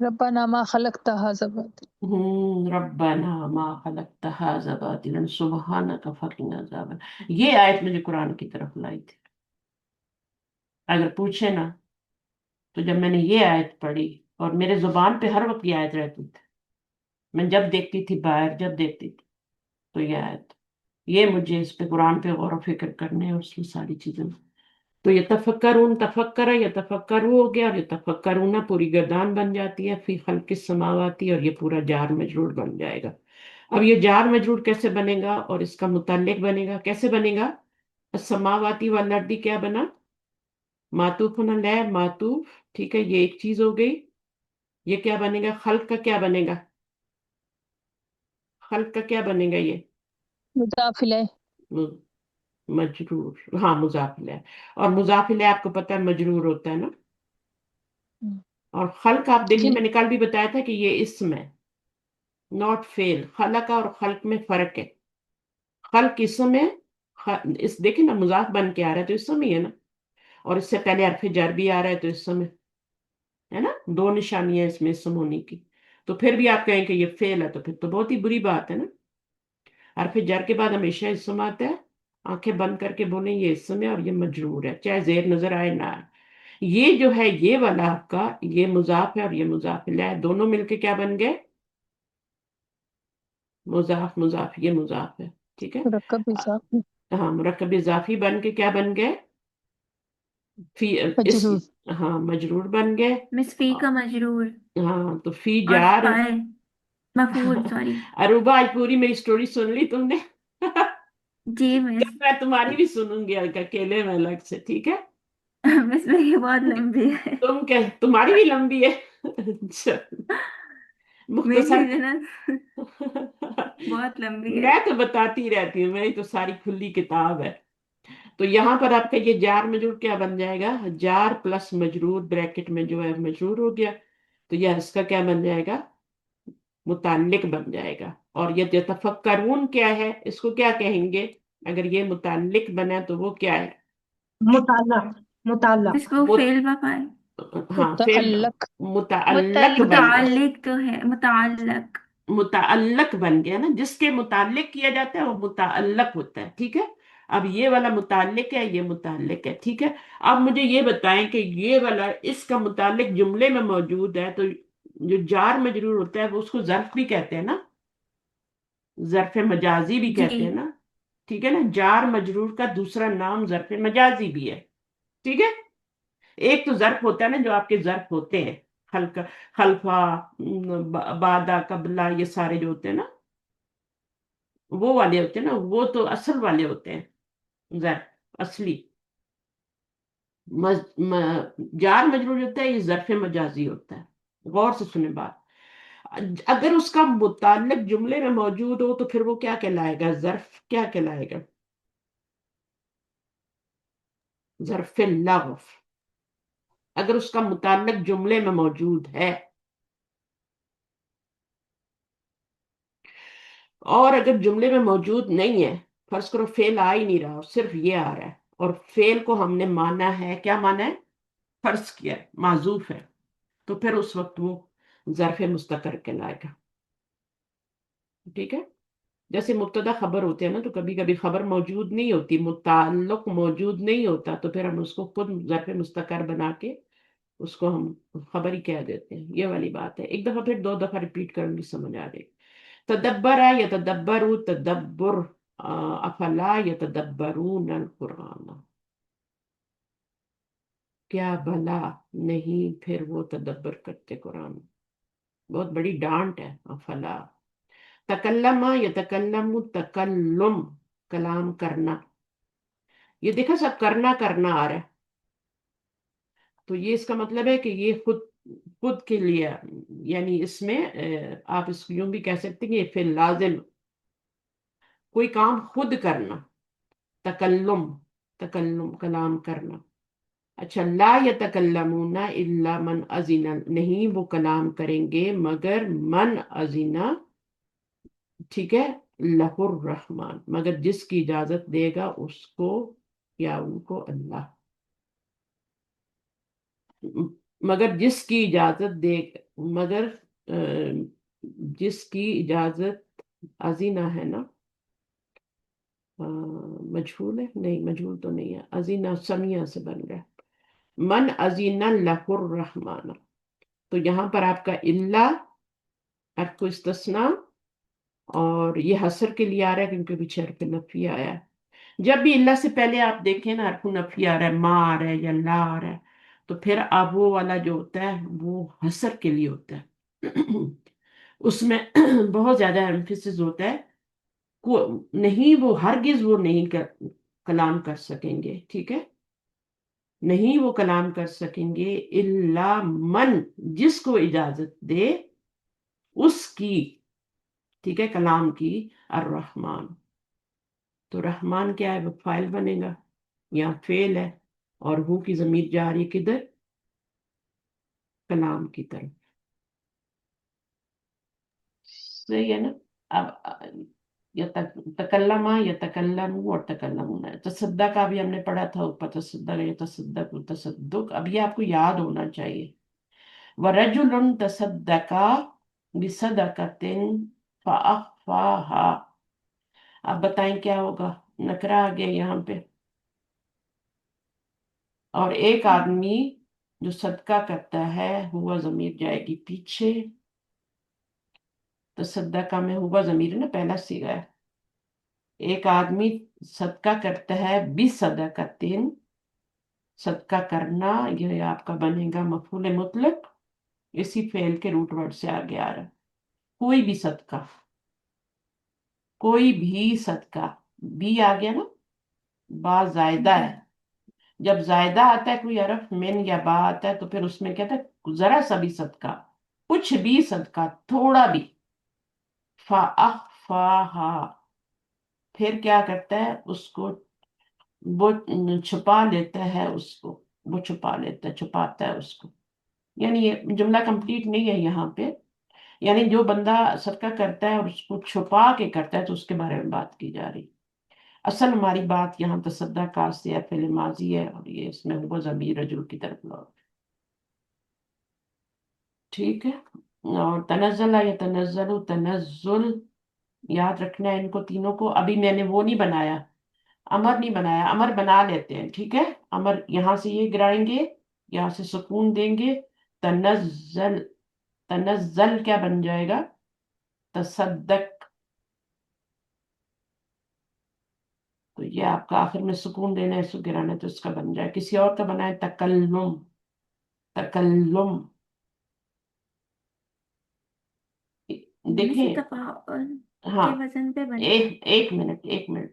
S4: रब्बना मा खलकता हाज़ा बातिल।
S1: रब्बना मा खलक़्ता हाज़ा बातिलन सुब्हानका फ़क़िना अज़ाबन। ये आयत मुझे कुरान की तरफ लाई थी। अगर पूछे ना, तो जब मैंने ये आयत पढ़ी, और मेरे जुबान पे हर वक्त ये आयत रहती थी, मैं जब देखती थी बाहर, जब देखती थी, तो ये आयत, ये मुझे इस पे कुरान पे गौर व फिक्र करने और उसमें सारी चीजें। तो ये तफक्करून, तफक्कर, ये तफक्करू हो गया, और ये तफक्करूना पूरी गर्दान बन जाती है, फी खल्किस समावाती, और ये पूरा जार मजरूर बन जाएगा। अब ये जार मजरूर कैसे बनेगा, और इसका मुतल्लिक बनेगा कैसे बनेगा, समावाती वाला अर्दी क्या बना, मातूफ होना लै मातूफ, ठीक है, ये एक चीज हो गई। ये क्या बनेगा, खल्क का क्या बनेगा, खल्क का क्या बनेगा, ये
S4: मुदाफिले।
S1: मु- मजरूर, हाँ मुजाफिल है। और मुजाफिल है आपको पता है मजरूर होता है ना। और खल्क आप देखिए,
S4: जी।
S1: मैंने कल भी बताया था कि ये इसम है, नॉट फेल। खलक और खल्क में फर्क है। खल्क इसम है, इस देखिए ना मुजाफ बन के आ रहा है तो इसम ही है ना। और इससे पहले हरफ जर भी आ रहा है तो इसम है ना। दो निशानियां इसमें इसम होने की। तो फिर भी आप कहें कि ये फेल है तो फिर तो बहुत ही बुरी बात है ना। हरफ जर के बाद हमेशा इसम आता है। आंखें बंद करके बोले ये इसम है और ये मजरूर है, चाहे जेर नजर आए ना आए। ये जो है ये वाला आपका, ये मुजाफ है और ये मुजाफिल है, दोनों मिलके क्या बन गए? मुजाफ मुजाफ, ये मुजाफ है। ठीक है।
S4: मुरक्कब
S1: अ,
S4: इजाफी।
S1: हाँ, मुरक्कब इजाफी बन के क्या बन गए? फी, इस,
S4: मजरूर।
S1: हाँ मजरूर बन गए।
S5: मिस फी का मजरूर।
S1: हाँ तो फी
S5: और
S1: जार।
S5: फाइल मफूल, सॉरी।
S1: अरूबा आज पूरी मेरी स्टोरी सुन ली तुमने?
S5: जी
S1: ठीक है,
S5: मिस।
S1: मैं तुम्हारी भी सुनूंगी अकेले में अलग से, ठीक है।
S5: मिस मेरी बहुत लंबी है।
S1: तुम क्या, तुम्हारी भी लंबी है? अच्छा,
S5: मेरी
S1: मुख्तसर।
S5: जो है ना बहुत लंबी है।
S1: मैं तो बताती रहती हूँ, मेरी तो सारी खुली किताब है। तो यहाँ पर आपका ये जार मजरूर क्या बन जाएगा? जार प्लस मजरूर ब्रैकेट में जो है मजरूर हो गया। तो यह इसका क्या बन जाएगा? मुताल्लिक बन जाएगा। और ये यतफक्करून क्या है, इसको क्या कहेंगे? अगर ये मुताल्लिक बना तो वो क्या है?
S3: मुताला, मुताला।
S5: मिस वो
S1: मुत,
S5: फेल पाए।
S1: हाँ फिर
S4: मुतअल्लक।
S1: मुताल्लक बन गया।
S5: मुतालिक तो है, मुतालक।
S1: मुताल्लक बन गया ना, जिसके मुताल्लिक किया जाता है वो मुताल्लक होता है, ठीक है। अब ये वाला मुताल्लिक है, ये मुताल्लिक है, ठीक है। अब मुझे ये बताएं कि ये वाला इसका मुताल्लिक जुमले में मौजूद है तो जो जार मजरूर होता है वो उसको जर्फ भी कहते हैं ना, जर्फ मजाजी भी
S5: जी
S1: कहते हैं ना। ठीक है ना, जार मजरूर का दूसरा नाम जर्फ मजाजी भी है। ठीक है। एक तो जर्फ होता है ना, जो आपके जर्फ होते हैं, हल्का, खल्फा, बादा, कबला, ये सारे जो होते हैं ना, वो वाले होते हैं ना, वो तो असल वाले होते हैं, जर्फ असली। जार मजरूर होता है, ये जर्फ मजाजी होता है। गौर से सुने बात। अगर उसका मुताल्लिक जुमले में मौजूद हो तो फिर वो क्या कहलाएगा? जर्फ क्या कहलाएगा? जर्फ लग़्व। अगर उसका मुताल्लिक जुमले में मौजूद है। और अगर जुमले में मौजूद नहीं है, फर्ज करो फेल आ ही नहीं रहा, सिर्फ ये आ रहा है, और फेल को हमने माना है, क्या माना है? फर्ज किया है, माजूफ है। तो फिर उस वक्त वो ज़र्फ़ मुस्तकर कहलाएगा। ठीक है। जैसे मुब्तदा खबर होते हैं ना, तो कभी कभी खबर मौजूद नहीं होती, मुताल्लुक मौजूद नहीं होता, तो फिर हम उसको खुद ज़र्फ़ मुस्तकर बना के उसको हम खबर ही कह देते हैं। ये वाली बात है। एक दफा फिर दो दफा रिपीट करूंगी, समझ आ जाएगी। तदब्बर है या तदब्बरू, तदब्बर, अफला या तदब्बरून अल कुरान। क्या भला नहीं फिर वो तदब्बर करते कुरान। बहुत बड़ी डांट है। अफला, तकल्लमा या तकल्लमु, तकल्लुम, कलाम करना। ये देखा सब करना करना आ रहा है। तो ये इसका मतलब है कि ये खुद खुद के लिए, यानी इसमें आप इसको यूं भी कह सकते हैं कि ये फिर लाजिम, कोई काम खुद करना। तकल्लुम, तकल्लुम कलाम करना। अच्छा, ला यतकल्लमूना इल्ला मन अजीना, नहीं वो कलाम करेंगे मगर मन अजीना, ठीक है, लहुर रहमान, मगर जिसकी इजाजत देगा उसको या उनको अल्लाह। मगर जिसकी इजाजत दे, मगर जिसकी इजाजत, अजीना है ना, मजहूल है, नहीं मजहूल तो नहीं है, अजीना समिया से बन गया। मन अजीना लहुर रहमान। तो यहां पर आपका इल्ला, आपको इस्तिस्ना, और ये हसर के लिए आ रहा है क्योंकि पीछे हरफ नफी आया है। जब भी इल्ला से पहले आप देखें ना हरफ नफी आ रहा है, मा आ रहा है या ला आ रहा है, तो फिर अब वो वाला जो होता है वो हसर के लिए होता है। उसमें बहुत ज्यादा एम्फिसिस होता है। नहीं, वो हरगिज वो नहीं कलाम कर सकेंगे, ठीक है। नहीं वो कलाम कर सकेंगे इल्ला मन, जिसको इजाजत दे उसकी, ठीक है, कलाम की, अर्रहमान, تو رحمان کیا ہے، وہ فائل بنے گا، یا فعل ہے، اور ہو کی ضمیر جا رہی ہے کدھر، کلام کی طرف. صحیح ہے نا. اب تکلمہ یا تکلم اور تکلمون ہے. تصدقہ بھی ہم نے پڑھا تھا اوپر، تصدق یا تصدق تصدق. اب یہ آپ کو یاد ہونا چاہیے. وَرَجُلٌ تَصَدَّقَ بِصَدَقَةٍ فَأَخْفَاهَا. اب بتائیں کیا ہوگا، نکرہ آ گیا یہاں پہ. اور ایک آدمی جو صدقہ کرتا ہے، ہوا ضمیر جائے گی پیچھے. تصدقہ میں ہوا ضمیر ہے نا، پہلا صیغہ ہے. ایک آدمی صدقہ کرتا ہے، بِصَدَقَةٍ، صدقہ کرنا، یہ آپ کا بنے گا مفعول مطلق، اسی فعل کے روٹ ورڈ سے آگے آ رہا ہے. کوئی بھی صدقہ، کوئی بھی صدقہ، بھی آ گیا نا، با زائدہ
S5: جی
S1: ہے. جب زائدہ آتا ہے کوئی حرف، من یا با آتا ہے، تو پھر اس میں کہتا ہے ذرا سا بھی صدقہ، کچھ بھی صدقہ، تھوڑا بھی. فَأَخْفَاهَا، پھر کیا کرتا ہے، اس کو وہ چھپا لیتا ہے، اس کو وہ چھپا لیتا ہے، چھپاتا ہے اس کو. یعنی یہ جملہ کمپلیٹ نہیں ہے یہاں پہ. یعنی جو بندہ صدقہ کرتا ہے اور اس کو چھپا کے کرتا ہے، تو اس کے بارے میں بات کی جا رہی. اصل ہماری بات یہاں تصدق سے ہے، فعل ماضی ہے، اور یہ اس میں وہ ضمیر رجوع کی طرف لوٹ. ٹھیک ہے. اور تنزل یا تنزل، تنزل یاد رکھنا ہے ان کو تینوں کو. ابھی میں نے وہ نہیں بنایا، امر نہیں بنایا، امر بنا لیتے ہیں. ٹھیک ہے. امر یہاں سے یہ گرائیں گے، یہاں سے سکون دیں گے. تنزل، تنزل کیا بن جائے گا، تصدق. تو یہ آپ کا آخر میں سکون دینا ہے، سو گرانا ہے، تو اس کا بن جائے. کسی اور کا بنا ہے تکلم، تکلم.
S5: یعنی سے
S1: دیکھیں،
S5: تفاعل
S1: ہاں،
S5: کے وزن پہ بنے.
S1: ایک منٹ، ایک منٹ.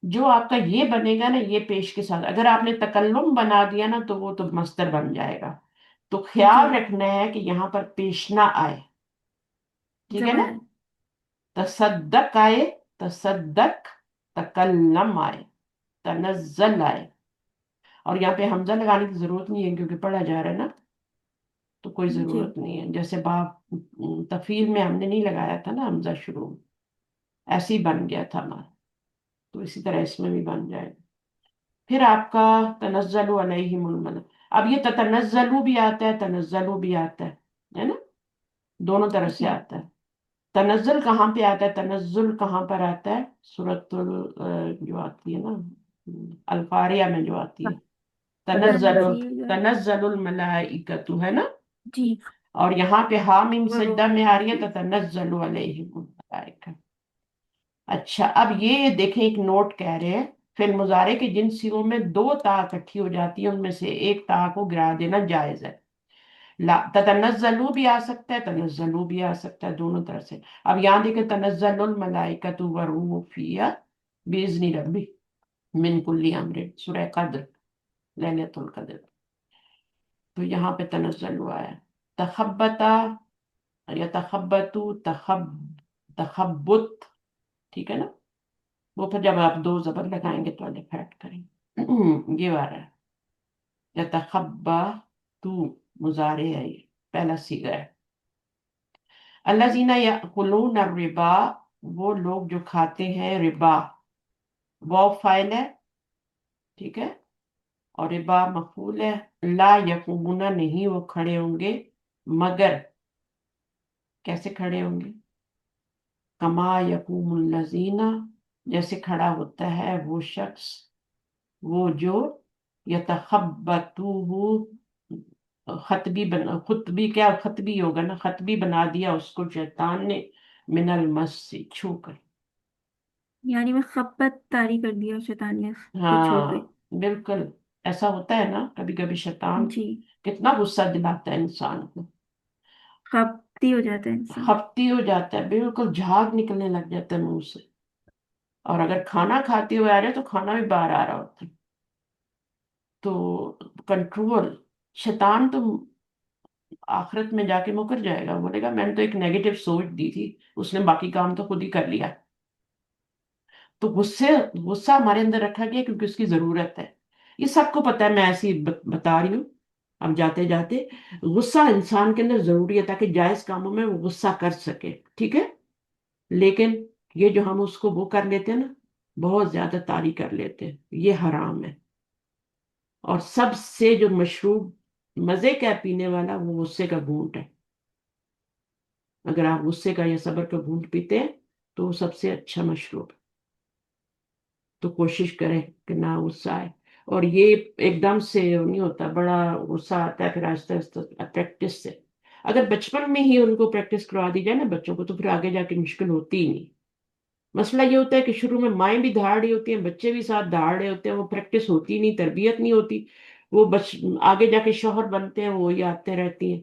S1: جو آپ کا یہ بنے گا نا، یہ پیش کے ساتھ، اگر آپ نے تکلم بنا دیا نا، تو وہ تو مصدر بن جائے گا. تو
S5: جی
S1: خیال رکھنا ہے کہ یہاں پر پیش نہ آئے. ٹھیک ہے نا.
S5: زبر ہے.
S1: تصدق آئے، تصدق. تکلم آئے، تنزل آئے. اور یہاں پہ حمزہ لگانے کی ضرورت نہیں ہے، کیونکہ پڑھا جا رہا ہے نا، تو کوئی
S5: جی
S1: ضرورت نہیں ہے. جیسے باب تفیل میں ہم نے نہیں لگایا تھا نا حمزہ شروع میں، ایسے ہی بن گیا تھا ہمارا، تو اسی طرح اس میں بھی بن جائے گا. پھر آپ کا تنزل علیہم الملائکہ. اب یہ تتنزل بھی آتا ہے، تنزل بھی آتا ہے نا، دونوں طرح سے
S5: جی
S1: آتا ہے. تنزل کہاں پہ آتا ہے، تنزل کہاں پر آتا ہے، سورۃ جو آتی ہے نا، القاریہ میں جو آتی ہے، تنزل،
S5: تنزیل.
S1: تنزل الملائکۃ ہے نا.
S5: جی
S1: اور یہاں پہ حامیم سجدہ میں آ رہی ہے، تتنزل علیہم الملائکہ. اچھا، اب یہ دیکھیں ایک نوٹ کہہ رہے ہیں، فعل مضارع کے جن صیغوں میں دو تا اکٹھی ہو جاتی ہے، ان میں سے ایک تا کو گرا دینا جائز ہے. لا تتنزلو بھی آ سکتا ہے، تنزلو بھی آ سکتا ہے، دونوں طرح سے. اب یہاں دیکھیں، تنزل الملائکۃ والروح فیہا باذن ربی من کل امر، سورہ قدر، لیلۃ القدر. تو یہاں پہ تنزل ہوا ہے. تخبتا یا تخبتو، تخبت. ٹھیک ہے نا. وہ پھر جب آپ دو زبر لگائیں گے تو الف ایڈ کریں گے. یہ آ رہا ہے یتخبطو، مضارع ہے، یہ پہلا صیغہ ہے. الذین یأکلون الربا، وہ لوگ جو کھاتے ہیں ربا. واو فاعل ہے، ٹھیک ہے، اور ربا مفعول ہے. لا یقومون، نہیں وہ کھڑے ہوں گے، مگر کیسے کھڑے ہوں گے، کما یقوم الذین، جیسے کھڑا ہوتا ہے وہ شخص، وہ جو یتخبطوہ، خطبی کیا، خطبی ہوگا نا، خطبی بنا دیا اس کو شیطان نے، من المس سے چھو کر.
S5: یعنی میں خبت طاری کر دیا شیطان نے اس کو چھو
S1: ہاں
S5: کے.
S1: بالکل، ایسا ہوتا ہے نا کبھی کبھی، شیطان
S5: جی
S1: کتنا غصہ دلاتا ہے انسان کو،
S5: خبتی ہو جاتا ہے انسان.
S1: خپتی ہو جاتا ہے، بالکل جھاگ نکلنے لگ جاتا ہے منہ سے. اور اگر کھانا کھاتے ہوئے آ رہے تو کھانا بھی باہر آ رہا ہوتا ہے. تو کنٹرول، شیطان تو آخرت میں جا کے مکر جائے گا، بولے گا میں نے تو ایک نیگیٹو سوچ دی تھی، اس نے باقی کام تو خود ہی کر لیا. تو غصہ ہمارے اندر رکھا گیا کیونکہ اس کی ضرورت ہے. یہ سب کو پتا ہے، میں ایسی بتا رہی ہوں. اب جاتے جاتے، غصہ انسان کے اندر ضروری ہے تاکہ جائز کاموں میں وہ غصہ کر سکے، ٹھیک ہے. لیکن یہ جو ہم اس کو وہ کر لیتے ہیں نا، بہت زیادہ طاری کر لیتے ہیں، یہ حرام ہے. اور سب سے جو مشروب مزے کا پینے والا وہ غصے کا گھونٹ ہے. اگر آپ غصے کا یا صبر کا گھونٹ پیتے ہیں تو وہ سب سے اچھا مشروب ہے. تو کوشش کریں کہ نہ غصہ آئے. اور یہ ایک دم سے نہیں ہوتا، بڑا غصہ آتا ہے پھر آہستہ آہستہ پریکٹس سے. اگر بچپن میں ہی ان کو پریکٹس کروا دی جائے نا بچوں کو، تو پھر آگے جا کے مشکل ہوتی ہی نہیں. مسئلہ یہ ہوتا ہے کہ شروع میں مائیں بھی دھاڑ رہی ہوتی ہیں، بچے بھی ساتھ دھاڑ رہے ہوتے ہیں، وہ پریکٹس ہوتی نہیں، تربیت نہیں ہوتی. وہ آگے جا کے شوہر بنتے ہیں، وہی آتے رہتی ہیں.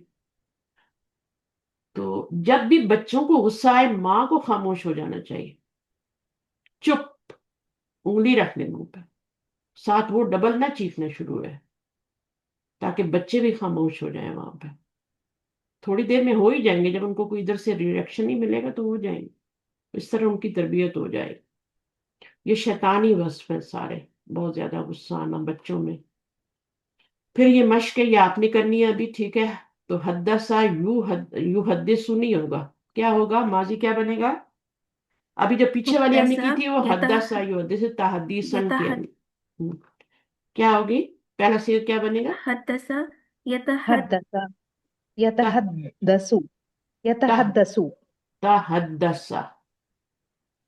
S1: تو جب بھی بچوں کو غصہ آئے، ماں کو خاموش ہو جانا چاہیے، چپ، انگلی رکھ لیں منہ پہ، ساتھ وہ ڈبل نہ چیخنا شروع ہے، تاکہ بچے بھی خاموش ہو جائیں وہاں پہ. تھوڑی دیر میں ہو ہی جائیں گے، جب ان کو کوئی ادھر سے ریئیکشن نہیں ملے گا تو ہو جائیں گے. اس طرح ان کی تربیت ہو جائے. یہ شیطانی وصف ہے سارے، بہت زیادہ غصہ آنا بچوں میں. پھر یہ مشق ہے، یہ آپ نے کرنی ہے ابھی، ٹھیک ہے. تو حدثا یو حدثو نہیں ہوگا، کیا ہوگا؟ ماضی کیا بنے گا؟ ابھی جو پیچھے والی ہم نے
S5: حدث
S1: کی تھی وہ
S5: یتح
S1: حدثا یو حدث تحدیثن کی
S5: یتحد
S1: ہم. کیا ہوگی؟ پہلا سیغ کیا بنے گا؟
S5: حدث یتحد
S4: حدث
S1: تح-
S4: يتحدث
S1: تح-
S4: يتحدث
S1: تحدثا.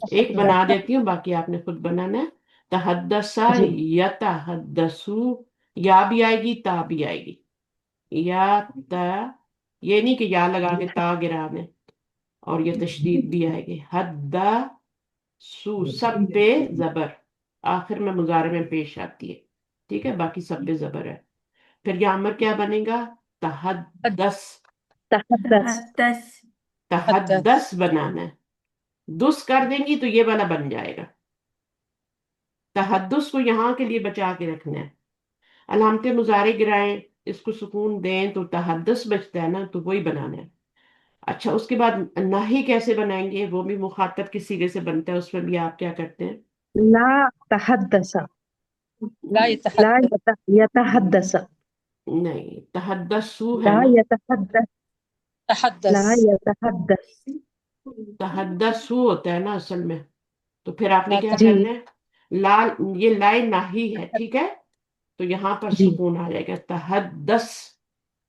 S1: ایک بنا دیتی ہوں، باقی آپ نے خود بنانا ہے. تحدثا
S4: جی
S1: یتحدثو، یا بھی آئے گی تا بھی آئے گی. یا تا، یہ نہیں کہ یا لگا کے تا گرا دیں. اور یہ تشدید بھی آئے گی. حد سو، سب پہ زبر، آخر میں مضارع میں پیش آتی ہے، ٹھیک ہے. باقی سب پہ زبر ہے. پھر یہ امر کیا بنے گا؟ تحدث.
S4: تحدث
S5: تحدث
S1: تحدث بنانا ہے. دس کر دیں گی تو یہ والا بن جائے گا. تحدث کو یہاں کے لیے بچا کے رکھنا ہے. علامت مضارع گرائیں، اس کو سکون دیں تو تحدث بچتا ہے نا، تو وہی بنانا ہے. اچھا، اس کے بعد ناہی کیسے بنائیں گے؟ وہ بھی مخاطب کے صیغے سے بنتا ہے، اس میں بھی آپ کیا کرتے ہیں؟
S4: لا تحدث
S6: لا
S4: لا
S6: يتحدث
S4: يتحدث
S1: نہیں، تحدثو ہے
S4: لا
S1: نا.
S4: يتحدث لا
S6: تحدث
S4: يتحدث
S1: تحدثو ہوتا ہے نا اصل میں. تو پھر آپ نے
S6: لا
S1: کیا
S4: جی
S1: کرنا ہے؟ لا، یہ لائے ناہی ہے، ٹھیک ہے. تو یہاں پر
S4: جی
S1: سکون آ جائے گا. تحدث،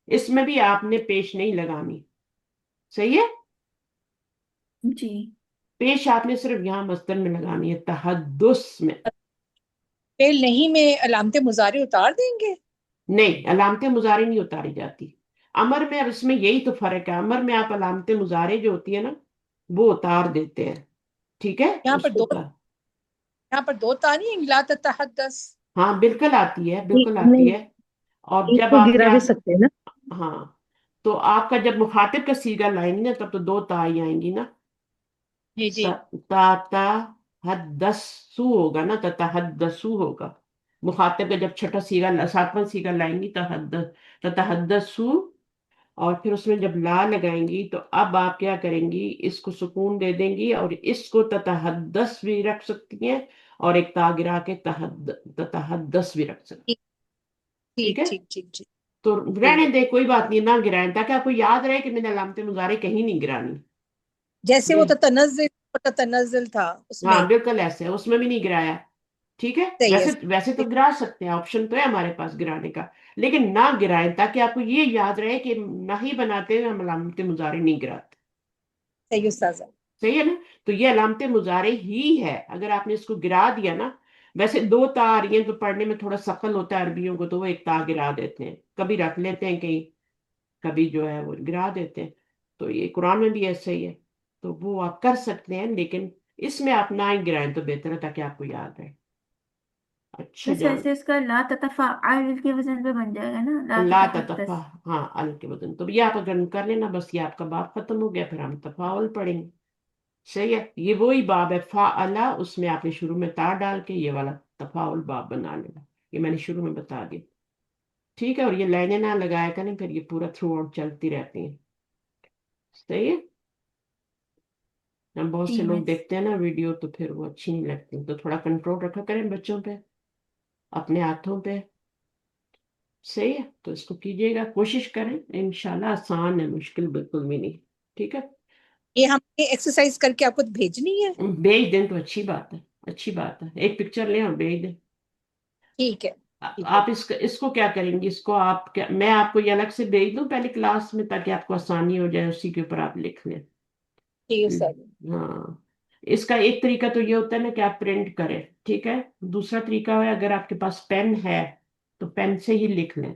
S1: اس میں بھی آپ نے پیش نہیں لگانی، صحیح ہے.
S5: جی
S1: پیش آپ نے صرف یہاں مصدر میں لگانی ہے، تحدث میں.
S6: فعل نہیں میں علامت مضارع اتار دیں گے.
S1: نہیں، علامت مضارع نہیں اتاری جاتی. امر میں، اب اس میں یہی تو فرق ہے. امر میں آپ علامت مضارع جو ہوتی ہے نا وہ اتار دیتے ہیں، ٹھیک ہے،
S6: یہاں
S1: اس
S6: پر
S1: کو
S6: دو
S1: اتار.
S6: یہاں پر دو تانی ہیں، لا تتحدث.
S1: ہاں بالکل آتی ہے، بالکل
S4: نہیں
S1: آتی ہے. اور
S4: ایک
S1: جب
S4: کو
S1: آپ
S4: گرا
S1: کیا،
S4: بھی سکتے ہیں نا
S1: ہاں، تو آپ کا جب مخاطب کا صیغہ لائیں گی نا تب تو دو تا ہی آئیں گی نا.
S6: جی جی
S1: تا تا حدسو ہوگا نا، تتحدسو ہوگا. مخاطب کا جب چھٹا صیغہ، ساتواں صیغہ لائیں گی تتحدسو. اور پھر اس میں جب لا لگائیں گی تو اب آپ کیا کریں گی؟ اس کو سکون دے دیں گی اور اس کو تتحدث بھی رکھ سکتی ہیں، اور ایک تا گرا کے تتحدث بھی رکھ سکتی
S6: ٹھیک
S1: ہیں، ٹھیک
S6: ٹھیک
S1: ہے.
S6: ٹھیک ٹھیک ٹھیک
S1: تو
S6: ٹھیک
S1: رہنے دے، کوئی بات نہیں، نہ گرائیں، تاکہ آپ کو یاد رہے کہ میں نے علامت مضارع کہیں نہیں گرانی.
S6: جیسے وہ
S1: یہ،
S6: تتنزل تھا اس
S1: ہاں
S6: میں.
S1: بالکل ایسے ہے، اس میں بھی نہیں گرایا، ٹھیک ہے.
S6: صحیح ہے.
S1: ویسے تو گرا سکتے ہیں، آپشن تو ہے ہمارے پاس گرانے کا، لیکن نہ گرائیں تاکہ آپ کو یہ یاد رہے کہ نہ ہی بناتے ہوئے ہم علامت مضارع نہیں گراتے.
S6: صحیح استاذہ.
S1: صحیح ہے نا. تو یہ علامت مضارع ہی ہے. اگر آپ نے اس کو گرا دیا نا، ویسے دو تا آ رہی ہیں تو پڑھنے میں تھوڑا سخل ہوتا ہے عربیوں کو، تو وہ ایک تا گرا دیتے ہیں، کبھی رکھ لیتے ہیں کہیں، کبھی جو ہے وہ گرا دیتے ہیں. تو یہ قرآن میں بھی ایسا ہی ہے. تو وہ آپ کر سکتے ہیں، لیکن اس میں آپ نہ ہی گرائیں تو بہتر ہے تاکہ آپ کو یاد رہے. اچھا
S5: بس
S1: جان.
S5: ایسے اس کا لا تتفعل کے وزن پہ بن جائے گا نا، لا
S1: لا تتفا،
S5: تتحدث.
S1: ہاں ال کے وزن. تو یہ آپ اگر کر لینا، بس یہ آپ کا باب ختم ہو گیا، پھر ہم تفاعل پڑھیں گے. صحیح ہے. یہ وہی باب ہے فعلا، اس میں آپ نے شروع میں تا ڈال کے یہ والا تفاعل باب بنا لینا. یہ میں نے شروع میں بتا دیا، ٹھیک ہے. اور یہ لائنیں نہ لگایا کریں، پھر یہ پورا تھرو آؤٹ چلتی رہتی ہیں. صحیح ہے. हम बहुत
S5: जी
S1: से लोग
S5: मिस।
S1: देखते हैं ना वीडियो, तो फिर वो अच्छी नहीं लगती, तो थोड़ा कंट्रोल रखा करें बच्चों पे, अपने हाथों पे। सही है, तो इसको कीजिएगा, कोशिश करें, इंशाल्लाह। आसान है, मुश्किल बिल्कुल भी नहीं। ठीक है,
S6: ये हमने एक्सरसाइज करके आपको भेजनी है?
S1: भेज दें तो अच्छी बात है, अच्छी बात है। एक पिक्चर लें और भेज दें।
S6: ठीक है, ठीक है।
S1: आप इसको क्या करेंगे, इसको आप क्या, मैं आपको ये अलग से भेज दूं पहले क्लास में, ताकि आपको आसानी हो जाए, उसी के ऊपर आप लिख लें।
S6: ठीक है सर।
S1: हाँ, इसका एक तरीका तो ये होता है ना कि आप प्रिंट करें, ठीक है। दूसरा तरीका है, अगर आपके पास पेन है तो पेन से ही लिख लें,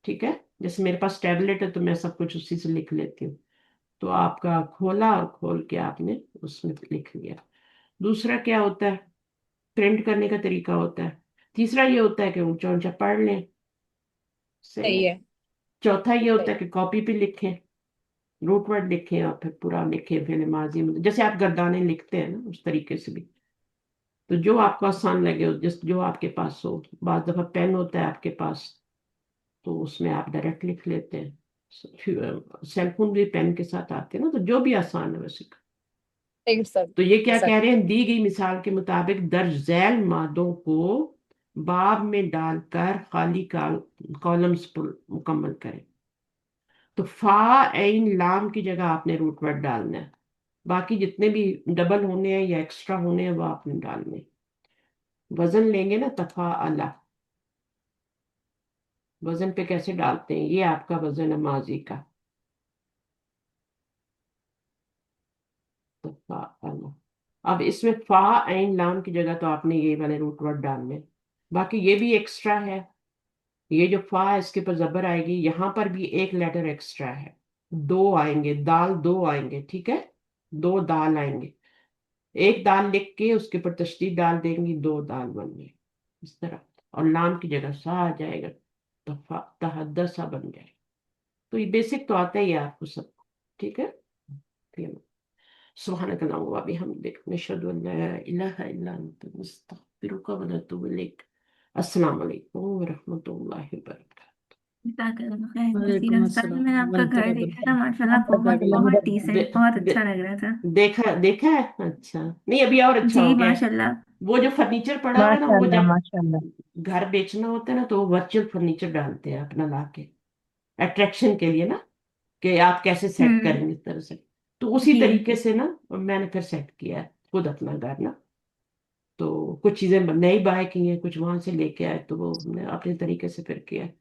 S1: ठीक है। जैसे मेरे पास टैबलेट है तो मैं सब कुछ उसी से लिख लेती हूँ। तो आपका खोला और खोल के आपने उसमें लिख लिया। दूसरा क्या होता है, प्रिंट करने का तरीका होता है। तीसरा ये होता है कि ऊंचा ऊंचा पढ़ लें। सही है।
S6: सही है।
S1: चौथा ये होता
S6: सही।
S1: है कि कॉपी पे लिखें, रूट वर्ड लिखें और फिर पूरा लिखें, फिर माजी में जैसे आप गर्दाने लिखते हैं ना, उस तरीके से भी। तो जो आपको आसान लगे, जिस जो आपके पास हो। बाज दफा पेन होता है आपके पास, तो उसमें आप डायरेक्ट लिख लेते हैं। सेल फोन भी पेन के साथ आते हैं ना, तो जो भी आसान है वैसे।
S6: सही है सर।
S1: तो ये क्या
S6: सर।
S1: कह रहे हैं, दी गई मिसाल के मुताबिक दर्ज झैल मादों को बाब में डालकर खाली कॉलम्स पर मुकम्मल करें। तो फा ऐन लाम की जगह आपने रूट वर्ड डालना है। बाकी जितने भी डबल होने हैं या एक्स्ट्रा होने हैं वो आपने डालने। वजन लेंगे ना, तफा अला, वजन पे कैसे डालते हैं, ये आपका वजन है माजी का, तफा अला। अब इसमें फा ऐन लाम की जगह तो आपने ये वाले रूट वर्ड डालने। बाकी ये भी एक्स्ट्रा है, ये जो फा है इसके ऊपर जबर आएगी, यहां पर भी एक लेटर एक्स्ट्रा है। दो आएंगे, दाल दो आएंगे, ठीक है। दो दाल आएंगे। एक दाल लिख के उसके ऊपर तशदीद डाल देंगी, दो दाल बन गई, इस तरह। और लाम की जगह सा आ जाएगा, तहदसा बन जाएगा। तो ये बेसिक तो आता ही है आपको सब, ठीक है। सुब्हानक अल्लाहुम्मा व बिहम्दिक, नशहदु अन ला इलाहा इल्ला अंता, नस्तगफिरुका व नतूबु इलैक। अस्सलाम वालेकुम व रहमतुल्लाहि व बरकातहू।
S5: जाज़ाकल्लाह खैर
S2: वालेकुम
S5: वसीला उस्ताद,
S2: अस्सलाम
S5: मैंने आपका घर
S2: वरहमतुल्लाहि
S5: देखा था,
S2: वबरकातुहू।
S5: माशाल्लाह बहुत बहुत
S1: दे,
S5: डिसेंट, बहुत
S1: दे,
S5: अच्छा लग रहा था।
S1: देखा देखा है, अच्छा। नहीं, अभी और अच्छा
S5: जी
S1: हो गया है।
S5: माशाल्लाह।
S1: वो जो फर्नीचर पड़ा हुआ है ना, वो
S3: माशाल्लाह
S1: जब
S3: माशाल्लाह।
S1: घर बेचना होता है ना, तो वो वर्चुअल फर्नीचर डालते हैं अपना लाके, अट्रैक्शन के लिए ना, कि आप कैसे सेट
S5: हम्म।
S1: करेंगे इस तरह से। तो उसी
S5: जी
S1: तरीके से ना मैंने फिर सेट किया है खुद अपना घर ना। तो कुछ चीजें नई बाय की हैं, कुछ वहां से लेके आए, तो वो हमने अपने तरीके से फिर किया है।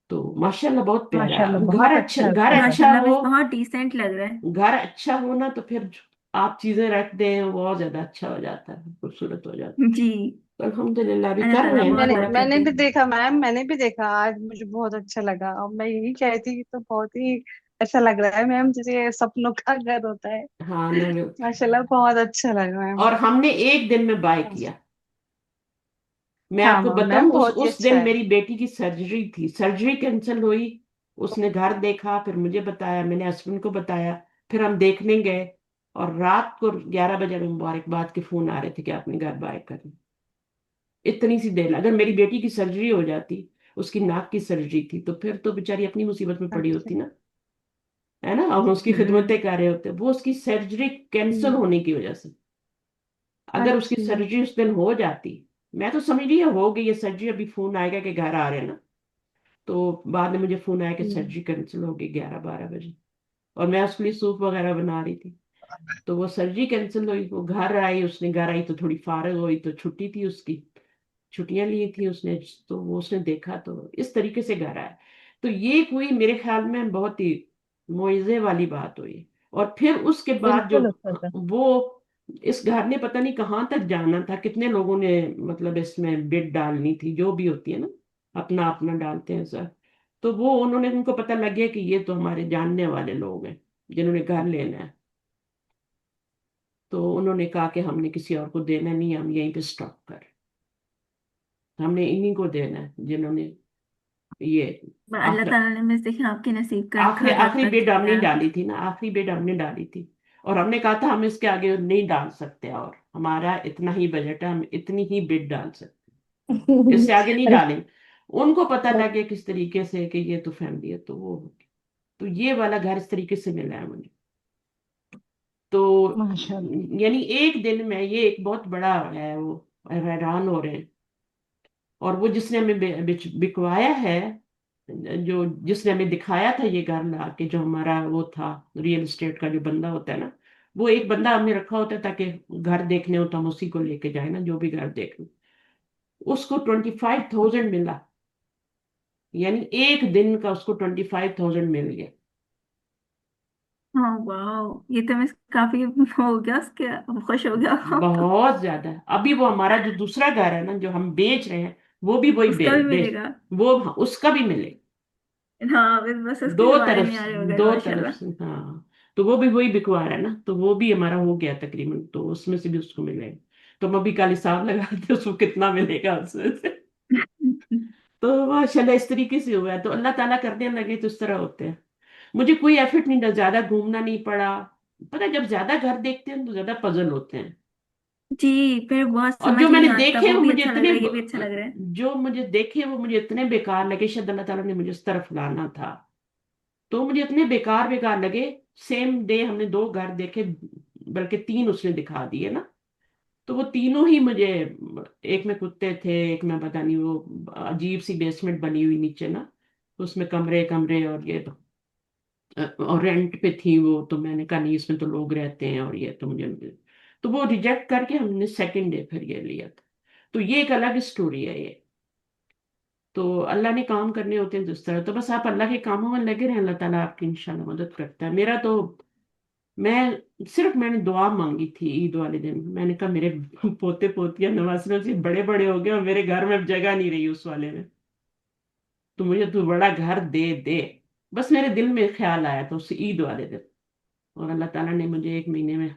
S1: तो माशाल्लाह बहुत प्यारा
S3: माशाल्लाह
S1: है।
S3: बहुत
S1: अच्छा,
S3: अच्छा है
S1: घर
S3: उसका घर।
S1: अच्छा
S5: माशाल्लाह
S1: हो,
S5: मिस, बहुत डिसेंट लग रहा है।
S1: घर अच्छा हो ना, तो फिर आप चीजें रख दें वो और ज्यादा अच्छा हो जाता है, खूबसूरत हो जाता
S5: जी,
S1: है। तो अल्हम्दुलिल्लाह अभी
S5: अल्लाह
S1: कर
S5: ताला
S1: रहे हैं ना
S5: बहुत
S3: मैंने
S1: थोड़ा
S5: बरकत
S3: मैंने
S5: दे।
S3: भी देखा मैम, मैंने भी देखा आज, मुझे बहुत अच्छा लगा और मैं यही कहती कि तो बहुत ही ऐसा लग रहा है मैम जैसे सपनों का घर होता है।
S1: हाँ ना।
S3: माशाल्लाह बहुत अच्छा लगा मैम।
S1: और हमने एक दिन में बाय किया। मैं
S3: हाँ
S1: आपको
S3: मैम
S1: बताऊं,
S3: बहुत ही
S1: उस
S3: अच्छा
S1: दिन
S3: है।
S1: मेरी बेटी की सर्जरी थी, सर्जरी कैंसिल हुई। उसने घर देखा, फिर मुझे बताया, मैंने हस्बैंड को बताया, फिर हम देखने गए। और रात को 11 बजे हमें मुबारकबाद के फोन आ रहे थे कि आपने घर बाय कर। इतनी सी देर, अगर मेरी बेटी की सर्जरी हो जाती, उसकी नाक की सर्जरी थी, तो फिर तो बेचारी अपनी मुसीबत में पड़ी
S3: अच्छा।
S1: होती ना, है ना। और हम उसकी
S3: हम्म।
S1: खिदमतें कर रहे होते, वो उसकी सर्जरी कैंसिल
S3: हम्म।
S1: होने की वजह से। अगर उसकी
S3: अच्छा।
S1: सर्जरी उस दिन हो जाती, मैं तो समझ रही हो गई ये सर्जरी, अभी फोन आएगा कि घर आ रहे हैं ना। तो बाद में मुझे फोन आया कि
S3: हम्म।
S1: सर्जरी कैंसिल हो गई 11-12 बजे। और मैं उसके लिए सूप वगैरह बना रही थी। तो वो सर्जरी कैंसिल हुई, वो घर आई, उसने घर आई तो थोड़ी फारग हुई, तो छुट्टी थी उसकी, छुट्टियां ली थी उसने। तो वो उसने देखा, तो इस तरीके से घर आया। तो ये कोई मेरे ख्याल में बहुत ही मुइजे वाली बात हुई। और फिर उसके बाद जो
S3: बिल्कुल उसका।
S1: वो, इस घर ने पता नहीं कहाँ तक जाना था, कितने लोगों ने मतलब इसमें बिड डालनी थी, जो भी होती है ना, अपना अपना डालते हैं सर। तो वो उन्होंने, उनको पता लग गया कि ये तो हमारे जानने वाले लोग हैं जिन्होंने घर लेना है। तो उन्होंने कहा कि हमने किसी और को देना नहीं, हम यहीं पे स्टॉप कर, हमने इन्हीं को देना है जिन्होंने ये
S5: अल्लाह
S1: आखिर,
S5: ताला ने मिस देखिए आपके नसीब का
S1: आखिरी
S5: घर
S1: आखिरी
S5: बरकत
S1: बिड हमने
S5: किया।
S1: डाली थी ना, आखिरी बिड हमने डाली थी। और हमने कहा था हम इसके आगे नहीं डाल सकते, और हमारा इतना ही बजट है, हम इतनी ही बिड डाल सकते, इससे आगे नहीं
S6: अरे
S1: डालें। उनको पता लग गया किस तरीके से कि ये तो फैमिली है, तो वो, तो ये वाला घर इस तरीके से मिला है मुझे। تو
S3: ماشاء اللہ.
S1: یعنی ایک دن میں یہ ایک بہت بڑا ہے، وہ حیران ہو رہے ہیں. اور وہ جس نے ہمیں بکوایا ہے، جس نے ہمیں دکھایا تھا یہ گھر لا کے، جو ہمارا وہ تھا ریئل اسٹیٹ کا جو بندہ ہوتا ہے نا، وہ ایک بندہ ہمیں رکھا ہوتا ہے تاکہ گھر دیکھنے ہو تو ہم اسی کو لے کے جائیں نا، جو بھی گھر دیکھنے. اس کو 25,000 ملا، یعنی ایک دن کا اس کو 25,000 مل گیا.
S5: ہاں واو، یہ تو میں کافی ہو گیا اس کے، خوش ہو گیا تو
S1: بہت زیادہ. ابھی وہ ہمارا جو دوسرا گھر ہے نا جو ہم بیچ رہے ہیں، وہ بھی وہی
S5: اس کا بھی
S1: بیچ،
S5: ملے گا.
S1: وہ اس کا بھی ملے.
S5: ہاں بس اس کے
S1: دو
S5: دوبارہ
S1: طرف
S5: نہیں آ رہے ہوگا
S1: دو
S5: ماشاء
S1: طرف
S5: اللہ.
S1: سے ہاں. تو وہ بھی وہی بکوا رہا ہے نا، تو وہ بھی ہمارا ہو گیا تقریباً، تو اس میں سے بھی اس کو ملے گا. تو ہم ابھی کل حساب لگاتے اس کو کتنا ملے گا اس میں سے. تو ماشاء اللہ اس طریقے سے ہوا ہے. تو اللہ تعالیٰ کرنے لگے تو اس طرح ہوتے ہیں. مجھے کوئی ایفرٹ نہیں تھا، زیادہ گھومنا نہیں پڑا. پتہ ہے، جب زیادہ گھر دیکھتے ہیں تو زیادہ پزل ہوتے ہیں.
S5: جی، پھر بہت
S1: اور جو
S5: سمجھ
S1: میں
S5: نہیں
S1: نے
S5: آتا،
S1: دیکھے
S5: وہ
S1: وہ
S5: بھی
S1: مجھے
S5: اچھا لگ
S1: اتنے
S5: رہا ہے، یہ بھی اچھا لگ رہا ہے.
S1: جو مجھے دیکھے وہ مجھے اتنے بیکار لگے، شاید اللہ تعالیٰ نے مجھے اس طرف لانا تھا. تو مجھے اتنے بیکار بیکار لگے. سیم ڈے ہم نے 2 گھر دیکھے، بلکہ 3 اس نے دکھا دیے نا. تو وہ تینوں ہی مجھے، ایک میں کتے تھے، ایک میں پتہ نہیں وہ عجیب سی بیسمنٹ بنی ہوئی نیچے نا، اس میں کمرے کمرے اور یہ اور رینٹ پہ تھی وہ. تو میں نے کہا نہیں، اس میں تو لوگ رہتے ہیں اور یہ تو مجھے، تو وہ ریجیکٹ کر کے ہم نے سیکنڈ ڈے پھر یہ لیا تھا. تو یہ ایک الگ اسٹوری ہے یہ. تو اللہ نے کام کرنے ہوتے ہیں جس طرح، تو بس آپ اللہ کے کاموں میں لگے رہیں، اللہ تعالیٰ آپ کی انشاءاللہ مدد کرتا ہے. میرا تو، میں نے دعا مانگی تھی عید والے دن. میں نے کہا میرے پوتے پوتیاں نوازنے سے بڑے بڑے ہو گئے اور میرے گھر میں اب جگہ نہیں رہی اس والے میں، تو مجھے تو بڑا گھر دے دے. بس میرے دل میں خیال آیا تھا اس عید والے دن، اور اللہ تعالیٰ نے مجھے 1 مہینے میں،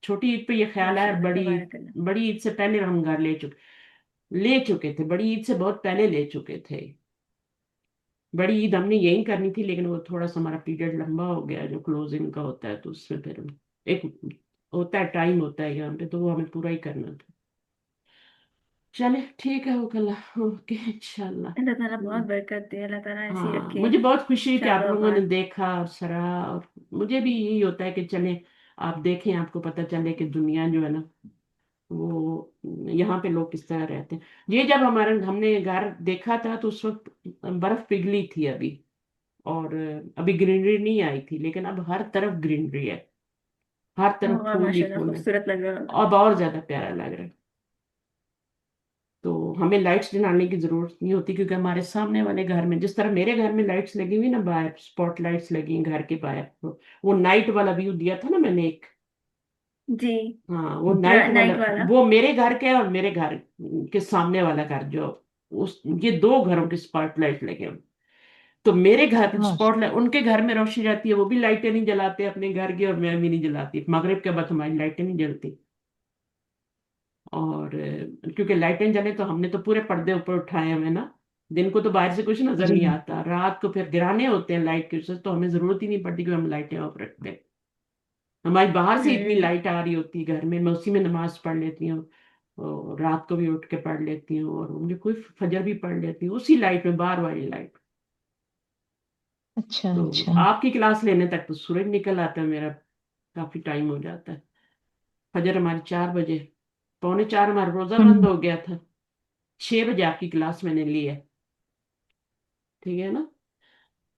S1: چھوٹی عید پہ یہ خیال آیا،
S5: ماشاء
S1: اور
S5: اللہ،
S1: بڑی عید،
S5: تبارک اللہ.
S1: بڑی عید سے پہلے ہم گھر لے چکے تھے. بڑی عید سے بہت پہلے لے چکے تھے. بڑی عید ہم نے یہی کرنی تھی، لیکن وہ تھوڑا سا ہمارا پیریڈ لمبا ہو گیا جو کلوزنگ کا ہوتا ہے، تو اس میں پھر ایک ہوتا ہے ٹائم ہوتا ہے یہاں پہ، تو وہ ہمیں پورا ہی کرنا تھا. چلے ٹھیک ہے، اوکے انشاءاللہ.
S5: اللہ تعالیٰ بہت برکت دے، اللہ تعالیٰ ایسے ہی
S1: ہاں
S5: رکھے
S1: مجھے بہت خوشی ہے کہ آپ
S5: شادو
S1: لوگوں نے
S5: آباد.
S1: دیکھا اور سراہا، اور مجھے بھی یہی ہوتا ہے کہ چلیں آپ دیکھیں، آپ کو پتہ چلے کہ دنیا جو ہے نا، وہ یہاں پہ لوگ کس طرح رہتے ہیں. یہ جب ہم نے گھر دیکھا تھا تو اس وقت برف پگھلی تھی ابھی، اور ابھی گرینری نہیں آئی تھی، لیکن اب ہر طرف گرینری ہے، ہر طرف
S5: اور
S1: پھول ہی
S5: ماشاء اللہ
S1: پھول ہے.
S5: خوبصورت لگ رہا ہوگا.
S1: اب اور زیادہ پیارا لگ رہا ہے. تو ہمیں لائٹس جلانے کی ضرورت نہیں ہوتی، کیونکہ ہمارے سامنے والے گھر میں، جس طرح میرے گھر میں لائٹس لگی ہوئی نا باہر، اسپاٹ لائٹس لگی ہیں گھر کے باہر، وہ نائٹ والا ویو دیا تھا نا میں نے ایک.
S5: جی،
S1: ہاں وہ نائٹ والا،
S5: نائٹ والا.
S1: وہ میرے گھر کے اور میرے گھر کے سامنے والا گھر جو، یہ 2 گھروں کے اسپاٹ لائٹ لگے ہوئے. تو میرے گھر پہ اسپاٹ لائٹ، ان کے گھر میں روشنی رہتی ہے، وہ بھی لائٹیں نہیں جلاتے اپنے گھر کی، اور میں بھی نہیں جلاتی. مغرب کے بعد ہماری لائٹیں نہیں جلتی. اور کیونکہ لائٹیں جلے تو ہم نے تو پورے پردے اوپر اٹھائے ہوئے نا، دن کو تو باہر سے کچھ نظر نہیں آتا، رات کو پھر گرانے ہوتے ہیں لائٹ کے، تو ہمیں ضرورت ہی نہیں پڑتی کہ ہم لائٹیں آف رکھتے ہیں. ہماری باہر سے اتنی
S5: ہوں.
S1: لائٹ آ رہی ہوتی ہے گھر میں اسی میں نماز پڑھ لیتی ہوں، اور رات کو بھی اٹھ کے پڑھ لیتی ہوں، اور مجھے کوئی فجر بھی پڑھ لیتی ہوں اسی لائٹ میں، باہر والی لائٹ.
S6: اچھا
S1: تو
S6: اچھا.
S1: آپ کی کلاس لینے تک تو سورج نکل آتا ہے، میرا کافی ٹائم ہو جاتا ہے. فجر ہماری 4 بجے، 3:45 ہمارا روزہ بند
S6: ہوں.
S1: ہو گیا تھا. 6 بجے آپ کی کلاس میں نے لی ہے. ٹھیک ہے نا.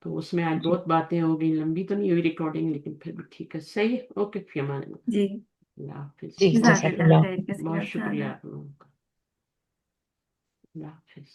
S1: تو اس میں آج
S6: جی
S1: بہت باتیں ہو گئی، لمبی تو نہیں ہوئی ریکارڈنگ، لیکن پھر بھی ٹھیک ہے، صحیح ہے. اوکے فی امان اللہ.
S5: جی،
S1: اللہ حافظ.
S6: جی،
S5: جزاک
S6: جزاک
S5: اللہ
S6: اللہ.
S5: خیر،
S1: بہت
S5: کسی
S1: شکریہ آپ لوگوں کا. اللہ حافظ.